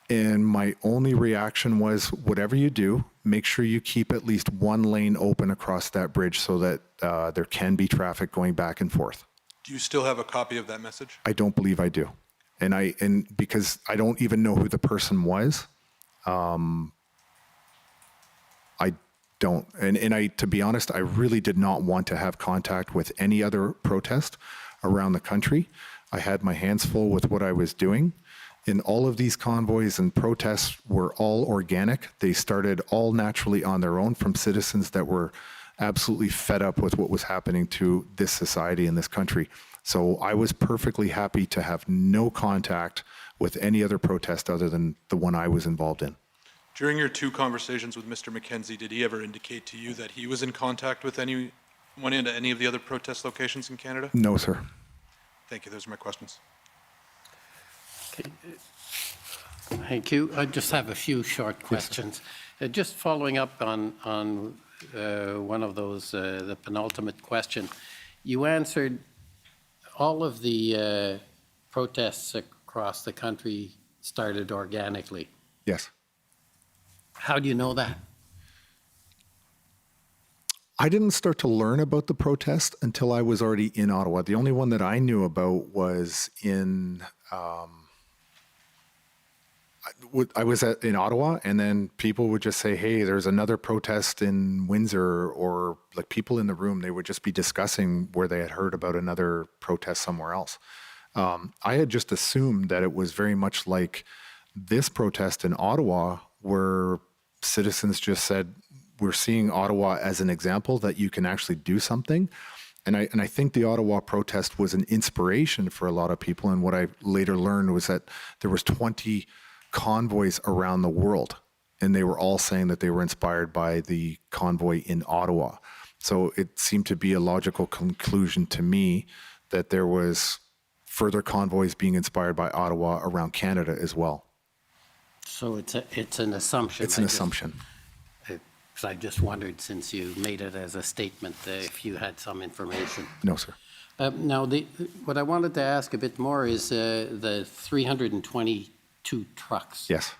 and my only reaction was, whatever you do, make sure you keep at least one lane open across that bridge so that there can be traffic going back and forth. Do you still have a copy of that message? I don't believe I do. And because I don't even know who the person was, I don't. And to be honest, I really did not want to have contact with any other protest around the country. I had my hands full with what I was doing. And all of these convoys and protests were all organic. They started all naturally on their own from citizens that were absolutely fed up with what was happening to this society and this country. So I was perfectly happy to have no contact with any other protest other than the one I was involved in. During your 2 conversations with Mr. McKenzie, did he ever indicate to you that he was in contact with anyone in any of the other protest locations in Canada? No, sir. Thank you. Those are my questions. Okay. Thank you. I just have a few short questions. Just following up on one of those, the penultimate question. You answered all of the protests across the country started organically. Yes. How do you know that? I didn't start to learn about the protest until I was already in Ottawa. The only one that I knew about was in in Ottawa, and then people would just say, "Hey, there's another protest in Windsor," or like people in the room, they would just be discussing where they had heard about another protest somewhere else. I had just assumed that it was very much like this protest in Ottawa, where citizens just said, we're seeing Ottawa as an example that you can actually do something. And I think the Ottawa protest was an inspiration for a lot of people. And what I later learned was that there was 20 convoys around the world, and they were all saying that they were inspired by the convoy in Ottawa. So it seemed to be a logical conclusion to me that there was further convoys being inspired by Ottawa around Canada as well. So it's an assumption. It's an assumption. Because I just wondered, since you made it as a statement, if you had some information. No, sir. Now, what I wanted to ask a bit more is the 322 trucks. Yes.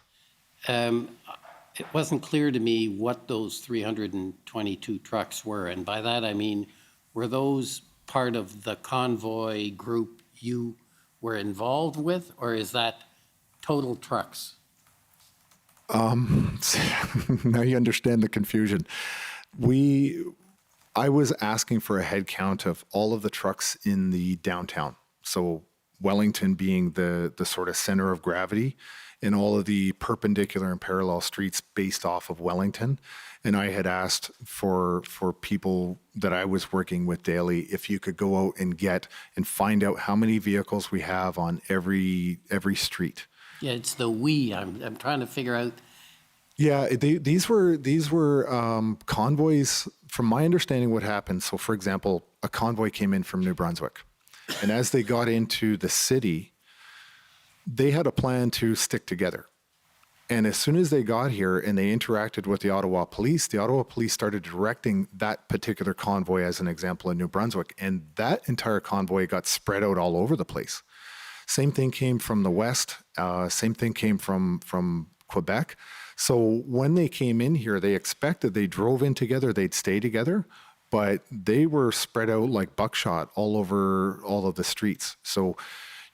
It wasn't clear to me what those 322 trucks were, and by that I mean, were those part of the convoy group you were involved with, or is that total trucks? Now you understand the confusion. I was asking for a head count of all of the trucks in the downtown. So Wellington being the sort of center of gravity, and all of the perpendicular and parallel streets based off of Wellington. And I had asked for people that I was working with daily if you could go out and find out how many vehicles we have on every street. Yeah, it's the we. I'm trying to figure out. Yeah, these were convoys. From my understanding, what happened. So, for example, a convoy came in from New Brunswick, and as they got into the city, they had a plan to stick together. And as soon as they got here and they interacted with the Ottawa police started directing that particular convoy, as an example, in New Brunswick, and that entire convoy got spread out all over the place. Same thing came from the west. Same thing came from Quebec. So when they came in here, they drove in together, they'd stay together, but they were spread out like buckshot all over all of the streets. So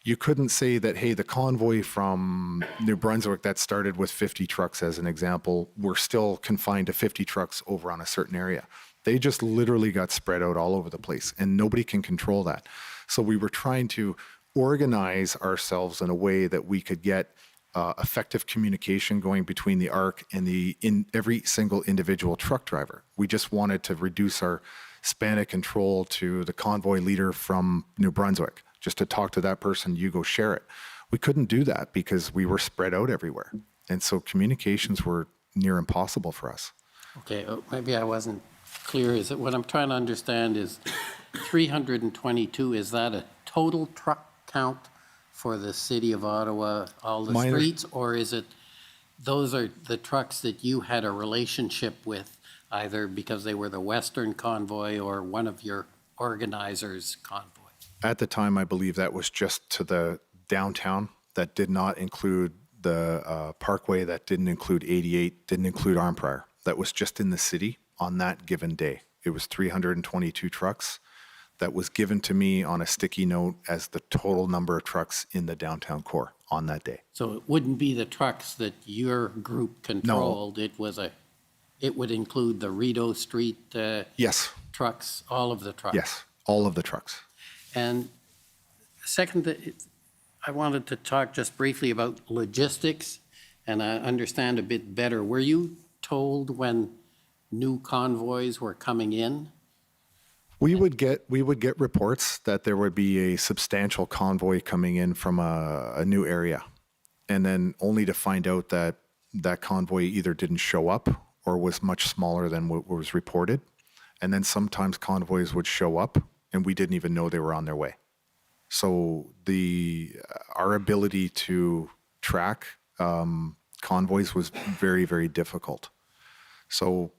you couldn't say that, hey, the convoy from New Brunswick that started with 50 trucks, as an example, were still confined to 50 trucks over on a certain area. They just literally got spread out all over the place, and nobody can control that. So we were trying to organize ourselves in a way that we could get effective communication going between the ARC and every single individual truck driver. We just wanted to reduce our span of control to the convoy leader from New Brunswick. Just to talk to that person, you go share it. We couldn't do that because we were spread out everywhere. And so communications were near impossible for us. Okay, maybe I wasn't clear. Is it what I'm trying to understand is 322, is that a total truck count for the city of Ottawa, all the streets, or is it those are the trucks that you had a relationship with, either because they were the Western convoy or one of your organizers' convoy? At the time, I believe that was just to the downtown. That did not include the Parkway, that didn't include 88, didn't include Arnprior. That was just in the city on that given day. It was 322 trucks. That was given to me on a sticky note as the total number of trucks in the downtown core on that day. So it wouldn't be the trucks that your group controlled. No. It would include the Rideau Street yes. trucks, all of the trucks. Yes, all of the trucks. And second, I wanted to talk just briefly about logistics and understand a bit better. Were you told when new convoys were coming in? We would get reports that there would be a substantial convoy coming in from a new area, and then only to find out that that convoy either didn't show up or was much smaller than what was reported. And then sometimes convoys would show up and we didn't even know they were on their way. So our ability to track convoys was very, very difficult. So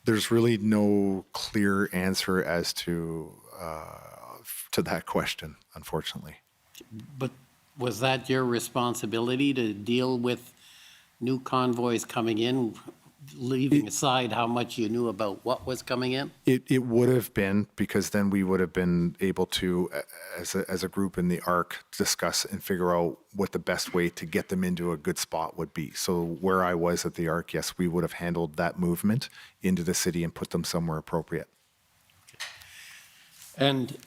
there's really no clear answer as to that question, unfortunately. But was that your responsibility to deal with new convoys coming in, leaving aside how much you knew about what was coming in? It would have been, because then we would have been able to, as a group in the ARC, discuss and figure out what the best way to get them into a good spot would be. So where I was at the ARC, yes, we would have handled that movement into the city and put them somewhere appropriate. And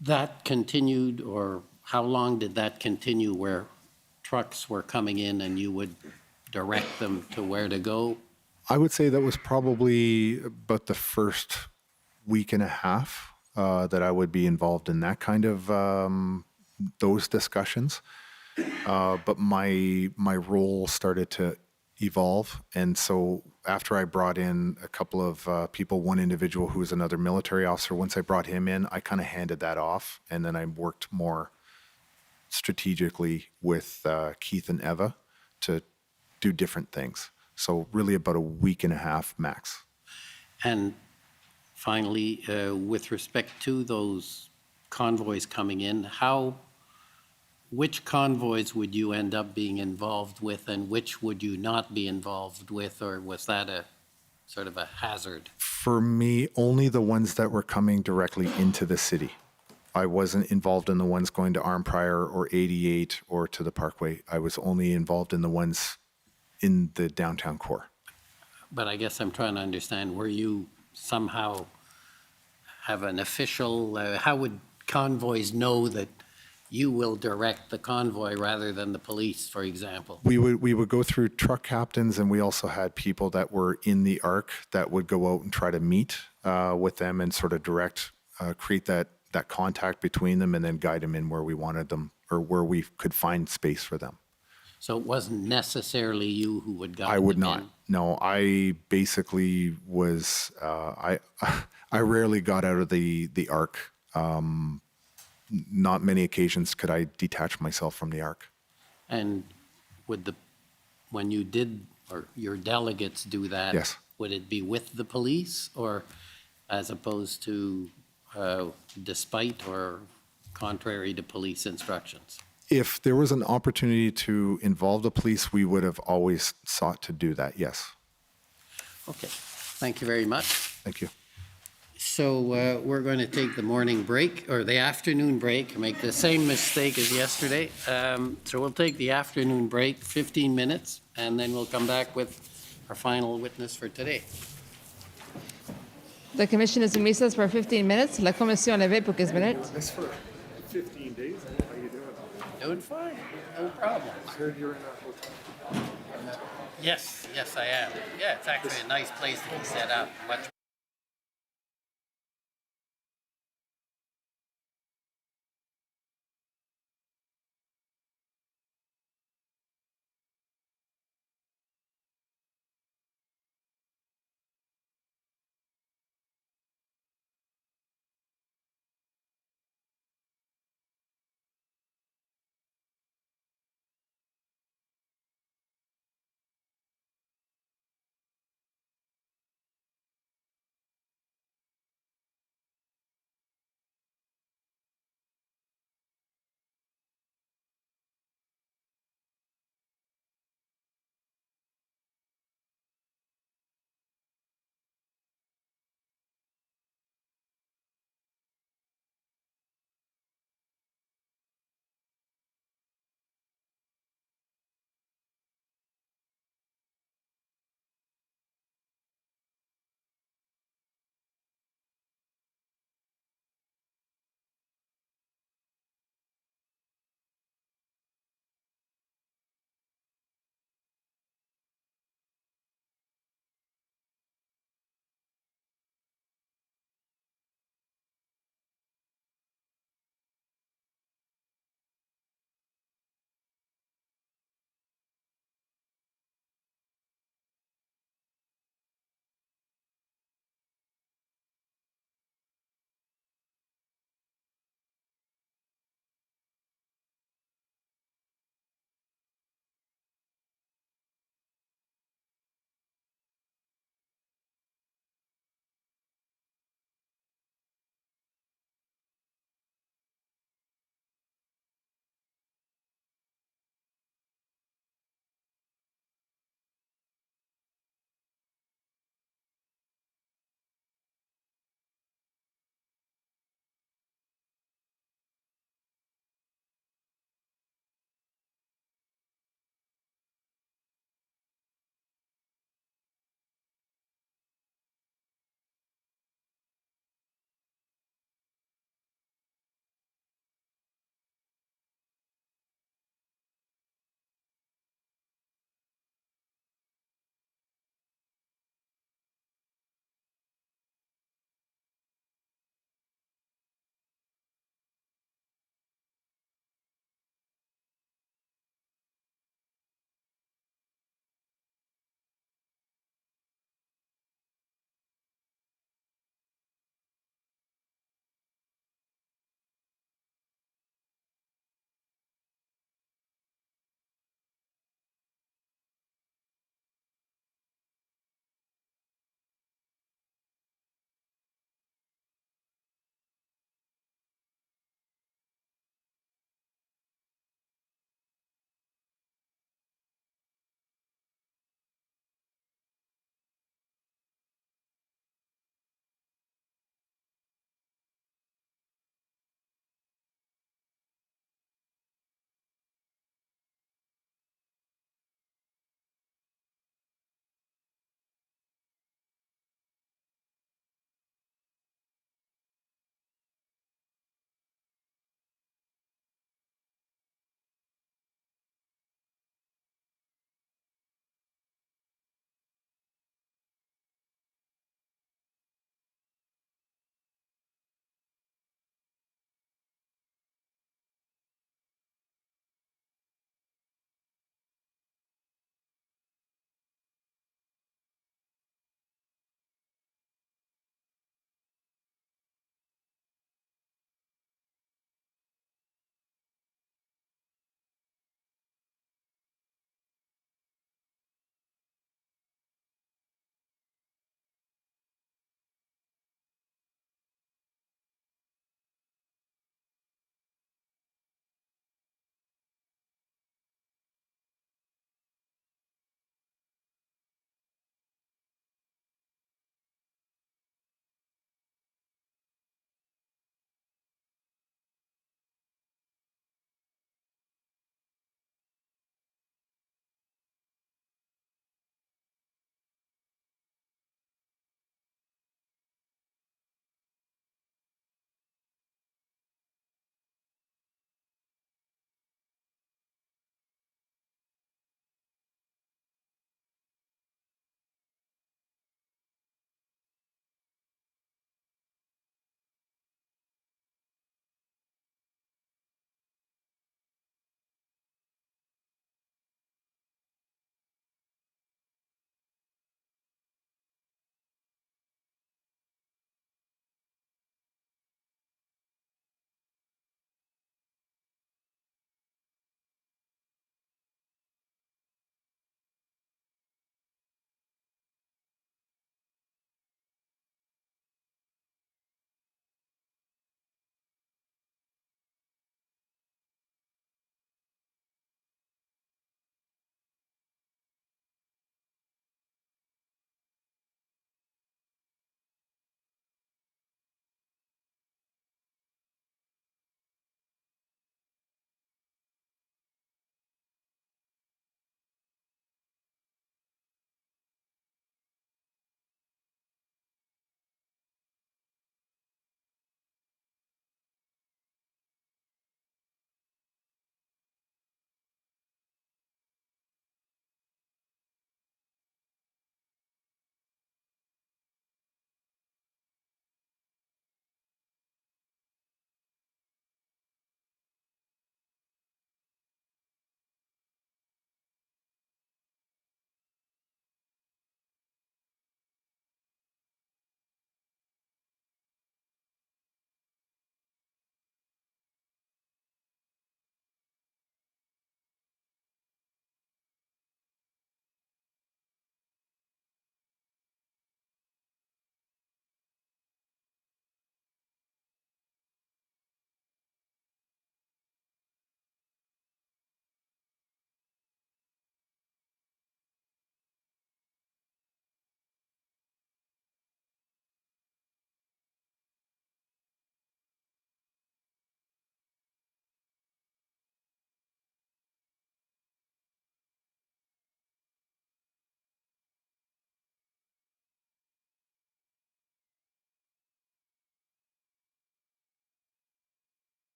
that continued, or how long did that continue, where trucks were coming in and you would direct them to where to go? I would say that was probably about the first week and a half that I would be involved in that kind of those discussions. But my role started to evolve, and so after I brought in a couple of people, one individual who was another military officer, once I brought him in, I kind of handed that off, and then I worked more strategically with Keith and Eva to do different things. So really about a week and a half max. And finally, with respect to those convoys coming in, which convoys would you end up being involved with and which would you not be involved with, or was that a sort of a hazard? For me, only the ones that were coming directly into the city. I wasn't involved in the ones going to Arnprior or 88 or to the Parkway. I was only involved in the ones in the downtown core. But I guess I'm trying to understand, were you somehow have an official, how would convoys know that you will direct the convoy rather than the police, for example? We would go through truck captains, and we also had people that were in the ARC that would go out and try to meet with them and sort of direct, create that contact between them and then guide them in where we wanted them or where we could find space for them. So it wasn't necessarily you who would guide I would them not. in? No, I basically was, I rarely got out of the ARC. Not many occasions could I detach myself from the ARC. And when you did, or your delegates do that? Yes. Would it be with the police or as opposed to despite or contrary to police instructions? If there was an opportunity to involve the police, we would have always sought to do that, yes. Okay, thank you very much. Thank you. So we're going to take the morning break, or the afternoon break, make the same mistake as yesterday. So we'll take the afternoon break, 15 minutes, and then we'll come back with our final witness for today. The commission is in recess for 15 minutes. La commission levée pour 15 minutes. That's for 15 days. How you doing? Doing fine, no problem. I heard you're in a hotel. Yes, I am. Yeah, it's actually a nice place to be set up. Much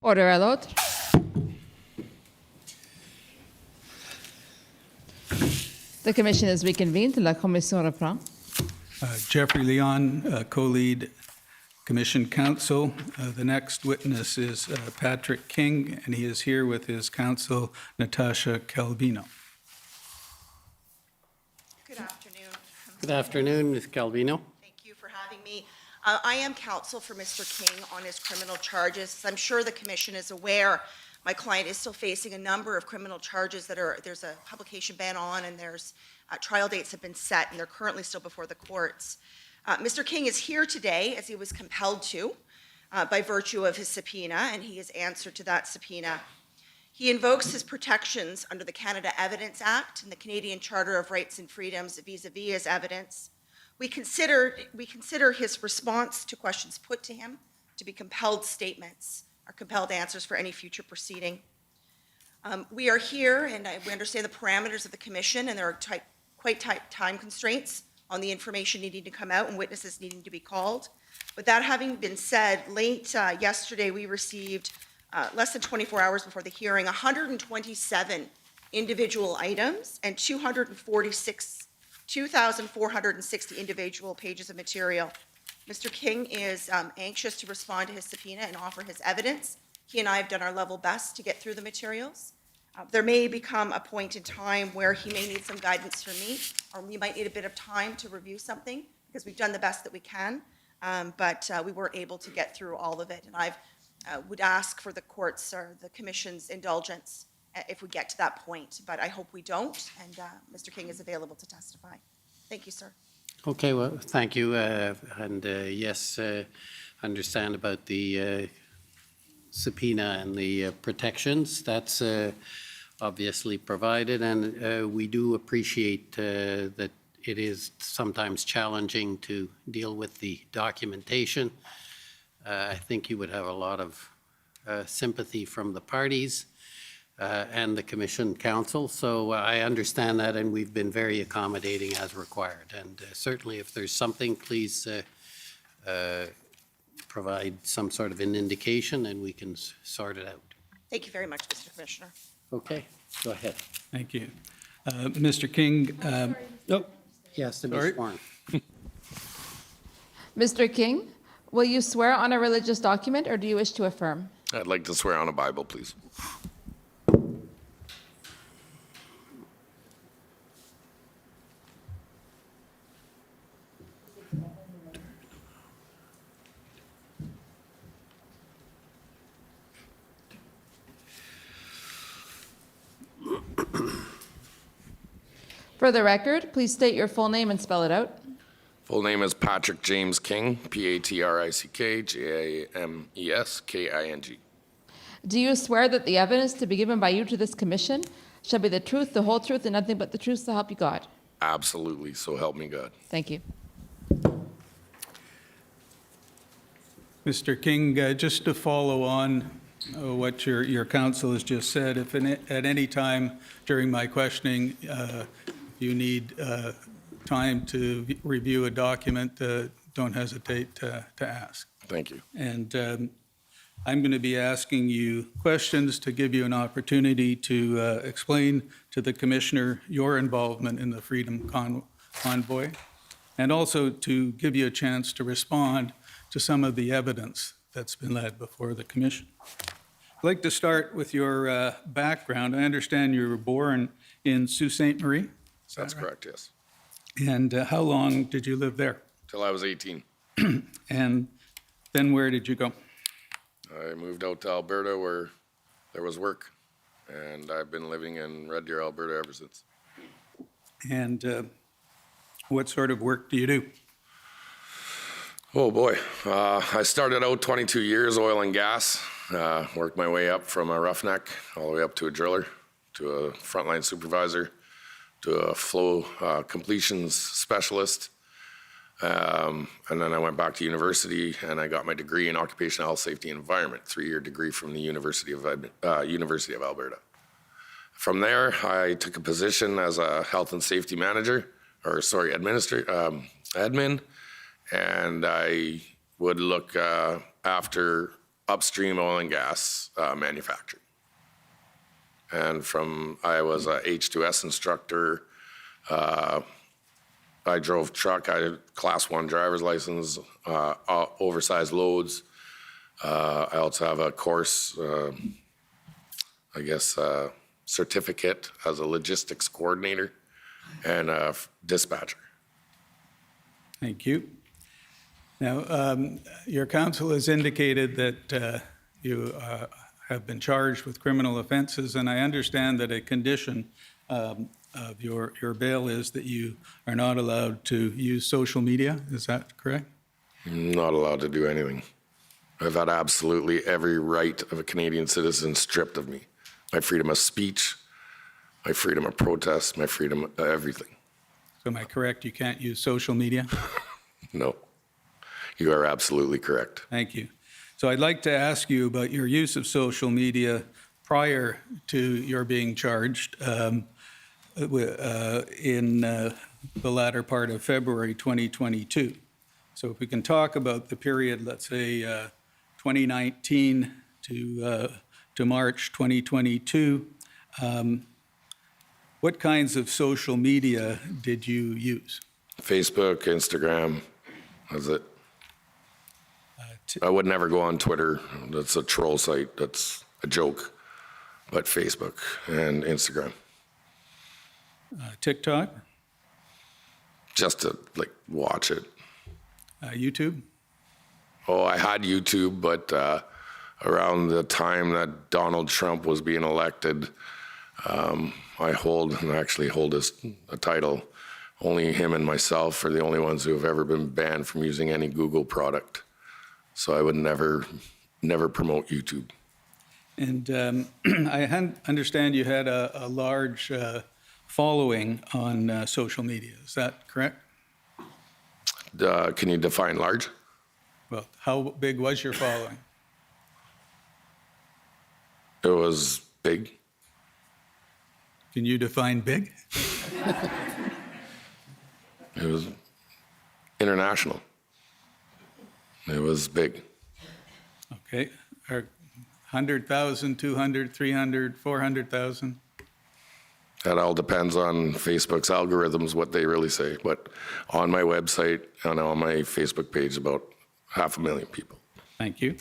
Order à l'autre. The commission is reconvened. La commission reprend. Jeffrey Leon, co-lead Commission Counsel. The next witness is Patrick King, and he is here with his counsel, Natasha Calvino. Good afternoon. Good afternoon, Ms. Calvino. Thank you for having me. I am counsel for Mr. King on his criminal charges. I'm sure the commission is aware my client is still facing a number of criminal charges there's a publication ban on, and there's trial dates have been set, and they're currently still before the courts. Mr. King is here today as he was compelled to by virtue of his subpoena, and he has answered to that subpoena. He invokes his protections under the Canada Evidence Act and the Canadian Charter of Rights and Freedoms vis-a-vis his evidence. We consider his response to questions put to him to be compelled statements or compelled answers for any future proceeding. We are here, and we understand the parameters of the commission, and there are quite tight time constraints on the information needing to come out and witnesses needing to be called. But that having been said, late yesterday we received, less than 24 hours before the hearing, 127 individual items and 2,460 individual pages of material. Mr. King is anxious to respond to his subpoena and offer his evidence. He and I have done our level best to get through the materials. There may become a point in time where he may need some guidance from me, or we might need a bit of time to review something, because we've done the best that we can, but we weren't able to get through all of it. And I would ask for the court's or the commission's indulgence if we get to that point, but I hope we don't, and Mr. King is available to testify. Thank you, sir. Okay, well, thank you. Yes, understand about the subpoena and the protections. That's obviously provided, and we do appreciate that it is sometimes challenging to deal with the documentation. I think you would have a lot of sympathy from the parties and the Commission Council, so I understand that, and we've been very accommodating as required. And certainly if there's something, please provide some sort of an indication and we can sort it out. Thank you very much, Mr. Commissioner. Okay, go ahead. Thank you. Mr. King. He has to be sworn. Mr. King, will you swear on a religious document or do you wish to affirm? I'd like to swear on a Bible, please. For the record, please state your full name and spell it out. Full name is Patrick James King, Patrick-James-King. Do you swear that the evidence to be given by you to this commission shall be the truth, the whole truth, and nothing but the truth, so help you God? Absolutely, so help me God. Thank you. Mr. King, just to follow on what your counsel has just said, if at any time during my questioning you need time to review a document, don't hesitate to ask. Thank you. And I'm going to be asking you questions to give you an opportunity to explain to the Commissioner your involvement in the Freedom Convoy, and also to give you a chance to respond to some of the evidence that's been led before the Commission. I'd like to start with your background. I understand you were born in Sault Ste. Marie. That's correct, yes. And how long did you live there? Till I was 18. And then where did you go? I moved out to Alberta where there was work, and I've been living in Red Deer, Alberta ever since. And what sort of work do you do? Oh boy, I started out 22 years oil and gas, worked my way up from a roughneck all the way up to a driller, to a frontline supervisor, to a flow completions specialist. And then I went back to university and I got my degree in occupational health, safety, and environment, 3-year degree from the University of Alberta. From there, I took a position as a health and safety manager, admin, and I would look after upstream oil and gas manufacturing. And I was a H2S instructor. I drove truck. I had class 1 driver's license, oversized loads. I also have a course, certificate as a logistics coordinator and a dispatcher. Thank you. Now, your counsel has indicated that you have been charged with criminal offenses, and I understand that a condition of your bail is that you are not allowed to use social media. Is that correct? I'm not allowed to do anything. I've had absolutely every right of a Canadian citizen stripped of me. My freedom of speech, my freedom of protest, my freedom of everything. So am I correct, you can't use social media? No, you are absolutely correct. Thank you. So I'd like to ask you about your use of social media prior to your being charged in the latter part of February 2022. So if we can talk about the period, let's say 2019 to March 2022, what kinds of social media did you use? Facebook, Instagram, that's it. I would never go on Twitter. That's a troll site. That's a joke. But Facebook and Instagram. TikTok? Just to watch it. YouTube? Oh, I had YouTube, but around the time that Donald Trump was being elected, I actually hold a title. Only him and myself are the only ones who have ever been banned from using any Google product. So I would never promote YouTube. And I understand you had a large following on social media. Is that correct? Can you define large? Well, how big was your following? It was big. Can you define big? It was international. It was big. Okay. 100,000, 200, 300, 400,000? That all depends on Facebook's algorithms, what they really say. But on my website and on my Facebook page, about 500,000 people. Thank you.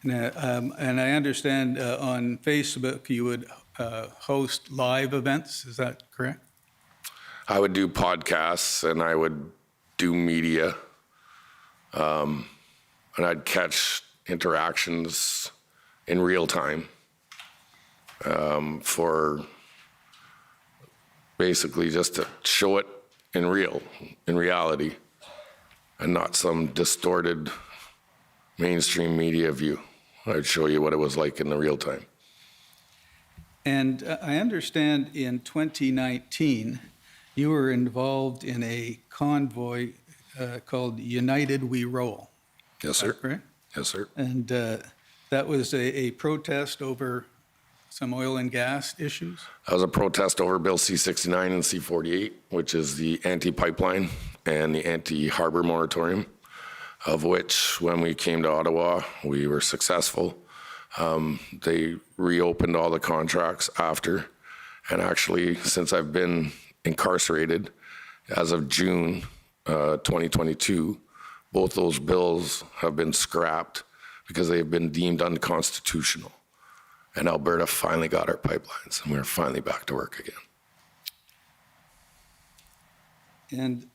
And I understand on Facebook you would host live events. Is that correct? I would do podcasts and I would do media. And I'd catch interactions in real time for basically just to show it in reality, and not some distorted mainstream media view. I'd show you what it was like in the real time. And I understand in 2019, you were involved in a convoy called United We Roll. Yes, sir. Is that correct? Yes, sir. And that was a protest over some oil and gas issues? That was a protest over Bill C-69 and C-48, which is the anti-pipeline and the anti-harbor moratorium, of which, when we came to Ottawa, we were successful. They reopened all the contracts after, and actually, since I've been incarcerated, as of June 2022, both those bills have been scrapped because they have been deemed unconstitutional. And Alberta finally got our pipelines, and we're finally back to work again. And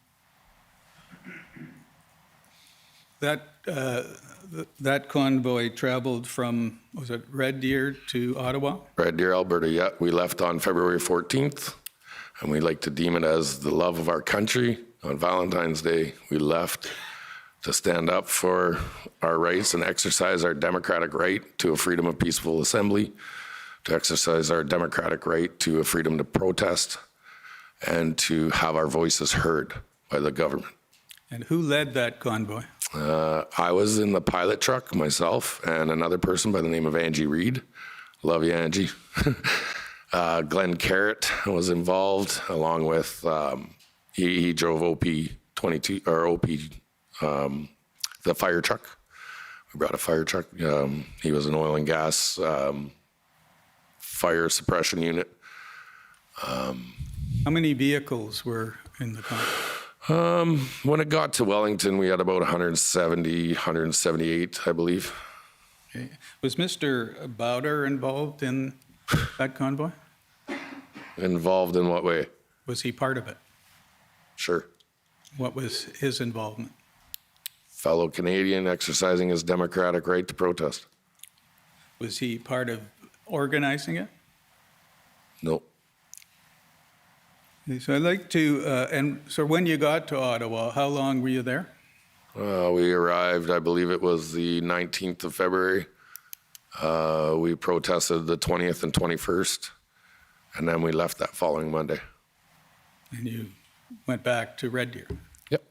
that convoy traveled from, was it Red Deer to Ottawa? Red Deer, Alberta, yeah. We left on February 14th, and we like to deem it as the love of our country. On Valentine's Day, we left to stand up for our rights and exercise our democratic right to a freedom of peaceful assembly, to exercise our democratic right to a freedom to protest, and to have our voices heard by the government. And who led that convoy? I was in the pilot truck myself and another person by the name of Angie Reed. Love you, Angie. Glenn Carrott was involved, along with He drove OP 22 or OP, the fire truck. We brought a fire truck. He was an oil and gas fire suppression unit. How many vehicles were in the convoy? When it got to Wellington, we had about 170, 178, I believe. Okay. Was Mr. Bowder involved in that convoy? Involved in what way? Was he part of it? Sure. What was his involvement? Fellow Canadian exercising his democratic right to protest. Was he part of organizing it? No. Okay, so I'd like to, and so when you got to Ottawa, how long were you there? We arrived, I believe it was the 19th of February. We protested the 20th and 21st, and then we left that following Monday. And you went back to Red Deer? Yep.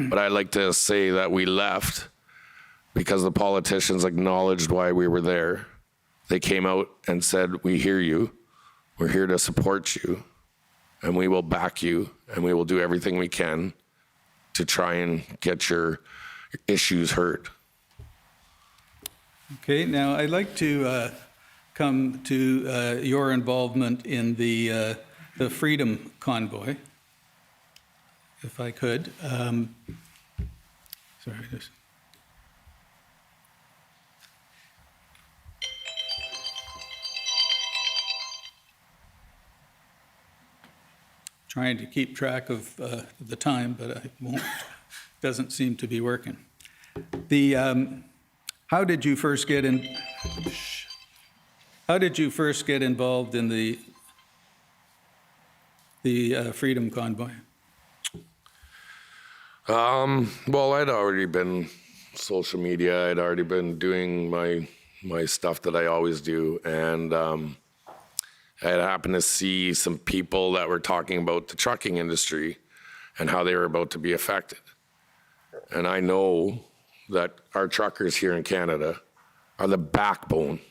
But I'd like to say that we left because the politicians acknowledged why we were there. They came out and said, we hear you, we're here to support you, and we will back you, and we will do everything we can to try and get your issues heard. Okay, now I'd like to come to your involvement in the Freedom Convoy, if I could. Sorry, just. Trying to keep track of the time, but I won't. Doesn't seem to be working. How did you first get in? How did you first get involved in the Freedom Convoy? Well, I'd already been social media. I'd already been doing my stuff that I always do, and I had happened to see some people that were talking about the trucking industry and how they were about to be affected. And I know that our truckers here in Canada are the backbone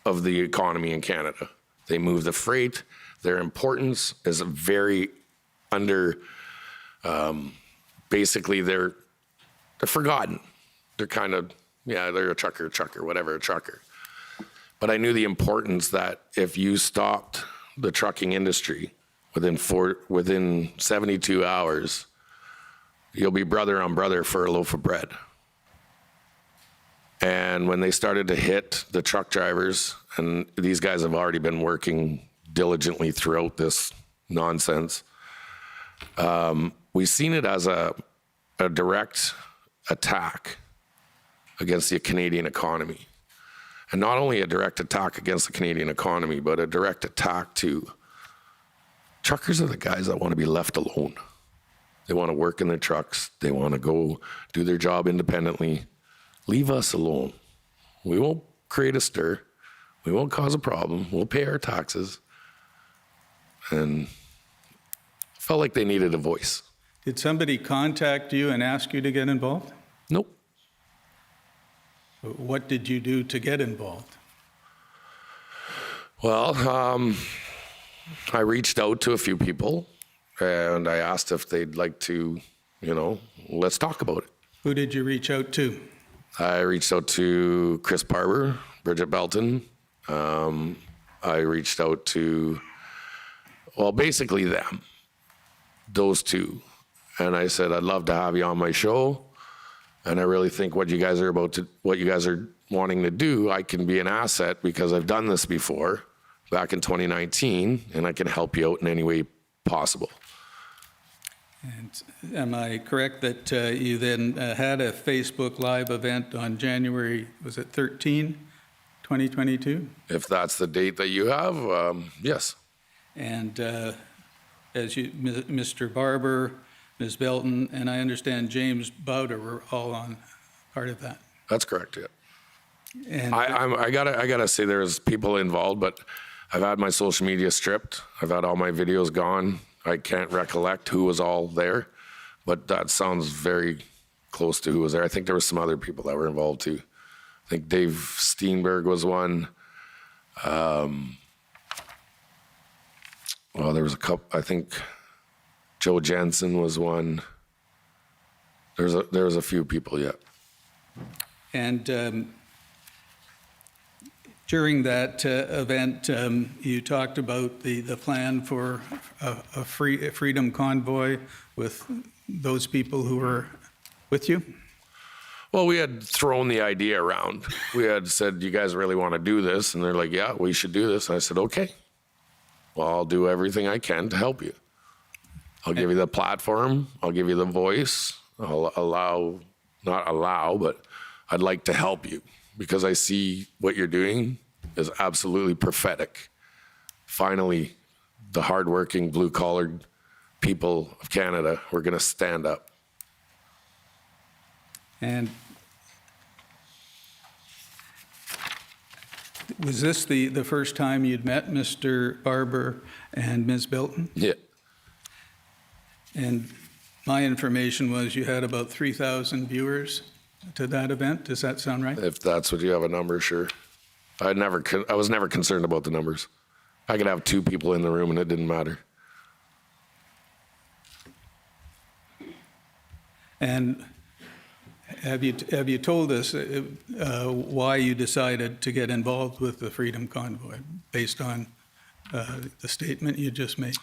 of the economy in Canada. They move the freight. Their importance is very under, basically they're forgotten. They're kind of, yeah, they're a trucker, whatever, a trucker. But I knew the importance that if you stopped the trucking industry within 72 hours, you'll be brother on brother for a loaf of bread. And when they started to hit the truck drivers, and these guys have already been working diligently throughout this nonsense, we've seen it as a direct attack against the Canadian economy. And not only a direct attack against the Canadian economy, but a direct attack to truckers are the guys that want to be left alone. They want to work in their trucks. They want to go do their job independently. Leave us alone. We won't create a stir. We won't cause a problem. We'll pay our taxes. And felt like they needed a voice. Did somebody contact you and ask you to get involved? Nope. What did you do to get involved? Well, I reached out to a few people and I asked if they'd like to, let's talk about it. Who did you reach out to? I reached out to Chris Barber, Bridget Belton. I reached out to, basically them, those two. And I said, I'd love to have you on my show. And I really think what you guys are wanting to do, I can be an asset because I've done this before back in 2019, and I can help you out in any way possible. And am I correct that you then had a Facebook Live event on January, was it 13, 2022? If that's the date that you have, yes. And as you, Mr. Barber, Ms. Belton, and I understand James Bowder were all on part of that. That's correct, yeah. And I gotta say there's people involved, but I've had my social media stripped. I've had all my videos gone. I can't recollect who was all there, but that sounds very close to who was there. I think there were some other people that were involved too. I think Dave Steenberg was one. There was a couple, I think Joe Jensen was one. There was a few people, yeah. And during that event, you talked about the plan for a freedom convoy with those people who were with you? Well, we had thrown the idea around. We had said, you guys really want to do this? And they're like, yeah, we should do this. And I said, okay. Well, I'll do everything I can to help you. I'll give you the platform. I'll give you the voice. I'll not allow, but I'd like to help you because I see what you're doing is absolutely prophetic. Finally, the hardworking, blue-collared people of Canada were going to stand up. And was this the first time you'd met Mr. Barber and Ms. Bilton? Yeah. And my information was you had about 3,000 viewers to that event. Does that sound right? If that's what you have a number, sure. I was never concerned about the numbers. I could have 2 people in the room and it didn't matter. And have you told us why you decided to get involved with the Freedom Convoy based on the statement you just made?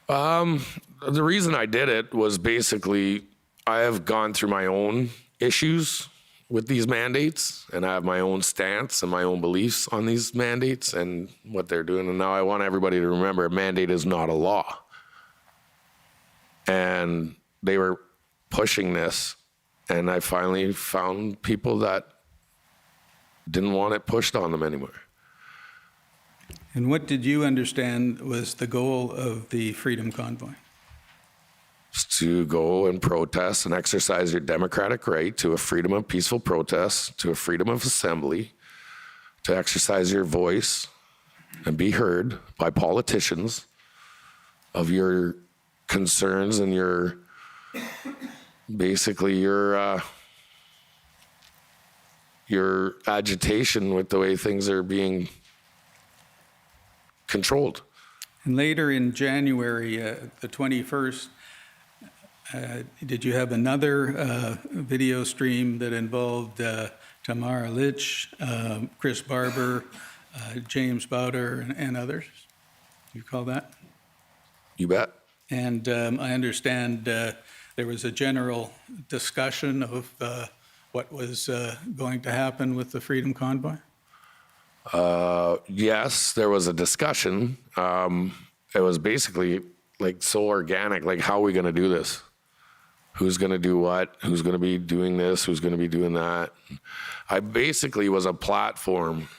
The reason I did it was basically I have gone through my own issues with these mandates, and I have my own stance and my own beliefs on these mandates and what they're doing. And now I want everybody to remember a mandate is not a law. And they were pushing this, and I finally found people that didn't want it pushed on them anymore. And what did you understand was the goal of the Freedom Convoy? To go and protest and exercise your democratic right to a freedom of peaceful protest, to a freedom of assembly, to exercise your voice and be heard by politicians of your concerns and your, basically your agitation with the way things are being controlled. And later in January, the 21st, did you have another video stream that involved Tamara Litch, Chris Barber, James Bowder, and others? You call that? You bet. And I understand there was a general discussion of what was going to happen with the Freedom Convoy? Yes, there was a discussion. It was basically like so organic, like how are we going to do this? Who's going to do what? Who's going to be doing this? Who's going to be doing that? I basically was a platform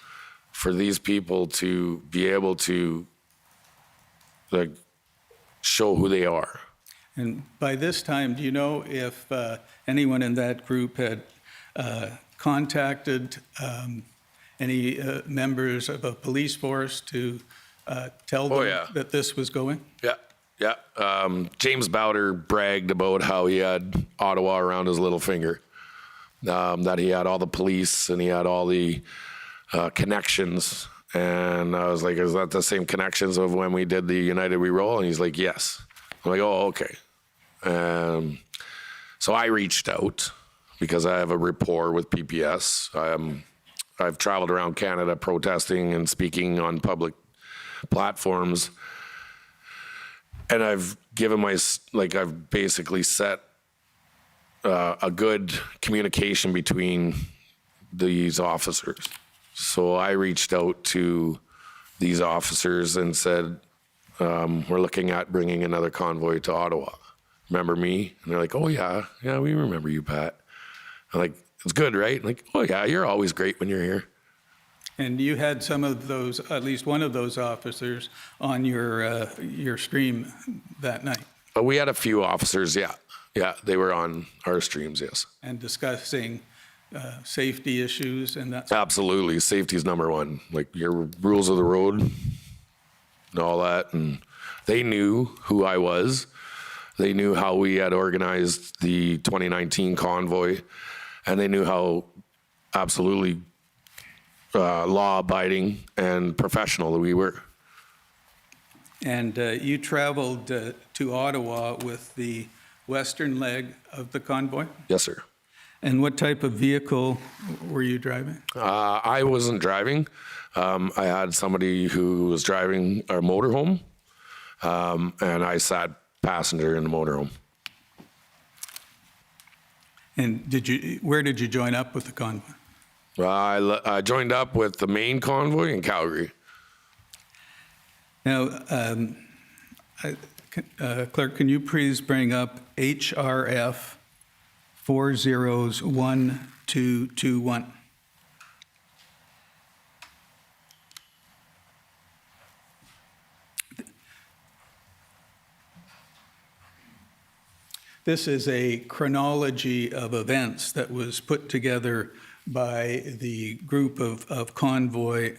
for these people to be able to like show who they are. And by this time, do you know if anyone in that group had contacted any members of a police force to tell them that this was going? Yeah. Yeah, James Bowder bragged about how he had Ottawa around his little finger, that he had all the police and he had all the connections. And I was like, is that the same connections of when we did the United We Roll? And he's like, yes. I'm like, oh, okay. So I reached out because I have a rapport with PPS. I've traveled around Canada protesting and speaking on public platforms. And I've given I've basically set a good communication between these officers. So I reached out to these officers and said, we're looking at bringing another convoy to Ottawa. Remember me? And they're like, oh yeah, we remember you, Pat. I'm like, it's good, right? I'm like, oh yeah, you're always great when you're here. And you had some of those, at least one of those officers on your stream that night. But we had a few officers, yeah. Yeah, they were on our streams, yes. And discussing safety issues and that. Absolutely, safety is number one. Like your rules of the road and all that. And they knew who I was. They knew how we had organized the 2019 convoy. And they knew how absolutely law-abiding and professional that we were. And you traveled to Ottawa with the western leg of the convoy? Yes, sir. And what type of vehicle were you driving? I wasn't driving. I had somebody who was driving our motorhome, and I sat passenger in the motorhome. And where did you join up with the convoy? I joined up with the main convoy in Calgary. Now, Clerk, can you please bring up HRF 401221? This is a chronology of events that was put together by the group of convoy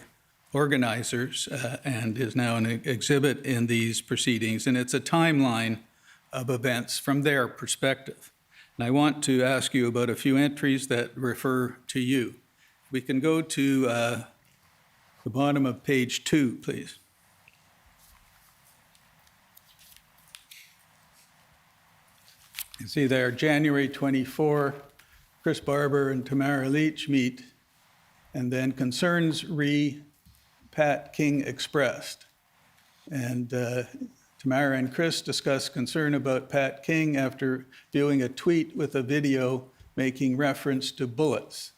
organizers and is now an exhibit in these proceedings. And it's a timeline of events from their perspective. And I want to ask you about a few entries that refer to you. We can go to the bottom of page 2, please. You see there, January 24, Chris Barber and Tamara Leach meet, and then concerns Pat King expressed. And Tamara and Chris discuss concern about Pat King after viewing a tweet with a video making reference to bullets.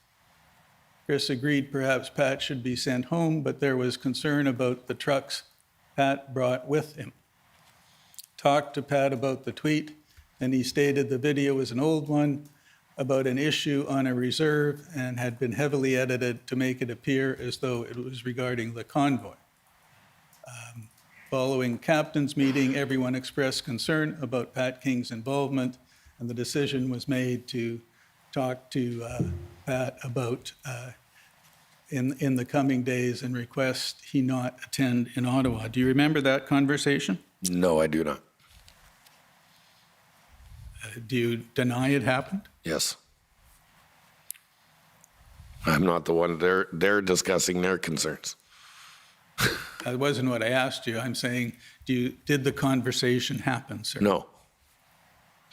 Chris agreed perhaps Pat should be sent home, but there was concern about the trucks Pat brought with him. Talked to Pat about the tweet, and he stated the video was an old one about an issue on a reserve and had been heavily edited to make it appear as though it was regarding the convoy. Following captain's meeting, everyone expressed concern about Pat King's involvement, and the decision was made to talk to Pat about in the coming days and request he not attend in Ottawa. Do you remember that conversation? No, I do not. Do you deny it happened? Yes. I'm not the one. They're discussing their concerns. That wasn't what I asked you. I'm saying, did the conversation happen, sir? No.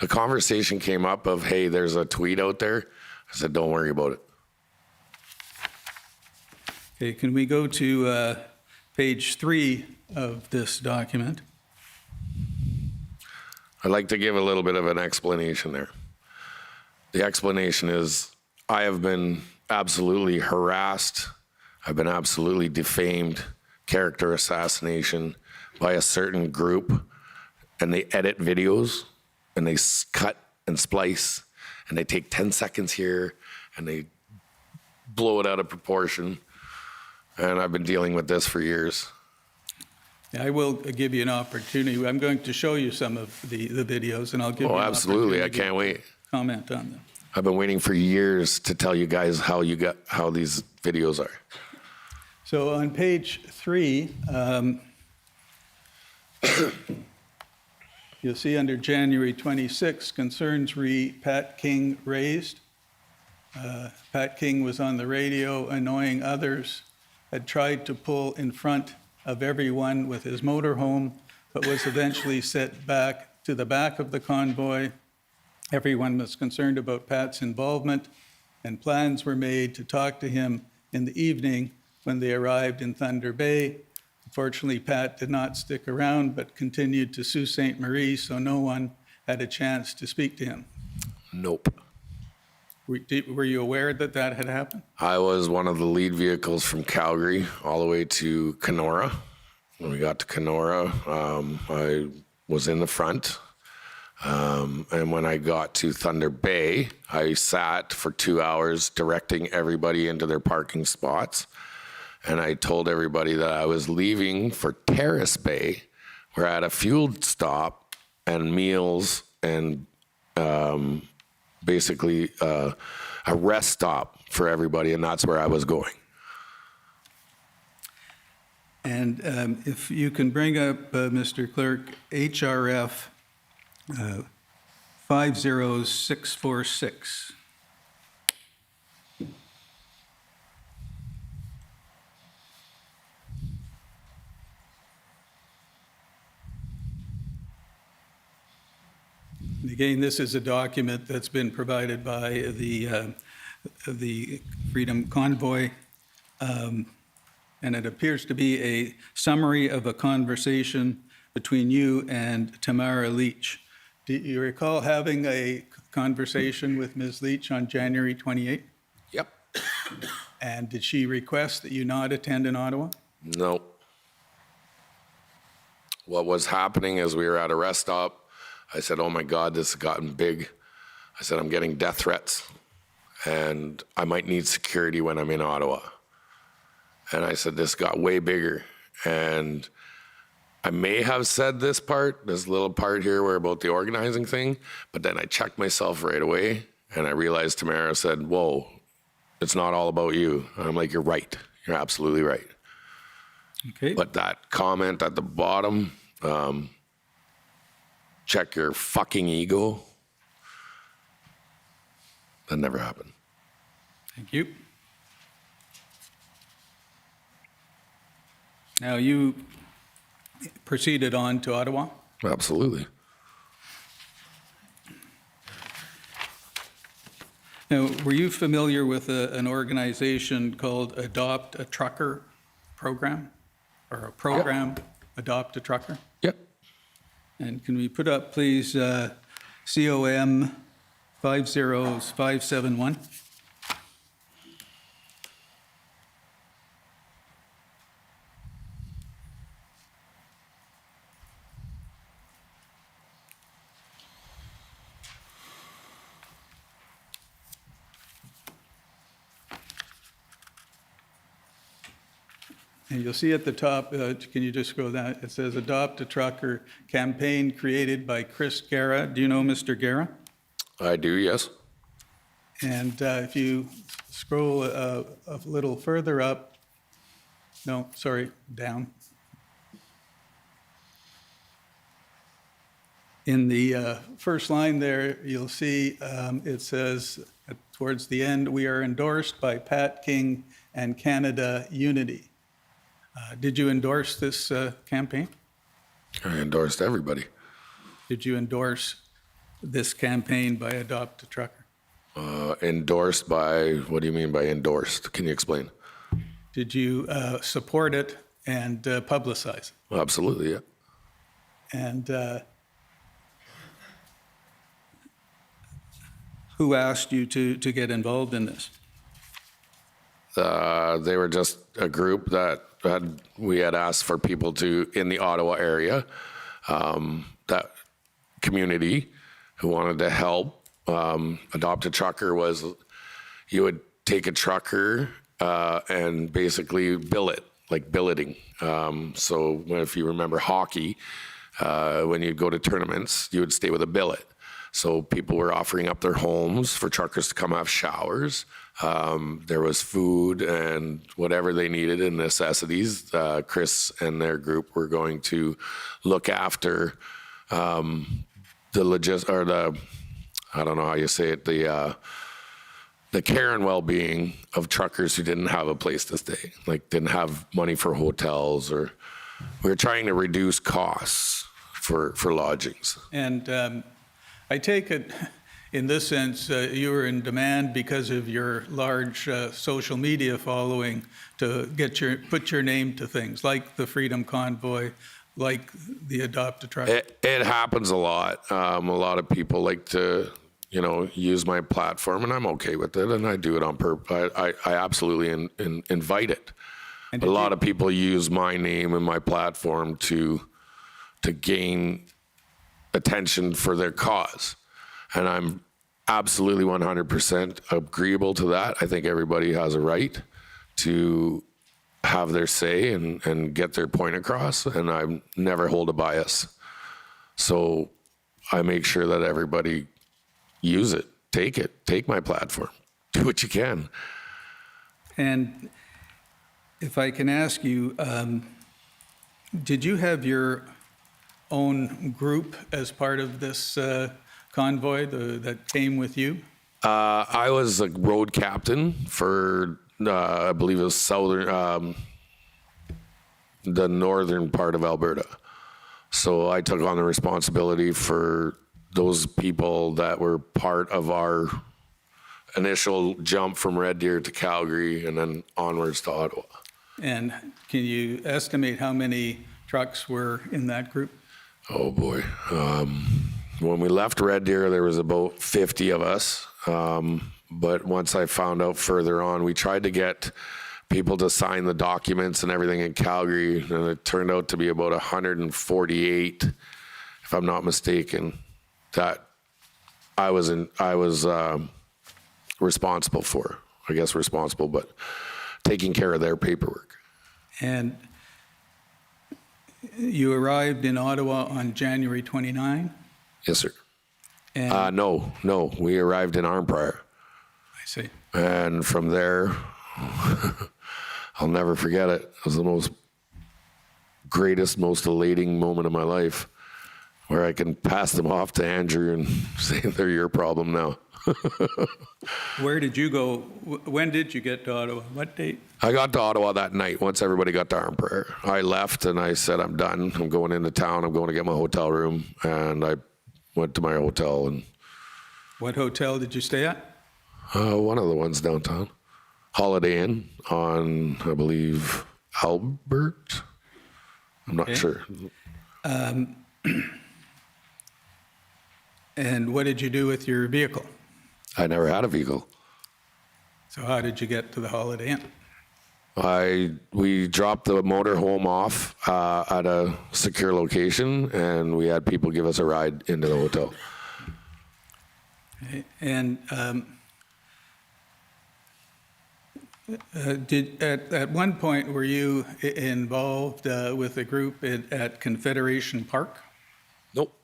The conversation came up of, hey, there's a tweet out there. I said, don't worry about it. Okay, can we go to page 3 of this document? I'd like to give a little bit of an explanation there. The explanation is I have been absolutely harassed. I've been absolutely defamed, character assassination by a certain group, and they edit videos and they cut and splice and they take 10 seconds here and they blow it out of proportion. And I've been dealing with this for years. I will give you an opportunity. I'm going to show you some of the videos, and I'll give you an absolutely. I opportunity can't wait. to comment on them. I've been waiting for years to tell you guys how these videos are. So on page 3, you'll see under January 26, concerns Pat King raised. Pat King was on the radio annoying others, had tried to pull in front of everyone with his motorhome, but was eventually set back to the back of the convoy. Everyone was concerned about Pat's involvement, and plans were made to talk to him in the evening when they arrived in Thunder Bay. Unfortunately, Pat did not stick around, but continued to Sault Ste. Marie, so no one had a chance to speak to him. Nope. Were you aware that that had happened? I was one of the lead vehicles from Calgary all the way to Kenora. When we got to Kenora, I was in the front. And when I got to Thunder Bay, I sat for 2 hours directing everybody into their parking spots. And I told everybody that I was leaving for Terrace Bay. We're at a fuel stop and meals and basically a rest stop for everybody, and that's where I was going. And if you can bring up, Mr. Clerk, HRF 50646. And again, this is a document that's been provided by the Freedom Convoy, and it appears to be a summary of a conversation between you and Tamara Leach. Do you recall having a conversation with Ms. Leach on January 28th? Yep. And did she request that you not attend in Ottawa? No. What was happening is we were at a rest stop. I said, oh my God, this has gotten big. I said, I'm getting death threats and I might need security when I'm in Ottawa. And I said, this got way bigger. And I may have said this little part here where about the organizing thing, but then I checked myself right away and I realized Tamara said, whoa, it's not all about you. And I'm like, you're right. You're absolutely right. Okay. But that comment at the bottom, check your fucking ego, that never happened. Thank you. Now, you proceeded on to Ottawa? Absolutely. Now, were you familiar with an organization called Adopt a Trucker program? Or a program, Adopt a Trucker? Yep. And can we put up, please, COM 50571? And you'll see at the top, can you just go that? It says Adopt a Trucker campaign created by Chris Guerra. Do you know Mr. Guerra? I do, yes. And if you scroll a little further up, no, sorry, down. In the first line there, you'll see it says towards the end, we are endorsed by Pat King and Canada Unity. Did you endorse this campaign? I endorsed everybody. Did you endorse this campaign by Adopt a Trucker? Endorsed by, what do you mean by endorsed? Can you explain? Did you support it and publicize it? Absolutely, yeah. And who asked you to get involved in this? They were just a group that we had asked for people to, in the Ottawa area, that community who wanted to help. Adopt a Trucker was, you would take a trucker and basically bill it, like billeting. So if you remember hockey, when you'd go to tournaments, you would stay with a billet. So people were offering up their homes for truckers to come have showers. There was food and whatever they needed and necessities. Chris and their group were going to look after I don't know how you say it, the care and well-being of truckers who didn't have a place to stay, like didn't have money for hotels, or we were trying to reduce costs for lodgings. And I take it, in this sense, you were in demand because of your large social media following to put your name to things like the Freedom Convoy, like the Adopt a Trucker. It happens a lot. A lot of people like to, use my platform, and I'm okay with it, and I do it on purpose. I absolutely invite it. But a lot of people use my name and my platform to gain attention for their cause. And I'm absolutely 100% agreeable to that. I think everybody has a right to have their say and get their point across, and I never hold a bias. So I make sure that everybody use it, take my platform, do what you can. And if I can ask you, did you have your own group as part of this convoy that came with you? I was a road captain for, I believe it was the northern part of Alberta. So I took on the responsibility for those people that were part of our initial jump from Red Deer to Calgary and then onwards to Ottawa. And can you estimate how many trucks were in that group? Oh boy. When we left Red Deer, there was about 50 of us. But once I found out further on, we tried to get people to sign the documents and everything in Calgary, and it turned out to be about 148, if I'm not mistaken, that I was responsible for. I guess responsible, but taking care of their paperwork. And you arrived in Ottawa on January 29? Yes, sir. And No, we arrived in Arnprior. I see. And from there, I'll never forget it. It was the most elating moment of my life, where I can pass them off to Andrew and say, they're your problem now. Where did you go? When did you get to Ottawa? What date? I got to Ottawa that night once everybody got to Arnprior. I left and I said, I'm done. I'm going into town. I'm going to get my hotel room. And I went to my hotel. And What hotel did you stay at? one of the ones downtown. Holiday Inn on, I believe, Albert. I'm not sure. And what did you do with your vehicle? I never had a vehicle. So how did you get to the Holiday Inn? We dropped the motorhome off at a secure location, and we had people give us a ride into the hotel. Okay. And at one point, were you involved with a group at Confederation Park? Nope.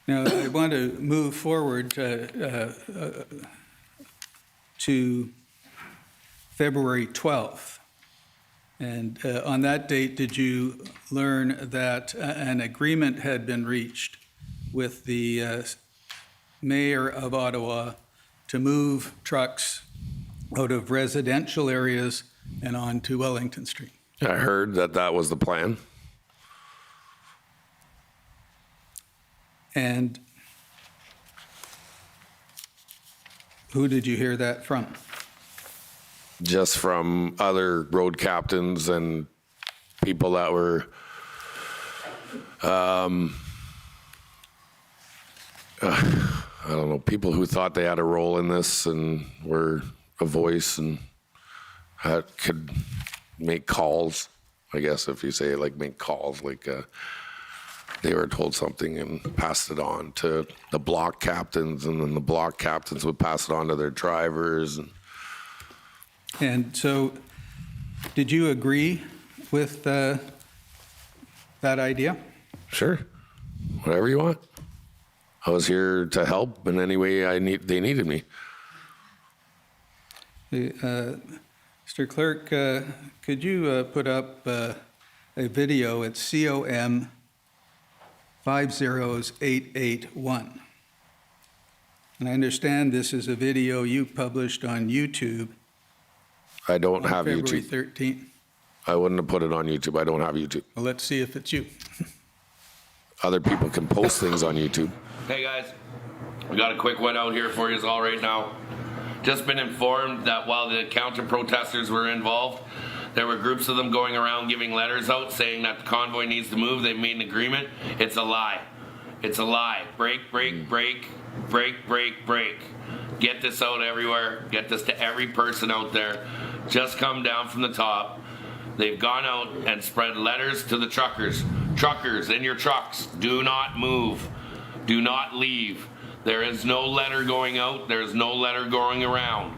Now, I want to move forward to February 12th. And on that date, did you learn that an agreement had been reached with the mayor of Ottawa to move trucks out of residential areas and onto Wellington Street? I heard that was the plan. And who did you hear that from? Just from other road captains and people that were I don't know, people who thought they had a role in this and were a voice and could make calls, I guess, if you say like make calls, like they were told something and passed it on to the block captains, and then the block captains would pass it on to their drivers. And so, did you agree with that idea? Sure, whatever you want. I was here to help in any way they needed me. Mr. Clerk, could you put up a video? It's COM 50881. And I understand this is a video you published on YouTube. I don't have February YouTube. 13th. I wouldn't have put it on YouTube. I don't have YouTube. Well, let's see if it's you. Other people can post things on YouTube. Hey guys, we got a quick one out here for you all right now. Just been informed that while the counter protesters were involved, there were groups of them going around giving letters out saying that the convoy needs to move. They've made an agreement. It's a lie. It's a lie. Break, break, break, break, break, break. Get this out everywhere. Get this to every person out there. Just come down from the top. They've gone out and spread letters to the truckers. Truckers, in your trucks, do not move. Do not leave. There is no letter going out. There is no letter going around.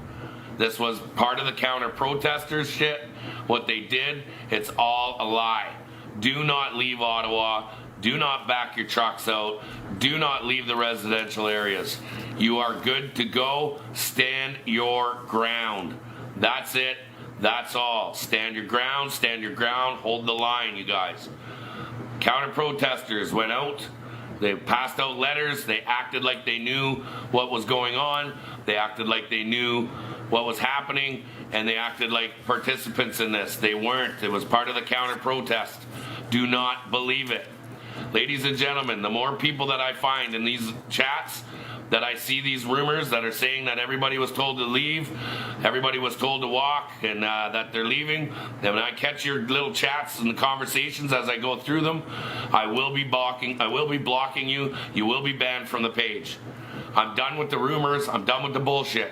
This was part of the counter protesters shit. What they did, it's all a lie. Do not leave Ottawa. Do not back your trucks out. Do not leave the residential areas. You are good to go. Stand your ground. That's it. That's all. Stand your ground. Stand your ground. Hold the line, you guys. Counter protesters went out. They passed out letters. They acted like they knew what was going on. They acted like they knew what was happening, and they acted like participants in this. They weren't. It was part of the counter protest. Do not believe it. Ladies and gentlemen, the more people that I find in these chats, that I see these rumors that are saying that everybody was told to leave, everybody was told to walk, and that they're leaving. And when I catch your little chats and the conversations as I go through them, I will be blocking you. You will be banned from the page. I'm done with the rumors. I'm done with the bullshit.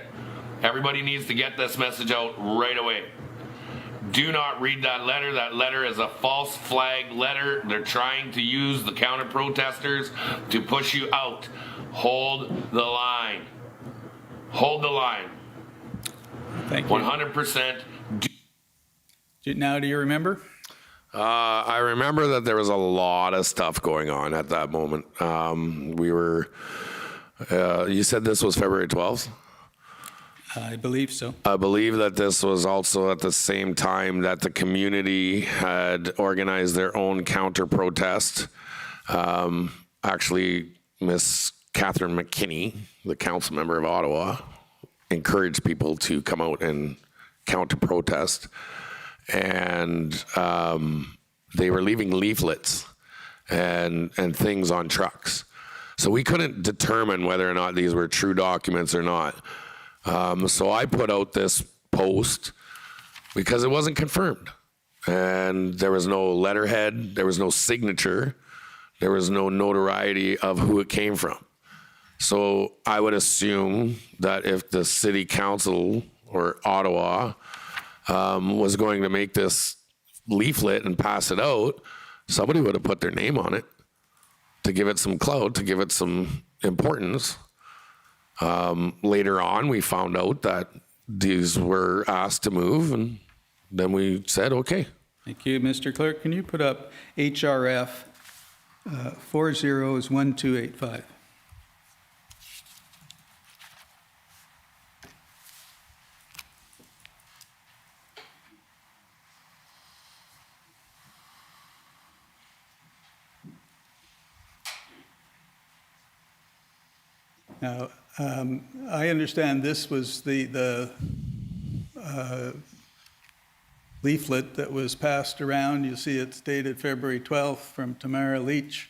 Everybody needs to get this message out right away. Do not read that letter. That letter is a false flag letter. They're trying to use the counter protesters to push you out. Hold the line. Hold the line. Thank you. 100%. Now, do you remember? I remember that there was a lot of stuff going on at that moment. We were, you said this was February 12th? I believe so. I believe that this was also at the same time that the community had organized their own counter protest. Actually, Miss Catherine McKinney, the council member of Ottawa, encouraged people to come out and counter protest. And they were leaving leaflets and things on trucks. So we couldn't determine whether or not these were true documents or not. So I put out this post because it wasn't confirmed. And there was no letterhead, there was no signature, there was no notoriety of who it came from. So I would assume that if the city council or Ottawa was going to make this leaflet and pass it out, somebody would have put their name on it to give it some clout, to give it some importance. Later on, we found out that these were asked to move, and then we said, okay. Thank you, Mr. Clerk. Can you put up HRF 401285? Now, I understand this was the leaflet that was passed around. You see it's dated February 12th from Tamara Leach.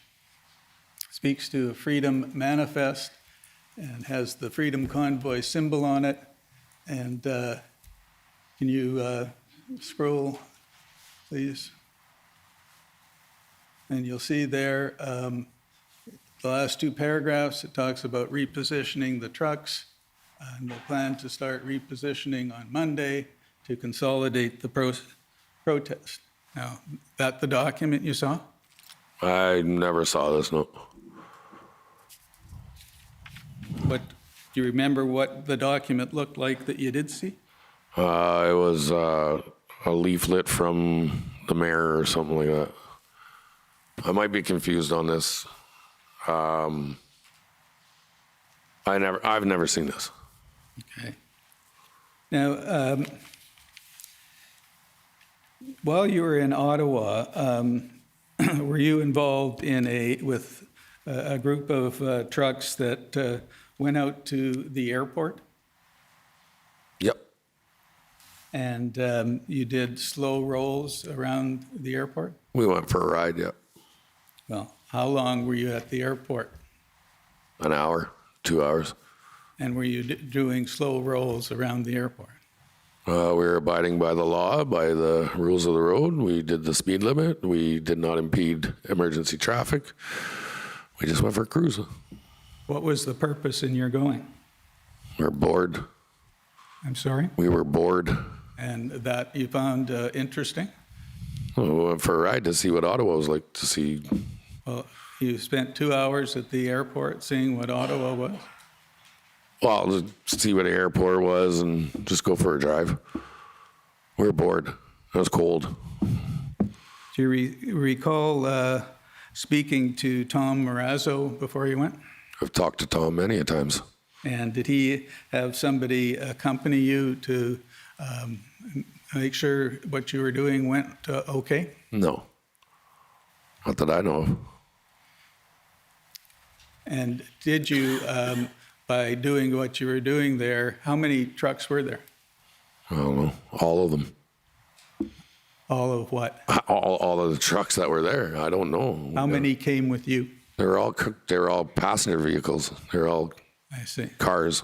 Speaks to a freedom manifest and has the freedom convoy symbol on it. And can you scroll, please? And you'll see there, the last two paragraphs, it talks about repositioning the trucks, and we'll plan to start repositioning on Monday to consolidate the protest. Now, that the document you saw? I never saw this, no. But do you remember what the document looked like that you did see? It was a leaflet from the mayor or something like that. I might be confused on this. I've never seen this. Okay. Now, while you were in Ottawa, were you involved with a group of trucks that went out to the airport? Yep. And you did slow rolls around the airport? We went for a ride, yeah. Well, how long were you at the airport? An hour, 2 hours. And were you doing slow rolls around the airport? We were abiding by the law, by the rules of the road. We did the speed limit. We did not impede emergency traffic. We just went for a cruise. What was the purpose in your going? We were bored. I'm sorry? We were bored. And that you found interesting? We went for a ride to see what Ottawa was like, to see. Well, you spent 2 hours at the airport seeing what Ottawa was? Well, to see what the airport was and just go for a drive. We were bored. It was cold. Do you recall speaking to Tom Marazzo before you went? I've talked to Tom many a times. And did he have somebody accompany you to make sure what you were doing went okay? No. Not that I know of. And did you, by doing what you were doing there, how many trucks were there? I don't know, all of them. All of what? All of the trucks that were there. I don't know. How many came with you? They were all passenger vehicles. They're all I see. cars.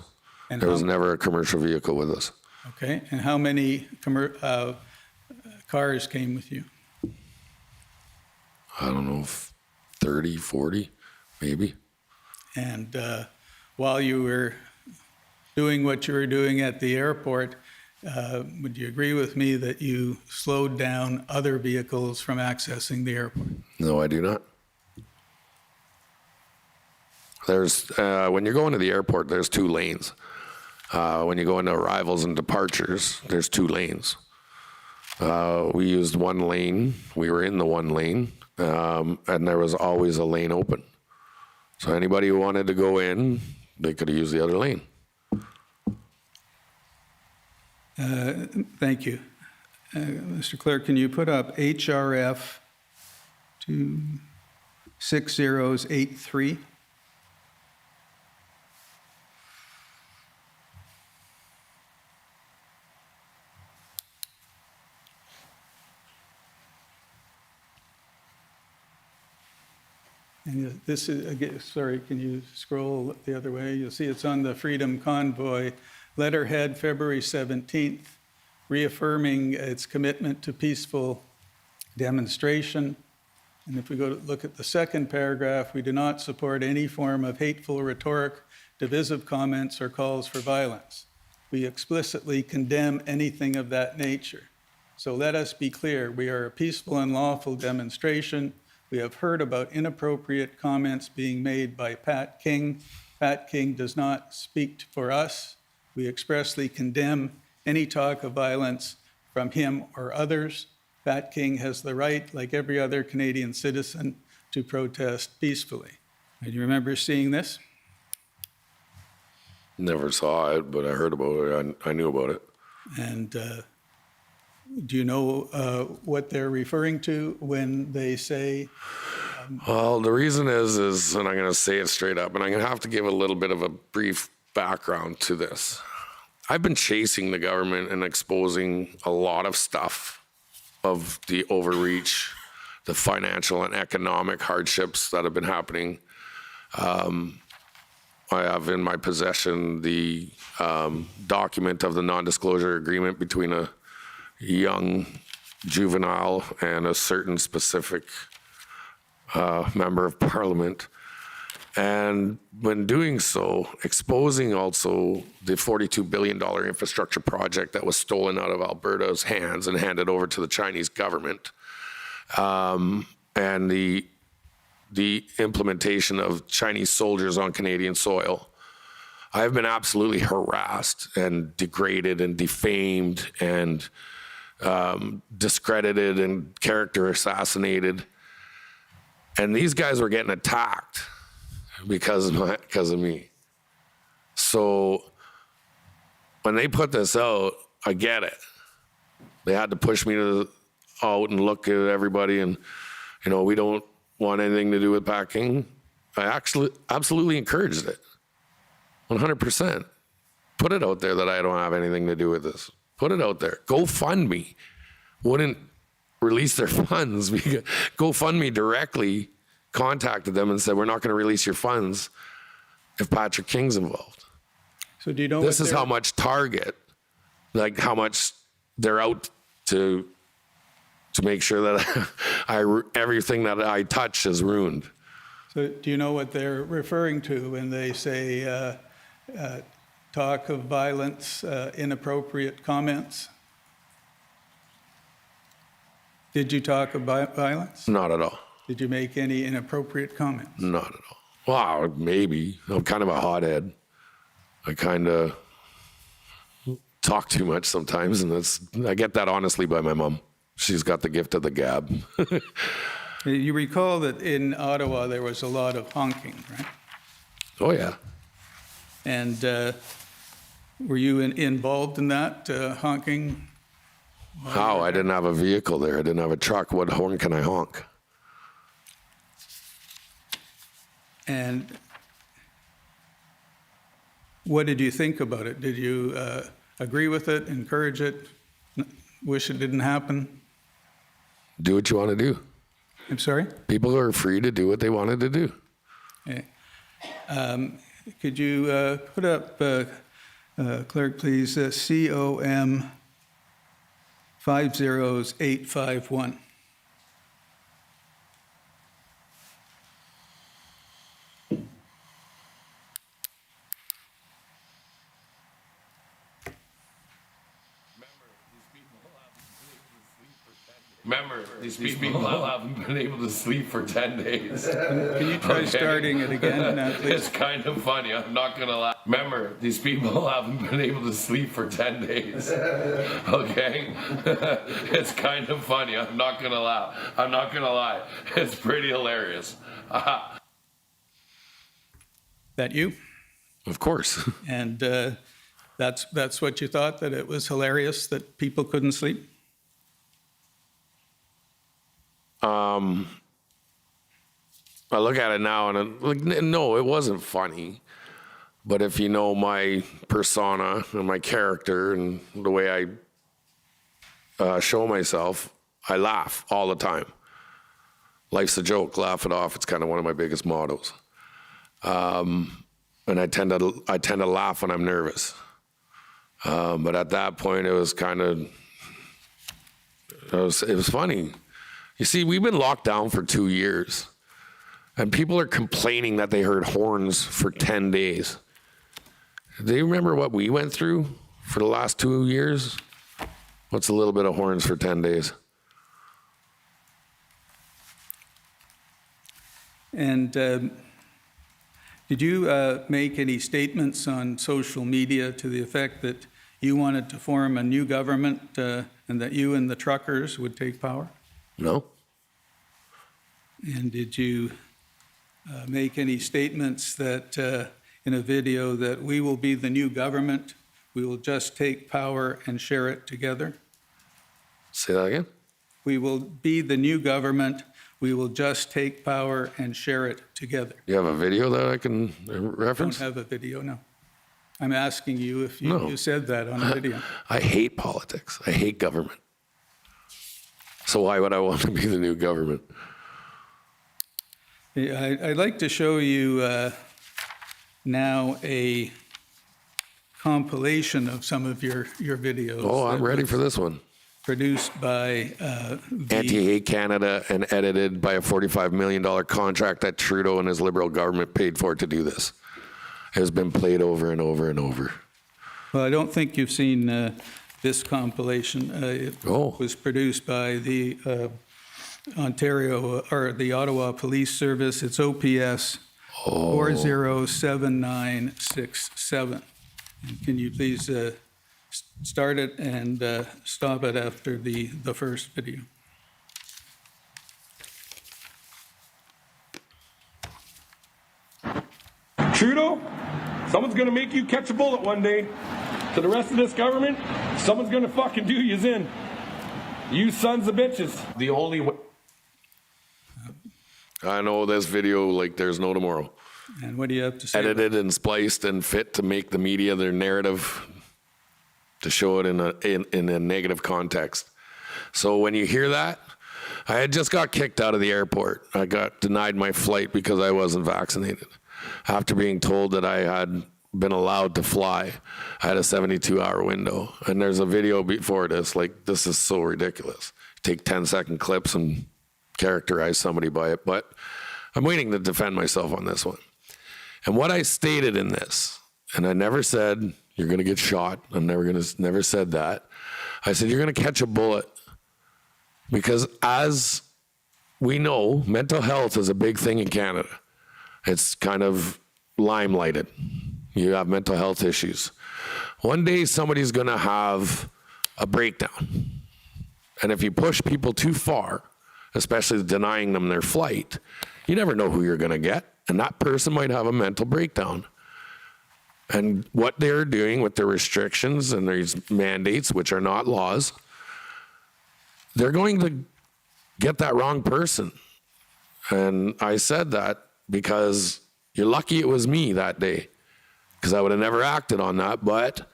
And There was how- never a commercial vehicle with us. Okay, and how many cars came with you? I don't know, 30, 40, maybe. And while you were doing what you were doing at the airport, would you agree with me that you slowed down other vehicles from accessing the airport? No, I do not. There's, when you're going to the airport, there's 2 lanes. When you go into arrivals and departures, there's 2 lanes. We used 1 lane. We were in the 1 lane, and there was always a lane open. So anybody who wanted to go in, they could have used the other lane. Thank you. Mr. Clerk, can you put up HRF 26083? And this is, again, sorry, can you scroll the other way? You'll see it's on the Freedom Convoy letterhead, February 17th, reaffirming its commitment to peaceful demonstration. And if we go to look at the second paragraph, we do not support any form of hateful rhetoric, divisive comments, or calls for violence. We explicitly condemn anything of that nature. So let us be clear, we are a peaceful and lawful demonstration. We have heard about inappropriate comments being made by Pat King. Pat King does not speak for us. We expressly condemn any talk of violence from him or others. Pat King has the right, like every other Canadian citizen, to protest peacefully. Do you remember seeing this? Never saw it, but I heard about it. I knew about it. And do you know what they're referring to when they say? Well, the reason is, and I'm going to say it straight up, and I'm going to have to give a little bit of a brief background to this. I've been chasing the government and exposing a lot of stuff of the overreach, the financial and economic hardships that have been happening. I have in my possession the document of the non-disclosure agreement between a young juvenile and a certain specific member of parliament. And when doing so, exposing also the $42 billion infrastructure project that was stolen out of Alberta's hands and handed over to the Chinese government, and the implementation of Chinese soldiers on Canadian soil. I've been absolutely harassed and degraded and defamed and discredited and character assassinated. And these guys were getting attacked because of me. So when they put this out, I get it. They had to push me out and look at everybody and, you know, we don't want anything to do with packing. I actually absolutely encouraged it. 100%. Put it out there that I don't have anything to do with this. Put it out there. GoFundMe wouldn't release their funds. GoFundMe directly contacted them and said, we're not going to release your funds if Patrick King's involved. So do you know this is how much Target, like how much they're out to make sure that everything that I touch is ruined. So do you know what they're referring to when they say talk of violence, inappropriate comments? Did you talk about violence? Not at all. Did you make any inappropriate comments? Not at all. Well, maybe. I'm kind of a hothead. I kind of talk too much sometimes, and I get that honestly by my mom. She's got the gift of the gab. You recall that in Ottawa there was a lot of honking, right? Oh, yeah. And were you involved in that, honking? How? I didn't have a vehicle there. I didn't have a truck. What horn can I honk? And what did you think about it? Did you agree with it, encourage it, wish it didn't happen? Do what you want to do. I'm sorry? People are free to do what they wanted to do. Okay. Could you put up, clerk, please, COM 50851. Remember, these people haven't been able to sleep for 10 days. Can you try starting it again, please? It's kind of funny, I'm not gonna lie. Remember, these people haven't been able to sleep for 10 days. Okay? It's kind of funny, I'm not gonna lie. I'm not gonna lie. It's pretty hilarious. That you? Of course. And that's what you thought, that it was hilarious that people couldn't sleep? I look at it now and I'm like, no, it wasn't funny. But if you know my persona and my character and the way I show myself, I laugh all the time. Life's a joke, laugh it off. It's kind of one of my biggest mottos. And I tend to laugh when I'm nervous. But at that point, it was kind of, it was funny. You see, we've been locked down for 2 years, and people are complaining that they heard horns for 10 days. Do you remember what we went through for the last 2 years? What's a little bit of horns for 10 days? And did you make any statements on social media to the effect that you wanted to form a new government and that you and the truckers would take power? No. And did you make any statements that in a video that we will be the new government, we will just take power and share it together? Say that again? We will be the new government, we will just take power and share it together. You have a video that I can reference? I don't have a video, no. I'm asking you if you, No. you said that on a video. I hate politics. I hate government. So why would I want to be the new government? Yeah, I'd like to show you now a compilation of some of your videos. Oh, I'm ready for this one. Produced by Anti-Hate Canada and edited by a $45 million contract that Trudeau and his Liberal government paid for to do this. It has been played over and over and over. Well, I don't think you've seen this compilation. It was produced by the Ontario, or the Ottawa Police Service. It's OPS 407967. And can you please start it and stop it after the first video? Trudeau, someone's gonna make you catch a bullet one day. To the rest of this government, someone's gonna fucking do yous in. You sons of bitches. The only way. I know this video like there's no tomorrow. And what do you have to say? Edited and spliced and fit to make the media their narrative, to show it in a negative context. So when you hear that, I had just got kicked out of the airport. I got denied my flight because I wasn't vaccinated. After being told that I had been allowed to fly, I had a 72-hour window. And there's a video before this, like, this is so ridiculous. Take 10-second clips and characterize somebody by it. But I'm waiting to defend myself on this one. And what I stated in this, and I never said, you're going to get shot. I never said that. I said, you're going to catch a bullet. Because as we know, mental health is a big thing in Canada. It's kind of limelighted. You have mental health issues. One day somebody's going to have a breakdown. And if you push people too far, especially denying them their flight, you never know who you're going to get. And that person might have a mental breakdown. And what they're doing with their restrictions and these mandates, which are not laws, they're going to get that wrong person. And I said that because you're lucky it was me that day. because I would have never acted on that. But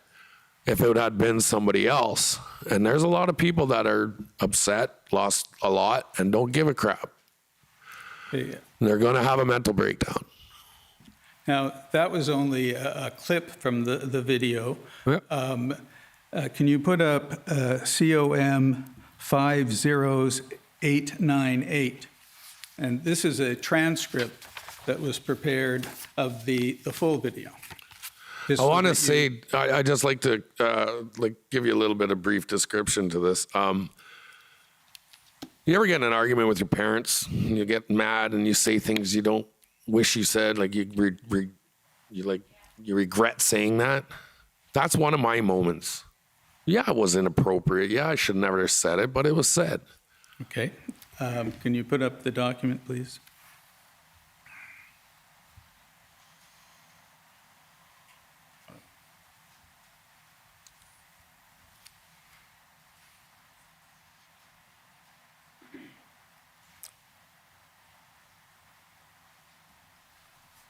if it had been somebody else, and there's a lot of people that are upset, lost a lot, and don't give a crap. Okay. They're going to have a mental breakdown. Now, that was only a clip from the video. Yep. Can you put up COM 50898? And this is a transcript that was prepared of the full video. Just I so want to that you- say, I just like to give you a little bit of brief description to this. You ever get in an argument with your parents? And you get mad and you say things you don't wish you said, like you regret saying that. That's one of my moments. Yeah, it was inappropriate. Yeah, I should never have said it, but it was said. Okay. Can you put up the document, please?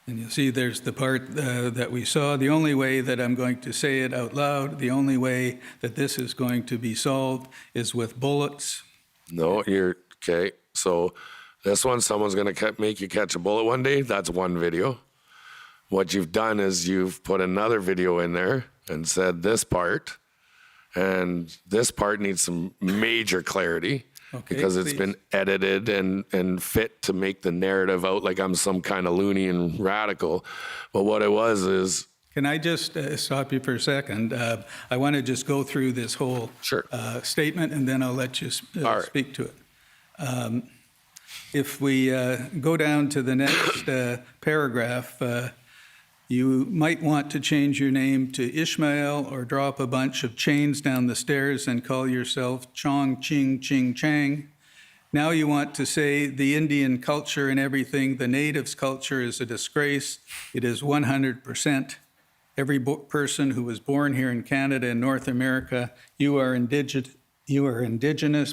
And you see there's the part that we saw. The only way that I'm going to say it out loud, the only way that this is going to be solved is with bullets. No, you're okay. So this one, someone's going to make you catch a bullet one day. That's one video. What you've done is you've put another video in there and said this part, and this part needs some major clarity. Okay, because it's please. been edited and fit to make the narrative out like I'm some kind of loony and radical. But what it was is... Can I just stop you for a second? I want to just go through this whole statement, and then I'll let you speak to it. If we go down to the next paragraph, you might want to change your name to Ishmael or drop a bunch of chains down the stairs and call yourself Chong Ching Ching Chang. Now you want to say the Indian culture and everything, the natives' culture is a disgrace. It is 100%. Every person who was born here in Canada and North America, you are indigenous.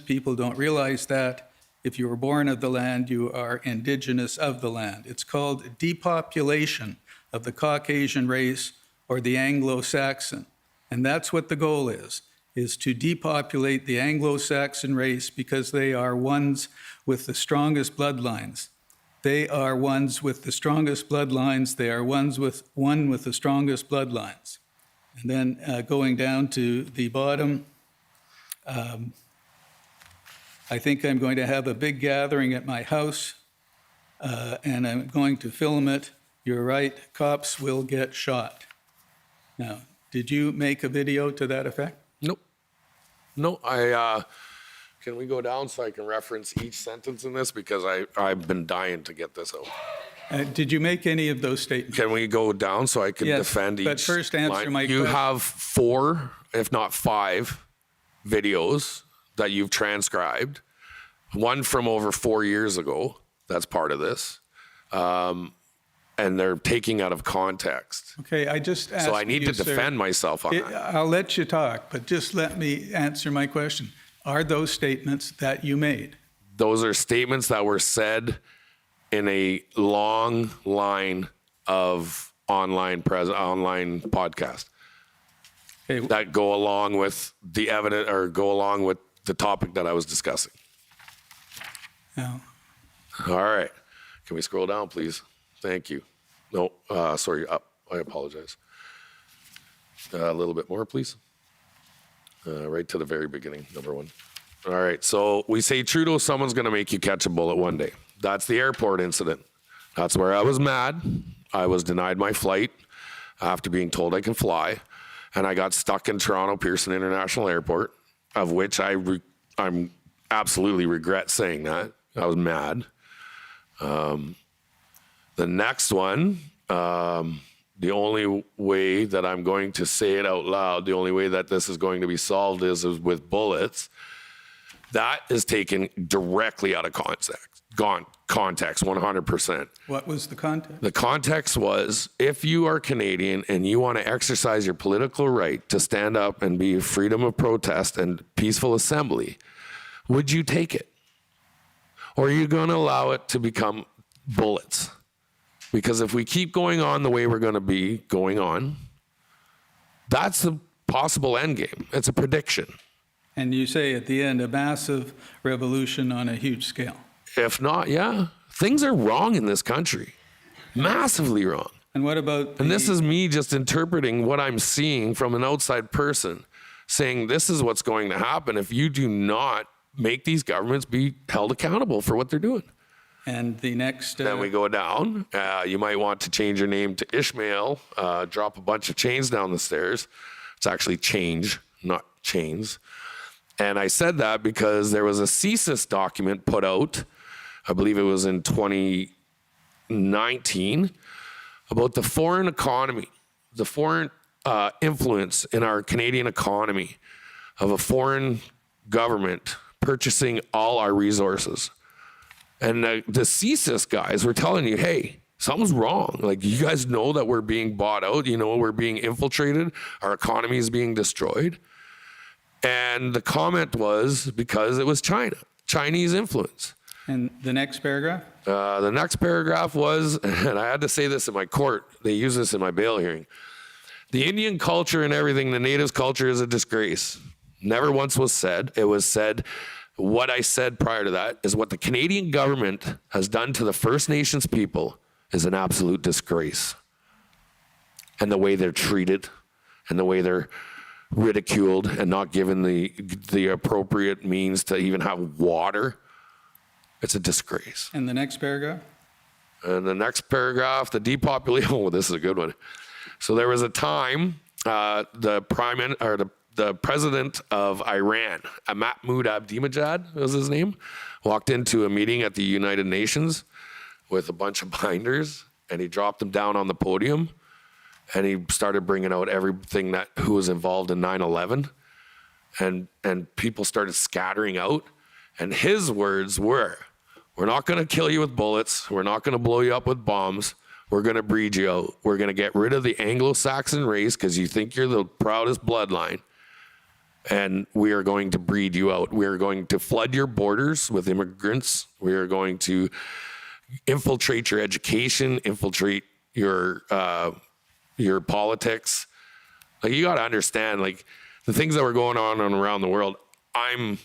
People don't realize that. If you were born of the land, you are indigenous of the land. It's called depopulation of the Caucasian race or the Anglo-Saxon. And that's what the goal is to depopulate the Anglo-Saxon race because they are ones with the strongest bloodlines. They are ones with the strongest bloodlines. They are one with the strongest bloodlines. And then going down to the bottom, I think I'm going to have a big gathering at my house, and I'm going to film it. You're right, cops will get shot. Now, did you make a video to that effect? Nope. No, can we go down so I can reference each sentence in this? Because I've been dying to get this out. Did you make any of those statements? Can we go down so I can defend each but first answer line? my You question. have 4, if not 5, videos that you've transcribed. One from over 4 years ago. That's part of this. And they're taking out of context. Okay, I just asked So I need you, to defend myself on that. I'll let you talk, but just let me answer my question. Are those statements that you made? Those are statements that were said in a long line of online podcast that go along with the evidence or go along with the topic that I was discussing. No. All right. Can we scroll down, please? Thank you. No, sorry, up. I apologize. A little bit more, please. Right to the very beginning, number 1. All right, so we say, Trudeau, someone's going to make you catch a bullet one day. That's the airport incident. That's where I was mad. I was denied my flight after being told I can fly, and I got stuck in Toronto Pearson International Airport, of which I'm absolutely regret saying that. I was mad. The next one, the only way that I'm going to say it out loud, the only way that this is going to be solved is with bullets. That is taken directly out of context, 100%. What was the context? The context was, if you are Canadian and you want to exercise your political right to stand up and be freedom of protest and peaceful assembly, would you take it? Or are you going to allow it to become bullets? Because if we keep going on the way we're going to be going on, that's the possible end game. It's a prediction. And you say at the end, a massive revolution on a huge scale. If not, yeah, things are wrong in this country, massively wrong. And what about And this is me just interpreting what I'm seeing from an outside person, saying this is what's going to happen if you do not make these governments be held accountable for what they're doing. And the next... Then we go down. You might want to change your name to Ishmael, drop a bunch of chains down the stairs. It's actually change, not chains. And I said that because there was a CSIS document put out, I believe it was in 2019, about the foreign economy, the foreign influence in our Canadian economy of a foreign government purchasing all our resources. And the CSIS guys were telling you, hey, something's wrong. Like, you guys know that we're being bought out. You know, we're being infiltrated. Our economy is being destroyed. And the comment was because it was China, Chinese influence. And the next paragraph? The next paragraph was, and I had to say this in my court, they used this in my bail hearing. The Indian culture and everything, the natives' culture is a disgrace. Never once was said. It was said, what I said prior to that is what the Canadian government has done to the First Nations people is an absolute disgrace. And the way they're treated and the way they're ridiculed and not given the appropriate means to even have water, it's a disgrace. And the next paragraph? And the next paragraph, the depopulation, oh, this is a good one. So there was a time the president of Iran, Mahmoud Ahmadinejad was his name, walked into a meeting at the United Nations with a bunch of binders, and he dropped them down on the podium, and he started bringing out everything who was involved in 9/11, and people started scattering out, and his words were, we're not going to kill you with bullets, we're not going to blow you up with bombs, we're going to breed you out, we're going to get rid of the Anglo-Saxon race because you think you're the proudest bloodline, and we are going to breed you out. We are going to flood your borders with immigrants. We are going to infiltrate your education, infiltrate your politics. Like, you got to understand, like, the things that were going on around the world, I'm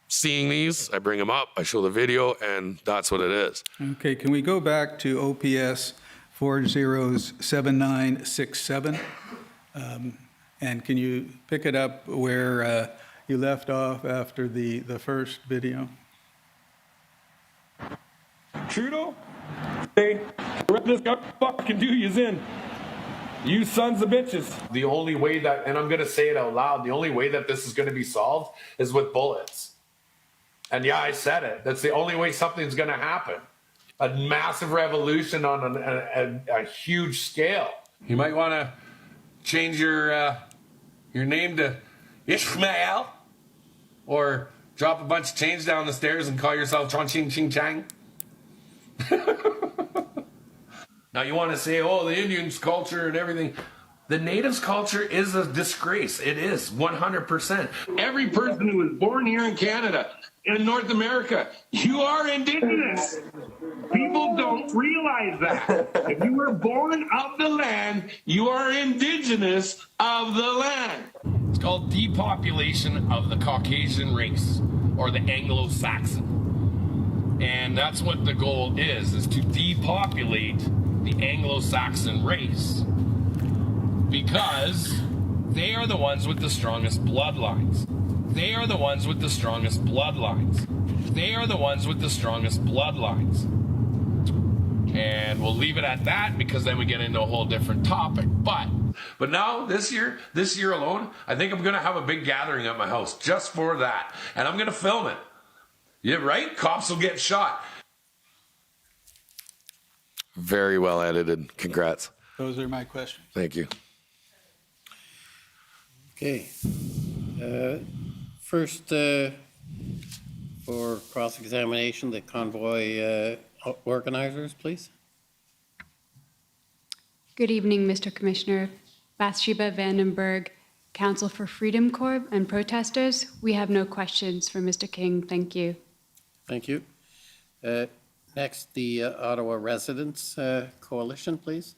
seeing these, I bring them up, I show the video, and that's what it is. Okay, can we go back to OPS 407967? And can you pick it up where you left off after the first video? Trudeau, hey, the rest of this government fucking do you's in. You sons of bitches. The only way that, and I'm going to say it out loud, the only way that this is going to be solved is with bullets. And yeah, I said it. That's the only way something's going to happen. A massive revolution on a huge scale. You might want to change your name to Ishmael, or drop a bunch of chains down the stairs and call yourself Chong Ching Ching Chang. Now you want to say, oh, the Indians' culture and everything. The natives' culture is a disgrace. It is 100%. Every person who was born here in Canada, in North America, you are Indigenous. People don't realize that. If you were born of the land, you are Indigenous of the land. It's called depopulation of the Caucasian race, or the Anglo-Saxon. And that's what the goal is to depopulate the Anglo-Saxon race. Because they are the ones with the strongest bloodlines. They are the ones with the strongest bloodlines. They are the ones with the strongest bloodlines. And we'll leave it at that, because then we get into a whole different topic. But now, this year alone, I think I'm going to have a big gathering at my house just for that. And I'm going to film it. Yeah, right? Cops will get shot. Very well edited. Congrats. Those are my questions. Thank you. Okay. First, for cross-examination, the convoy organizers, please. Good evening, Mr. Commissioner. Bathsheba Vandenberg, Council for Freedom Corps and protesters. We have no questions for Mr. King. Thank you. Thank you. Next, the Ottawa Residents Coalition, please.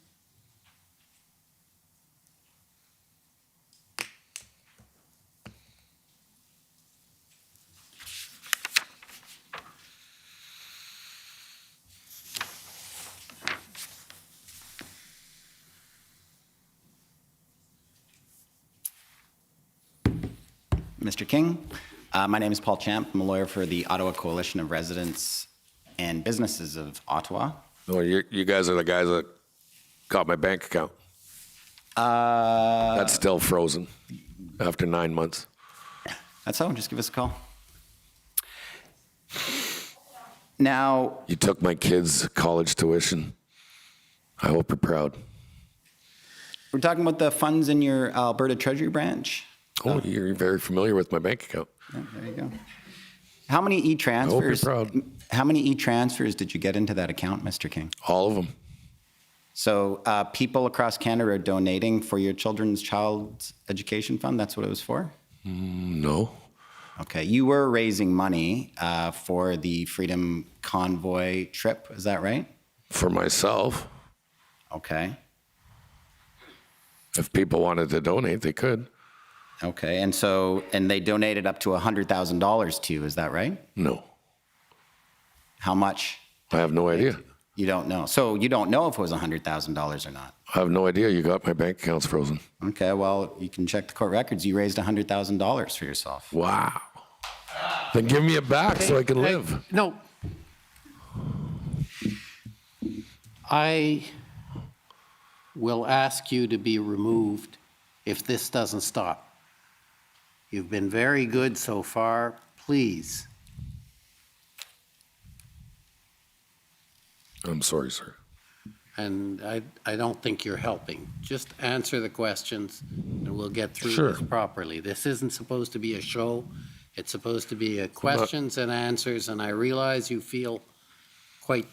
Mr. King, my name is Paul Champ. I'm a lawyer for the Ottawa Coalition of Residents and Businesses of Ottawa. Well, you guys are the guys that got my bank account. That's still frozen after 9 months. That's all. Just give us a call. Now, You took my kids' college tuition. I hope you're proud. we're talking about the funds in your Alberta Treasury branch. Oh, you're very familiar with my bank account. Yeah, there you go. How many e-transfers? proud. How many e-transfers did you get into that account, Mr. King? All of them. So people across Canada are donating for your child's education fund? That's what it was for? No. Okay. You were raising money for the Freedom Convoy trip, is that right? For myself. Okay. If people wanted to donate, they could. Okay. And they donated up to $100,000 to you, is that right? No. How much? I have no idea. You don't know. So you don't know if it was $100,000 or not? I have no idea. You got my bank accounts frozen. Okay, well, you can check the court records. You raised $100,000 for yourself. Wow. Then give me it back so I can live. No. I will ask you to be removed if this doesn't stop. You've been very good so far. Please. I'm sorry, sir. And I don't think you're helping. Just answer the questions and we'll get through Sure. this properly. This isn't supposed to be a show. It's supposed to be a questions and answers, and I realize you feel quite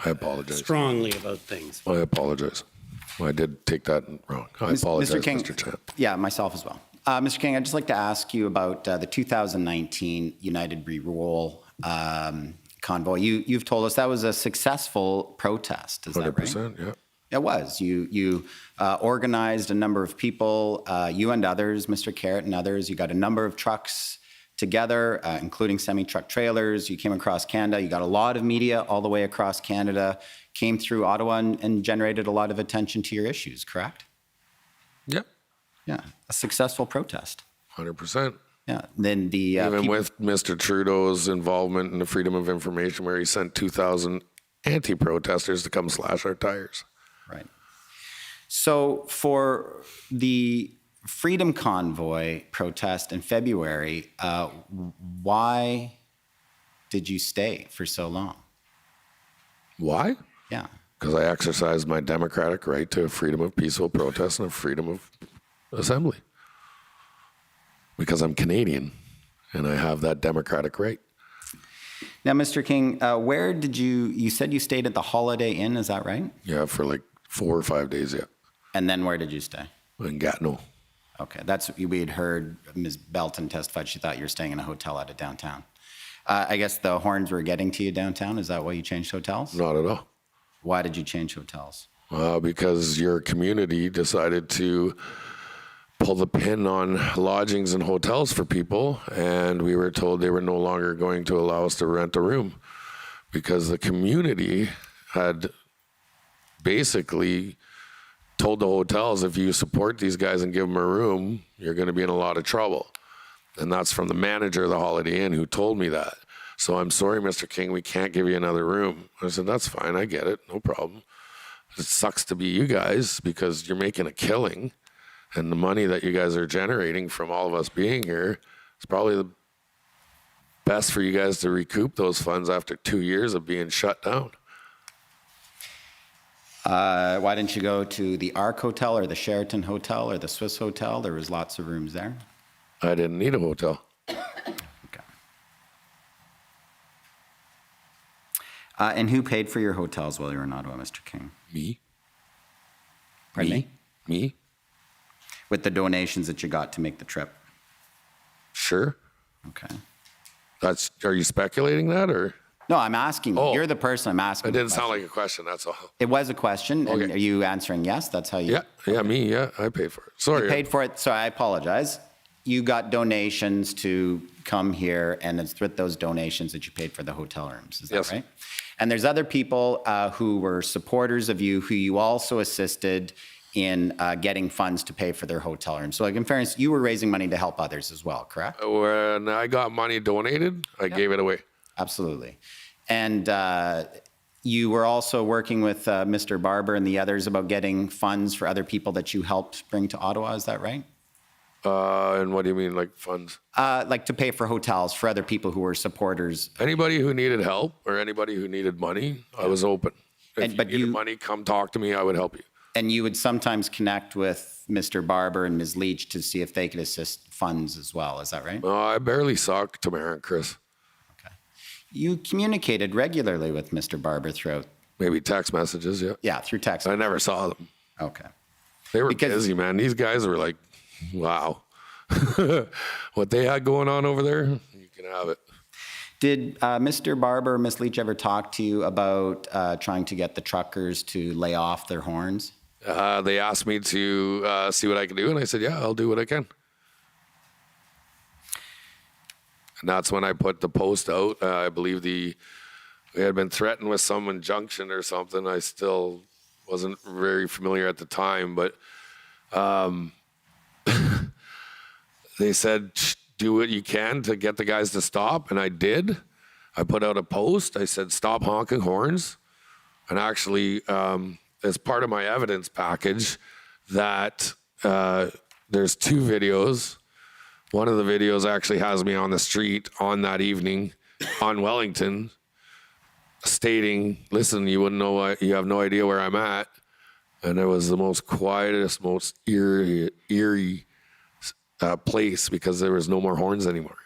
I apologize. strongly about things. I apologize. I did take that wrong. I apologize, Mr. King, Mr. Champ. Yeah, myself as well. Mr. King, I'd just like to ask you about the 2019 United Re-Roll convoy. You've told us that was a successful protest, is that right? 100%, yeah. It was. You organized a number of people, you and others, Mr. Carrot and others. You got a number of trucks together, including semi-truck trailers. You came across Canada. You got a lot of media all the way across Canada, came through Ottawa and generated a lot of attention to your issues, correct? Yeah. Yeah, a successful protest. 100%. Yeah, then the Even with Mr. Trudeau's involvement in the Freedom of Information, where he sent 2,000 anti-protesters to come slash our tires. Right. So for the Freedom Convoy protest in February, why did you stay for so long? Why? Yeah. Because I exercised my democratic right to freedom of peaceful protest and a freedom of assembly. Because I'm Canadian and I have that democratic right. Now, Mr. King, where did you said you stayed at the Holiday Inn, is that right? Yeah, for like 4 or 5 days, yeah. And then where did you stay? In Gatineau. Okay, that's what we had heard. Ms. Belton testified she thought you were staying in a hotel out of downtown. I guess the horns were getting to you downtown. Is that why you changed hotels? Not at all. Why did you change hotels? Because your community decided to pull the pin on lodgings and hotels for people, and we were told they were no longer going to allow us to rent a room because the community had basically told the hotels, if you support these guys and give them a room, you're going to be in a lot of trouble. And that's from the manager of the Holiday Inn who told me that. So I'm sorry, Mr. King, we can't give you another room. I said, that's fine, I get it, no problem. It sucks to be you guys because you're making a killing. And the money that you guys are generating from all of us being here is probably the best for you guys to recoup those funds after 2 years of being shut down. Why didn't you go to the Ark Hotel or the Sheraton Hotel or the Swiss Hotel? There was lots of rooms there. I didn't need a hotel. Okay. And who paid for your hotels while you were in Ottawa, Mr. King? Me. Pardon me? Me. With the donations that you got to make the trip? Sure. Okay. Are you speculating that or? No, I'm asking you. Oh. You're the person I'm asking. It the didn't sound question. like a question, that's all. It was a question, and Okay. are you answering yes? That's how you... Yeah, I paid for it. Sorry. You paid for it, so I apologize. You got donations to come here, and it's with those donations that you paid for the hotel rooms. Is that Yes. right? And there's other people who were supporters of you who you also assisted in getting funds to pay for their hotel rooms. So like in fairness, you were raising money to help others as well, correct? When I got money donated, I gave it away. Absolutely. And you were also working with Mr. Barber and the others about getting funds for other people that you helped bring to Ottawa, is that right? And what do you mean, like funds? Like to pay for hotels for other people who were supporters. Anybody who needed help or anybody who needed money, I was open. If you needed money, come talk to me, I would help you. And you would sometimes connect with Mr. Barber and Ms. Leach to see if they could assist funds as well, is that right? I barely saw Tamara and Chris. You communicated regularly with Mr. Barber throughout? Maybe text messages, yeah. Yeah, through text. I never saw them. Okay. They were busy, man. These guys were like, wow. What they had going on over there, you can have it. Did Mr. Barber or Ms. Leach ever talk to you about trying to get the truckers to lay off their horns? They asked me to see what I can do, and I said, yeah, I'll do what I can. And that's when I put the post out. I believe we had been threatened with some injunction or something. I still wasn't very familiar at the time, but they said, do what you can to get the guys to stop, and I did. I put out a post. I said, stop honking horns. And actually, as part of my evidence package, that there's 2 videos. One of the videos actually has me on the street on that evening on Wellington stating, listen, you wouldn't know, you have no idea where I'm at. And it was the most quietest, most eerie place because there was no more horns anymore.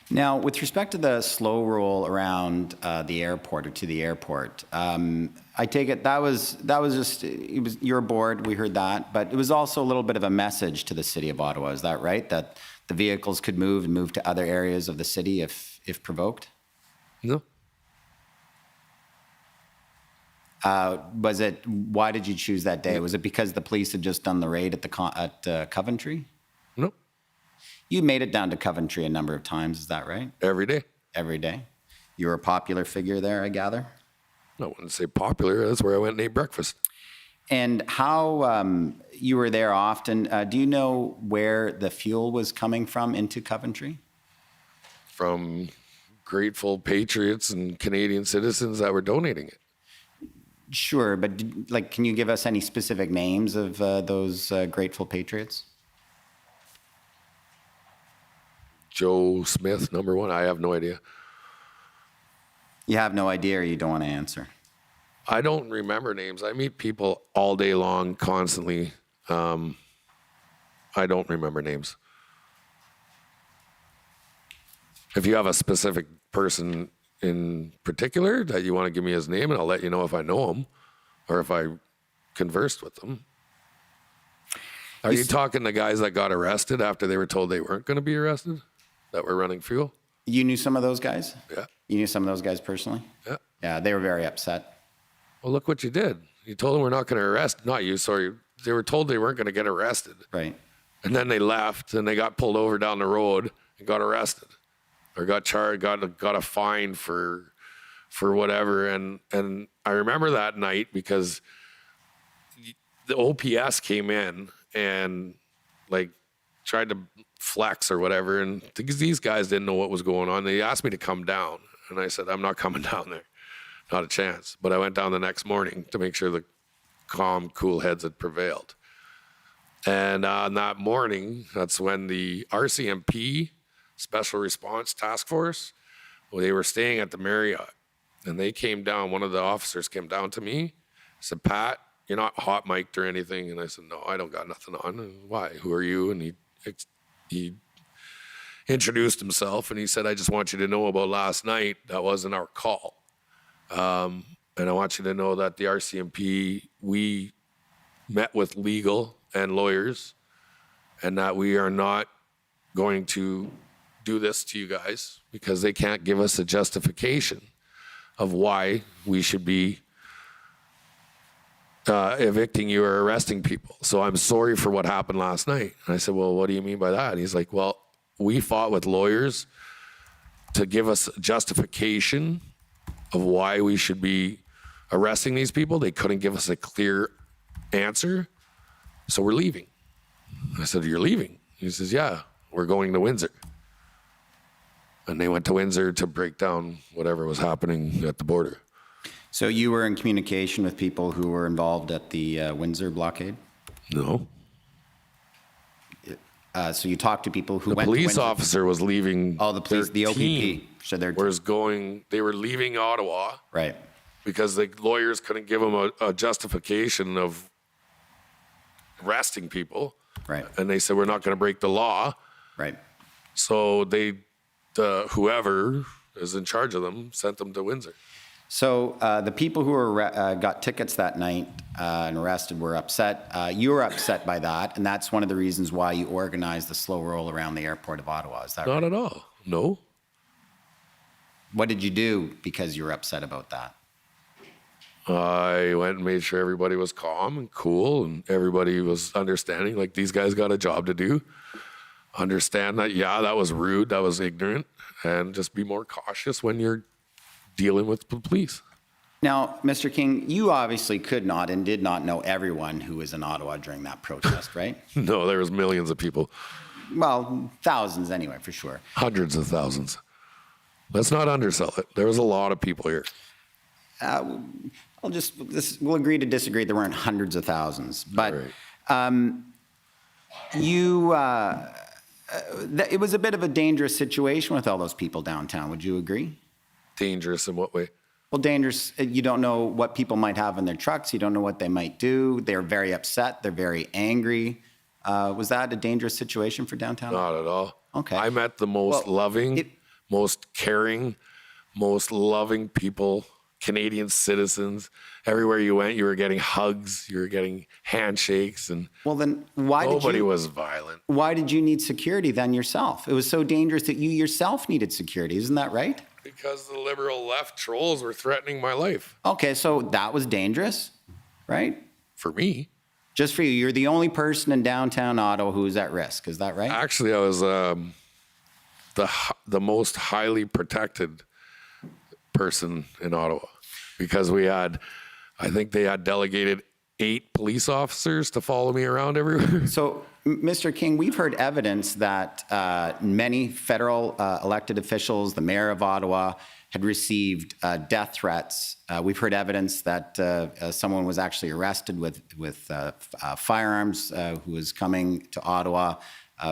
Now, with respect to the slow roll around the airport or to the airport, I take it that was just, it was your board, we heard that, but it was also a little bit of a message to the city of Ottawa, is that right? That the vehicles could move and move to other areas of the city if provoked? No. Why did you choose that day? Was it because the police had just done the raid at Coventry? No. You made it down to Coventry a number of times, is that right? Every day. Every day. You were a popular figure there, I gather? I wouldn't say popular. That's where I went and ate breakfast. And how you were there often. Do you know where the fuel was coming from into Coventry? From grateful patriots and Canadian citizens that were donating it. Sure, but can you give us any specific names of those grateful patriots? Joe Smith, number 1. I have no idea. You have no idea or you don't want to answer? I don't remember names. I meet people all day long, constantly. I don't remember names. If you have a specific person in particular that you want to give me his name, and I'll let you know if I know him or if I conversed with them. Are you talking the guys that got arrested after they were told they weren't going to be arrested, that were running fuel? You knew some of those guys? Yeah. You knew some of those guys personally? Yeah. Yeah, they were very upset. Well, look what you did. You told them we're not going to arrest, not you, sorry. They were told they weren't going to get arrested. Right. And then they left and they got pulled over down the road and got arrested or got charged, got a fine for whatever. And I remember that night because the OPS came in and tried to flex or whatever. And because these guys didn't know what was going on, they asked me to come down. And I said, I'm not coming down there. Not a chance. But I went down the next morning to make sure the calm, cool heads had prevailed. And on that morning, that's when the RCMP, Special Response Task Force, they were staying at the Marriott. And they came down, one of the officers came down to me, said, Pat, you're not hot mic'd or anything. And I said, no, I don't got nothing on. And, why? Who are you? And he introduced himself and he said, I just want you to know about last night. That wasn't our call. And I want you to know that the RCMP, we met with legal and lawyers and that we are not going to do this to you guys because they can't give us a justification of why we should be evicting you or arresting people. So I'm sorry for what happened last night. And I said, well, what do you mean by that? And he's like, well, we fought with lawyers to give us justification of why we should be arresting these people. They couldn't give us a clear answer. So we're leaving. I said, you're leaving? He says, yeah, we're going to Windsor. And they went to Windsor to break down whatever was happening at the border. So you were in communication with people who were involved at the Windsor blockade? No. So you talked to people who The went to police Windsor? officer was leaving. Oh, the police, the OPP. Team So they're was going, they were leaving Ottawa. Right. Because the lawyers couldn't give them a justification of arresting people. Right. And they said, we're not going to break the law. Right. So they, whoever is in charge of them, sent them to Windsor. So the people who were got tickets that night and arrested were upset. You were upset by that, and that's one of the reasons why you organized the slow roll around the airport of Ottawa. Is that Not right? at all. No. What did you do because you were upset about that? I went and made sure everybody was calm and cool and everybody was understanding, like these guys got a job to do. Understand that, yeah, that was rude, that was ignorant, and just be more cautious when you're dealing with the police. Now, Mr. King, you obviously could not and did not know everyone who was in Ottawa during that protest, right? No, there was millions of people. Well, thousands anyway, for sure. Hundreds of thousands. Let's not undersell it. There was a lot of people here. We'll agree to disagree. There weren't hundreds of thousands, but it was a bit of a dangerous situation with all those people downtown. Would you agree? Dangerous in what way? Well, dangerous. You don't know what people might have in their trucks. You don't know what they might do. They're very upset. They're very angry. Was that a dangerous situation for downtown? Not at all. Okay. I met the most loving, most caring, most loving people, Canadian citizens. Everywhere you went, you were getting hugs, you were getting handshakes, and well, then nobody was violent. Why did you need security then yourself? It was so dangerous that you yourself needed security. Isn't that right? Because the liberal left trolls were threatening my life. Okay, so that was dangerous, right? For me. Just for you. You're the only person in downtown Ottawa who's at risk. Is that right? Actually, I was the most highly protected person in Ottawa because I think they had delegated 8 police officers to follow me around everywhere. So, Mr. King, we've heard evidence that many federal elected officials, the mayor of Ottawa, had received death threats. We've heard evidence that someone was actually arrested with firearms who was coming to Ottawa,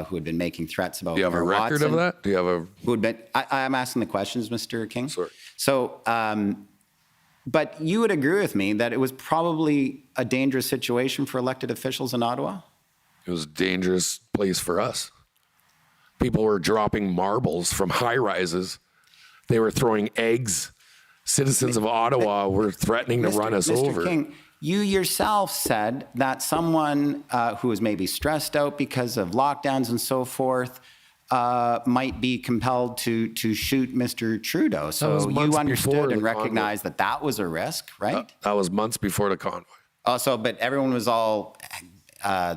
who had been making threats about. Do you have a record of that? Do you have a? Who had been? I'm asking the questions, Mr. King. Sorry. So, but you would agree with me that it was probably a dangerous situation for elected officials in Ottawa? It was a dangerous place for us. People were dropping marbles from high rises. They were throwing eggs. Citizens of Ottawa were threatening to run us over. Mr. King, you yourself said that someone who was maybe stressed out because of lockdowns and so forth might be compelled to shoot Mr. Trudeau. So you understood and recognized that that was a risk, right? That was months before the convoy. Also, but everyone was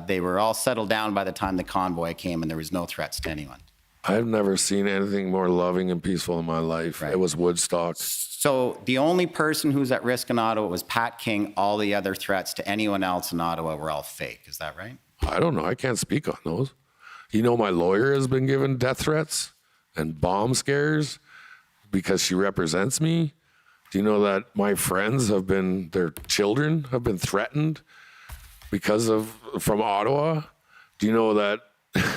they were all settled down by the time the convoy came and there was no threats to anyone. I've never seen anything more loving and peaceful in my life. Right. It was Woodstock. So the only person who's at risk in Ottawa was Pat King. All the other threats to anyone else in Ottawa were all fake. Is that right? I don't know. I can't speak on those. You know, my lawyer has been given death threats and bomb scares because she represents me. Do you know that my friends their children have been threatened from Ottawa? Do you know that,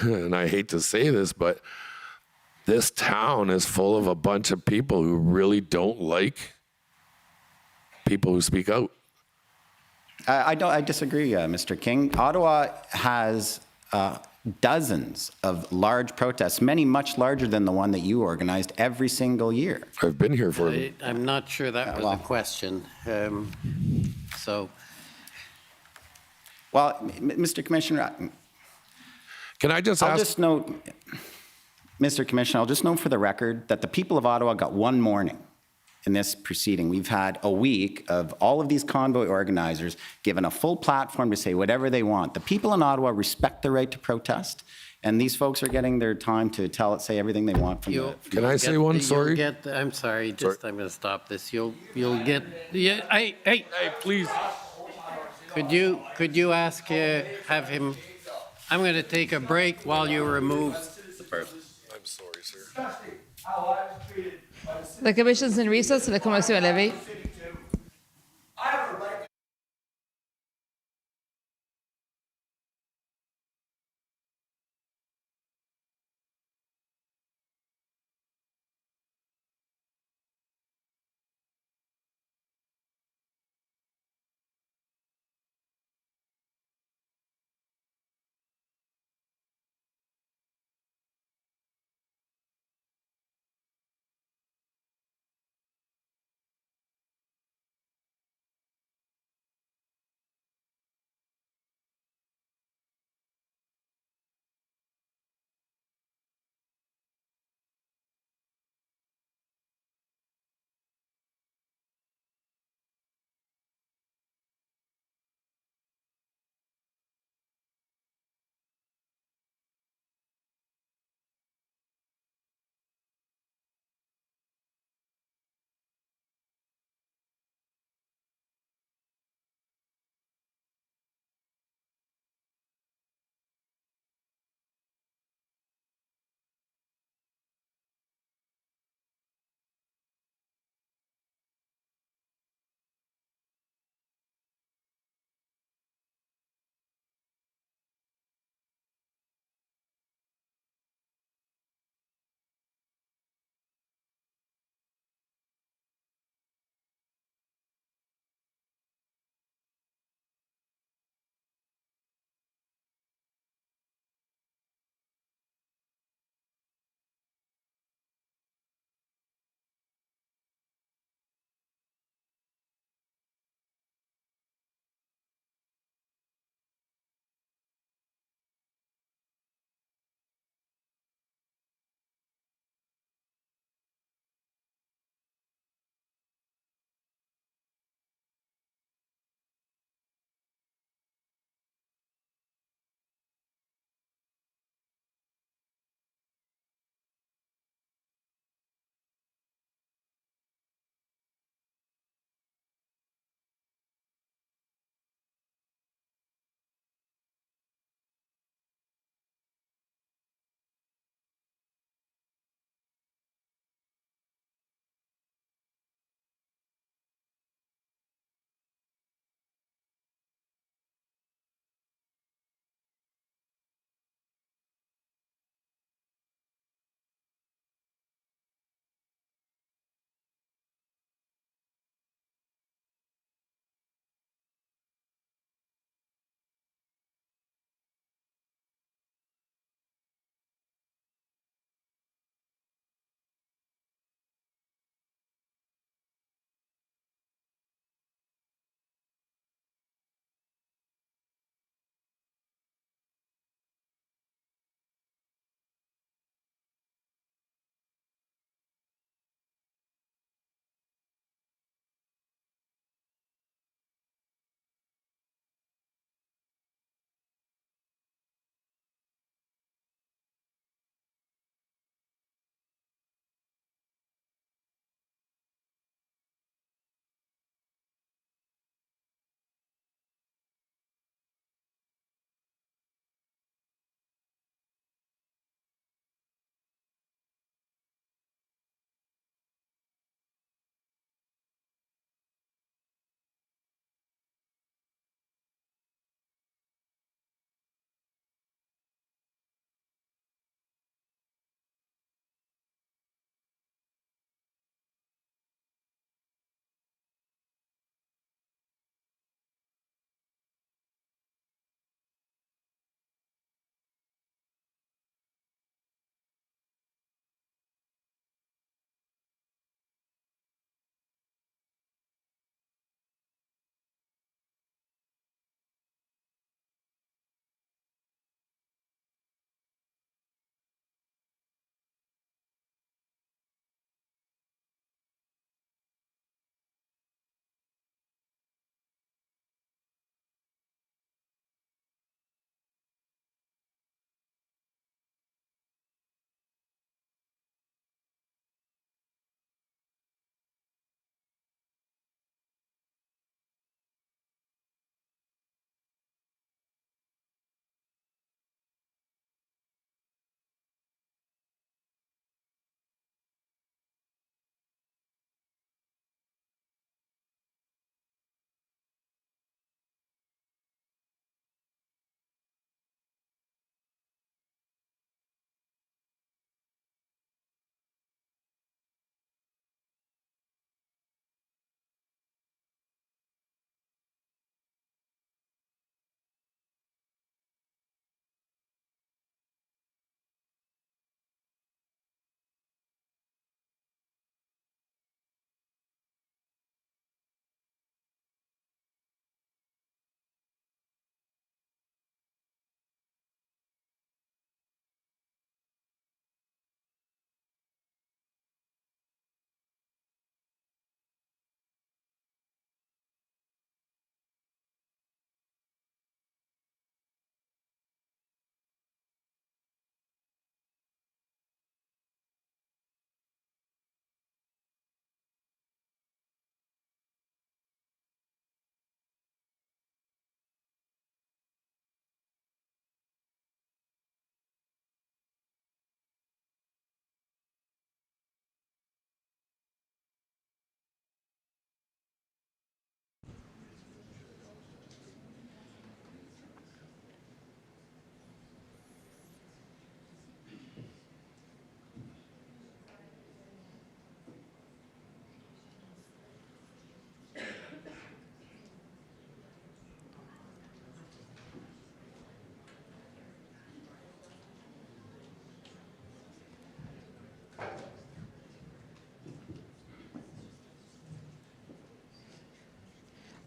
and I hate to say this, but this town is full of a bunch of people who really don't like people who speak out. I disagree, Mr. King. Ottawa has dozens of large protests, many much larger than the one that you organized every single year. I've been here for them. I'm not sure that was the question. Well, Mr. Commissioner, can I just I'll ask? just note, Mr. Commissioner, I'll just note for the record that the people of Ottawa got one morning in this proceeding. We've had a week of all of these convoy organizers given a full platform to say whatever they want. The people in Ottawa respect the right to protest, and these folks are getting their time to say everything they want from the... Can I say one? Sorry. I'm sorry, I'm going to stop this. You'll get, yeah, hey, Please. could you ask, have him, I'm going to take a break while you remove the person. I'm sorry, sir. The commission's in recess. La commission est levée.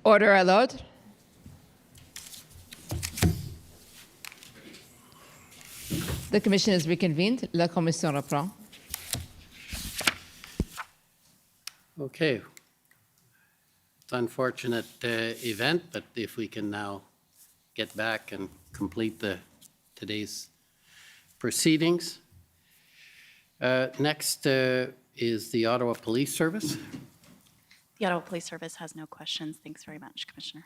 Order allowed. The commission is reconvened. La commission reprend. Okay. It's an unfortunate event, but if we can now get back and complete today's proceedings. Next is the Ottawa Police Service. The Ottawa Police Service has no questions. Thanks very much, Commissioner.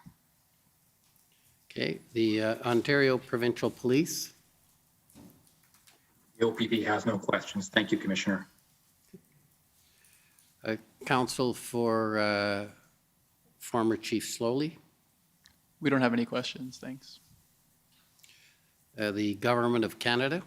Okay, the Ontario Provincial Police. The OPP has no questions. Thank you, Commissioner. Counsel for former Chief Sloly. We don't have any questions, thanks. The Government of Canada.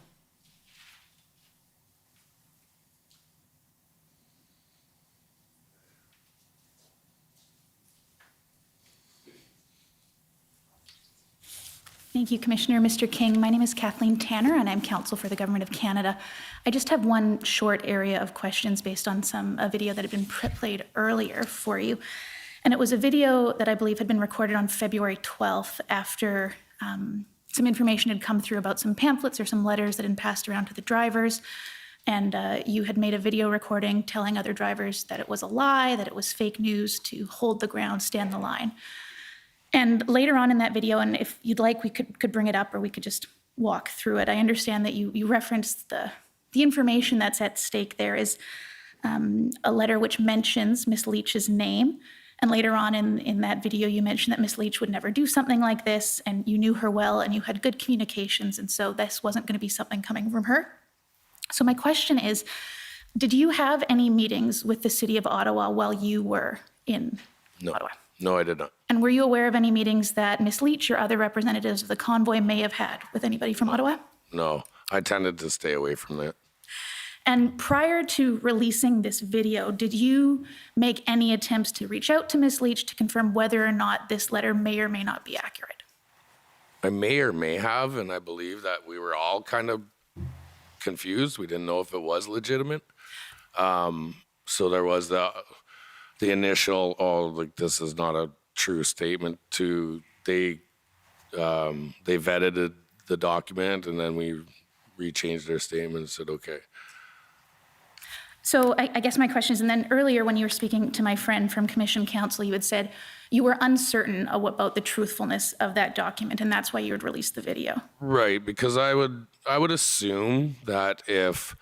Thank you, Commissioner. Mr. King, my name is Kathleen Tanner, and I'm counsel for the Government of Canada. I just have one short area of questions based on a video that had been played earlier for you. And it was a video that I believe had been recorded on February 12th after some information had come through about some pamphlets or some letters that had passed around to the drivers. And you had made a video recording telling other drivers that it was a lie, that it was fake news, to hold the ground, stand the line. And later on in that video, and if you'd like, we could bring it up or we could just walk through it. I understand that you referenced the information that's at stake there is a letter which mentions Miss Leach's name. And later on in that video, you mentioned that Miss Leach would never do something like this, and you knew her well, and you had good communications, and so this wasn't going to be something coming from her. So my question is, did you have any meetings with the City of Ottawa while you were in Ottawa? No, I did not. And were you aware of any meetings that Miss Leach or other representatives of the convoy may have had with anybody from Ottawa? No, I tended to stay away from that. And prior to releasing this video, did you make any attempts to reach out to Miss Leach to confirm whether or not this letter may or may not be accurate? I may or may have, and I believe that we were all kind of confused. We didn't know if it was legitimate. So there was the initial, oh, like this is not a true statement. To they vetted the document, and then we rechanged their statement and said okay. So I guess my question is, and then earlier when you were speaking to my friend from Commission Counsel, you had said you were uncertain about the truthfulness of that document, and that's why you would release the video. Right, because I would assume that if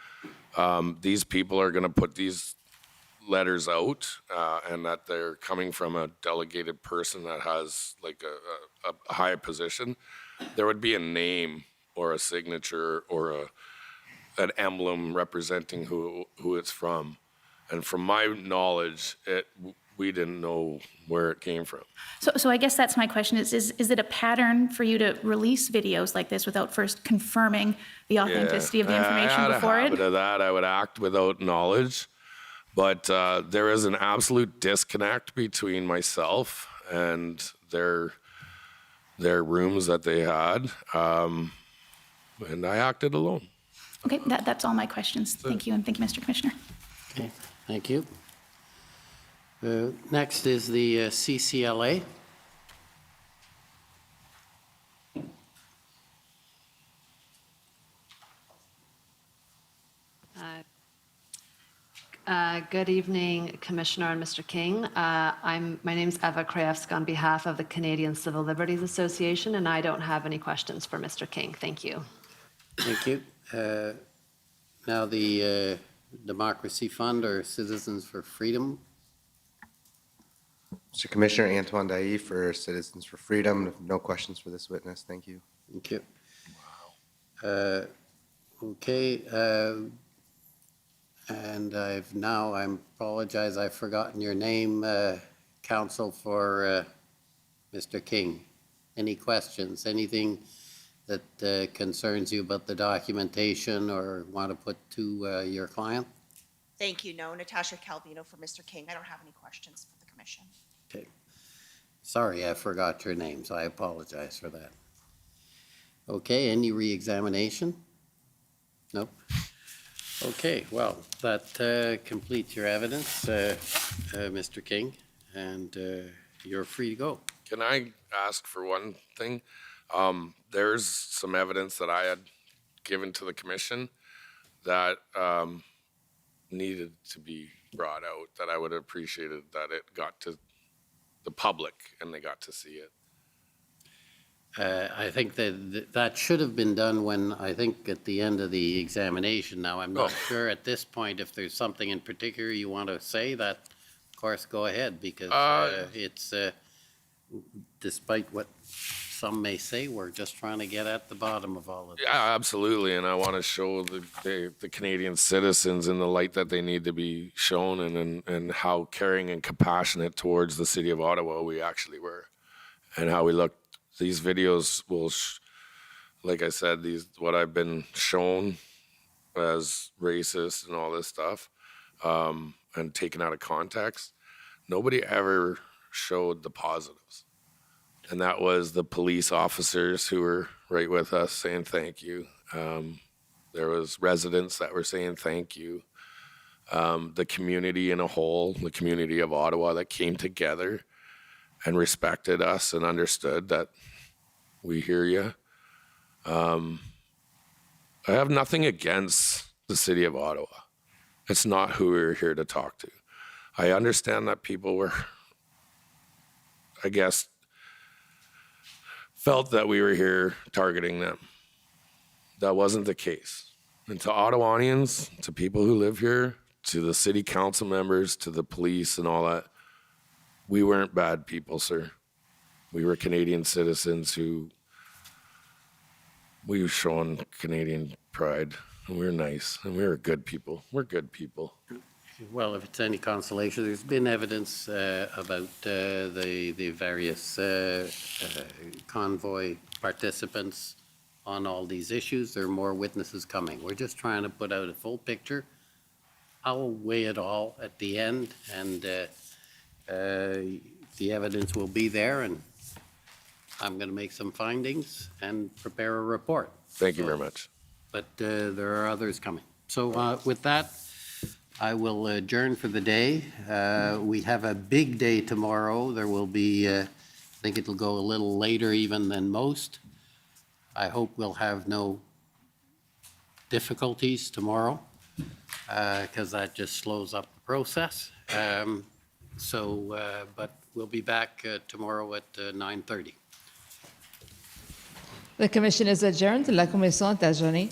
these people are going to put these letters out and that they're coming from a delegated person that has like a high position, there would be a name or a signature or an emblem representing who it's from. And from my knowledge, we didn't know where it came from. So I guess that's my question is it a pattern for you to release videos like this without first confirming the authenticity of the information before I had a it? habit of that. I would act without knowledge. But there is an absolute disconnect between myself and their rooms that they had. And I acted alone. Okay, that's all my questions. Thank you, and thank you, Mr. Commissioner. Okay, thank you. Next is the CCLA. Good evening, Commissioner and Mr. King. My name is Eva Krajewska on behalf of the Canadian Civil Liberties Association, and I don't have any questions for Mr. King. Thank you. Thank you. Now the Democracy Fund or Citizens for Freedom. Mr. Commissioner, Antoine Dailly for Citizens for Freedom. No questions for this witness. Thank you. Thank you. Okay. And I apologize, I've forgotten your name, counsel for Mr. King. Any questions, anything that concerns you about the documentation or want to put to your client? Thank you. No, Natasha Calvino for Mr. King. I don't have any questions for the commission. Okay. Sorry, I forgot your name, so I apologize for that. Okay, any re-examination? Nope. Okay, well, that completes your evidence, Mr. King, and you're free to go. Can I ask for one thing? There's some evidence that I had given to the commission that needed to be brought out, that I would have appreciated that it got to the public and they got to see it. I think that should have been done when, I think, at the end of the examination. Now, I'm not sure at this point if there's something in particular you want to say, that, of course, go ahead, because it's, despite what some may say, we're just trying to get at the bottom of all of this. Yeah, absolutely, and I want to show the Canadian citizens in the light that they need to be shown, and how caring and compassionate towards the city of Ottawa we actually were, and how we looked. These videos will, like I said, what I've been shown as racist and all this stuff, and taken out of context. Nobody ever showed the positives. And that was the police officers who were right with us saying thank you. There was residents that were saying thank you. The community in a whole, the community of Ottawa that came together and respected us and understood that we hear you. I have nothing against the city of Ottawa. It's not who we're here to talk to. I understand that people were, I guess, felt that we were here targeting them. That wasn't the case. And to Ottawanians, to people who live here, to the city council members, to the police and all that, we weren't bad people, sir. We were Canadian citizens who, we've shown Canadian pride, and we're nice, and we're good people. We're good people. Well, if it's any consolation, there's been evidence about the various convoy participants on all these issues. There are more witnesses coming. We're just trying to put out a full picture. I'll weigh it all at the end, and the evidence will be there, and I'm going to make some findings and prepare a report. Thank you very much. But there are others coming. So with that, I will adjourn for the day. We have a big day tomorrow. There will be, I think it'll go a little later even than most. I hope we'll have no difficulties tomorrow, because that just slows up the process. But we'll be back tomorrow at 9:30. The commission is adjourned. La commission est adjournée.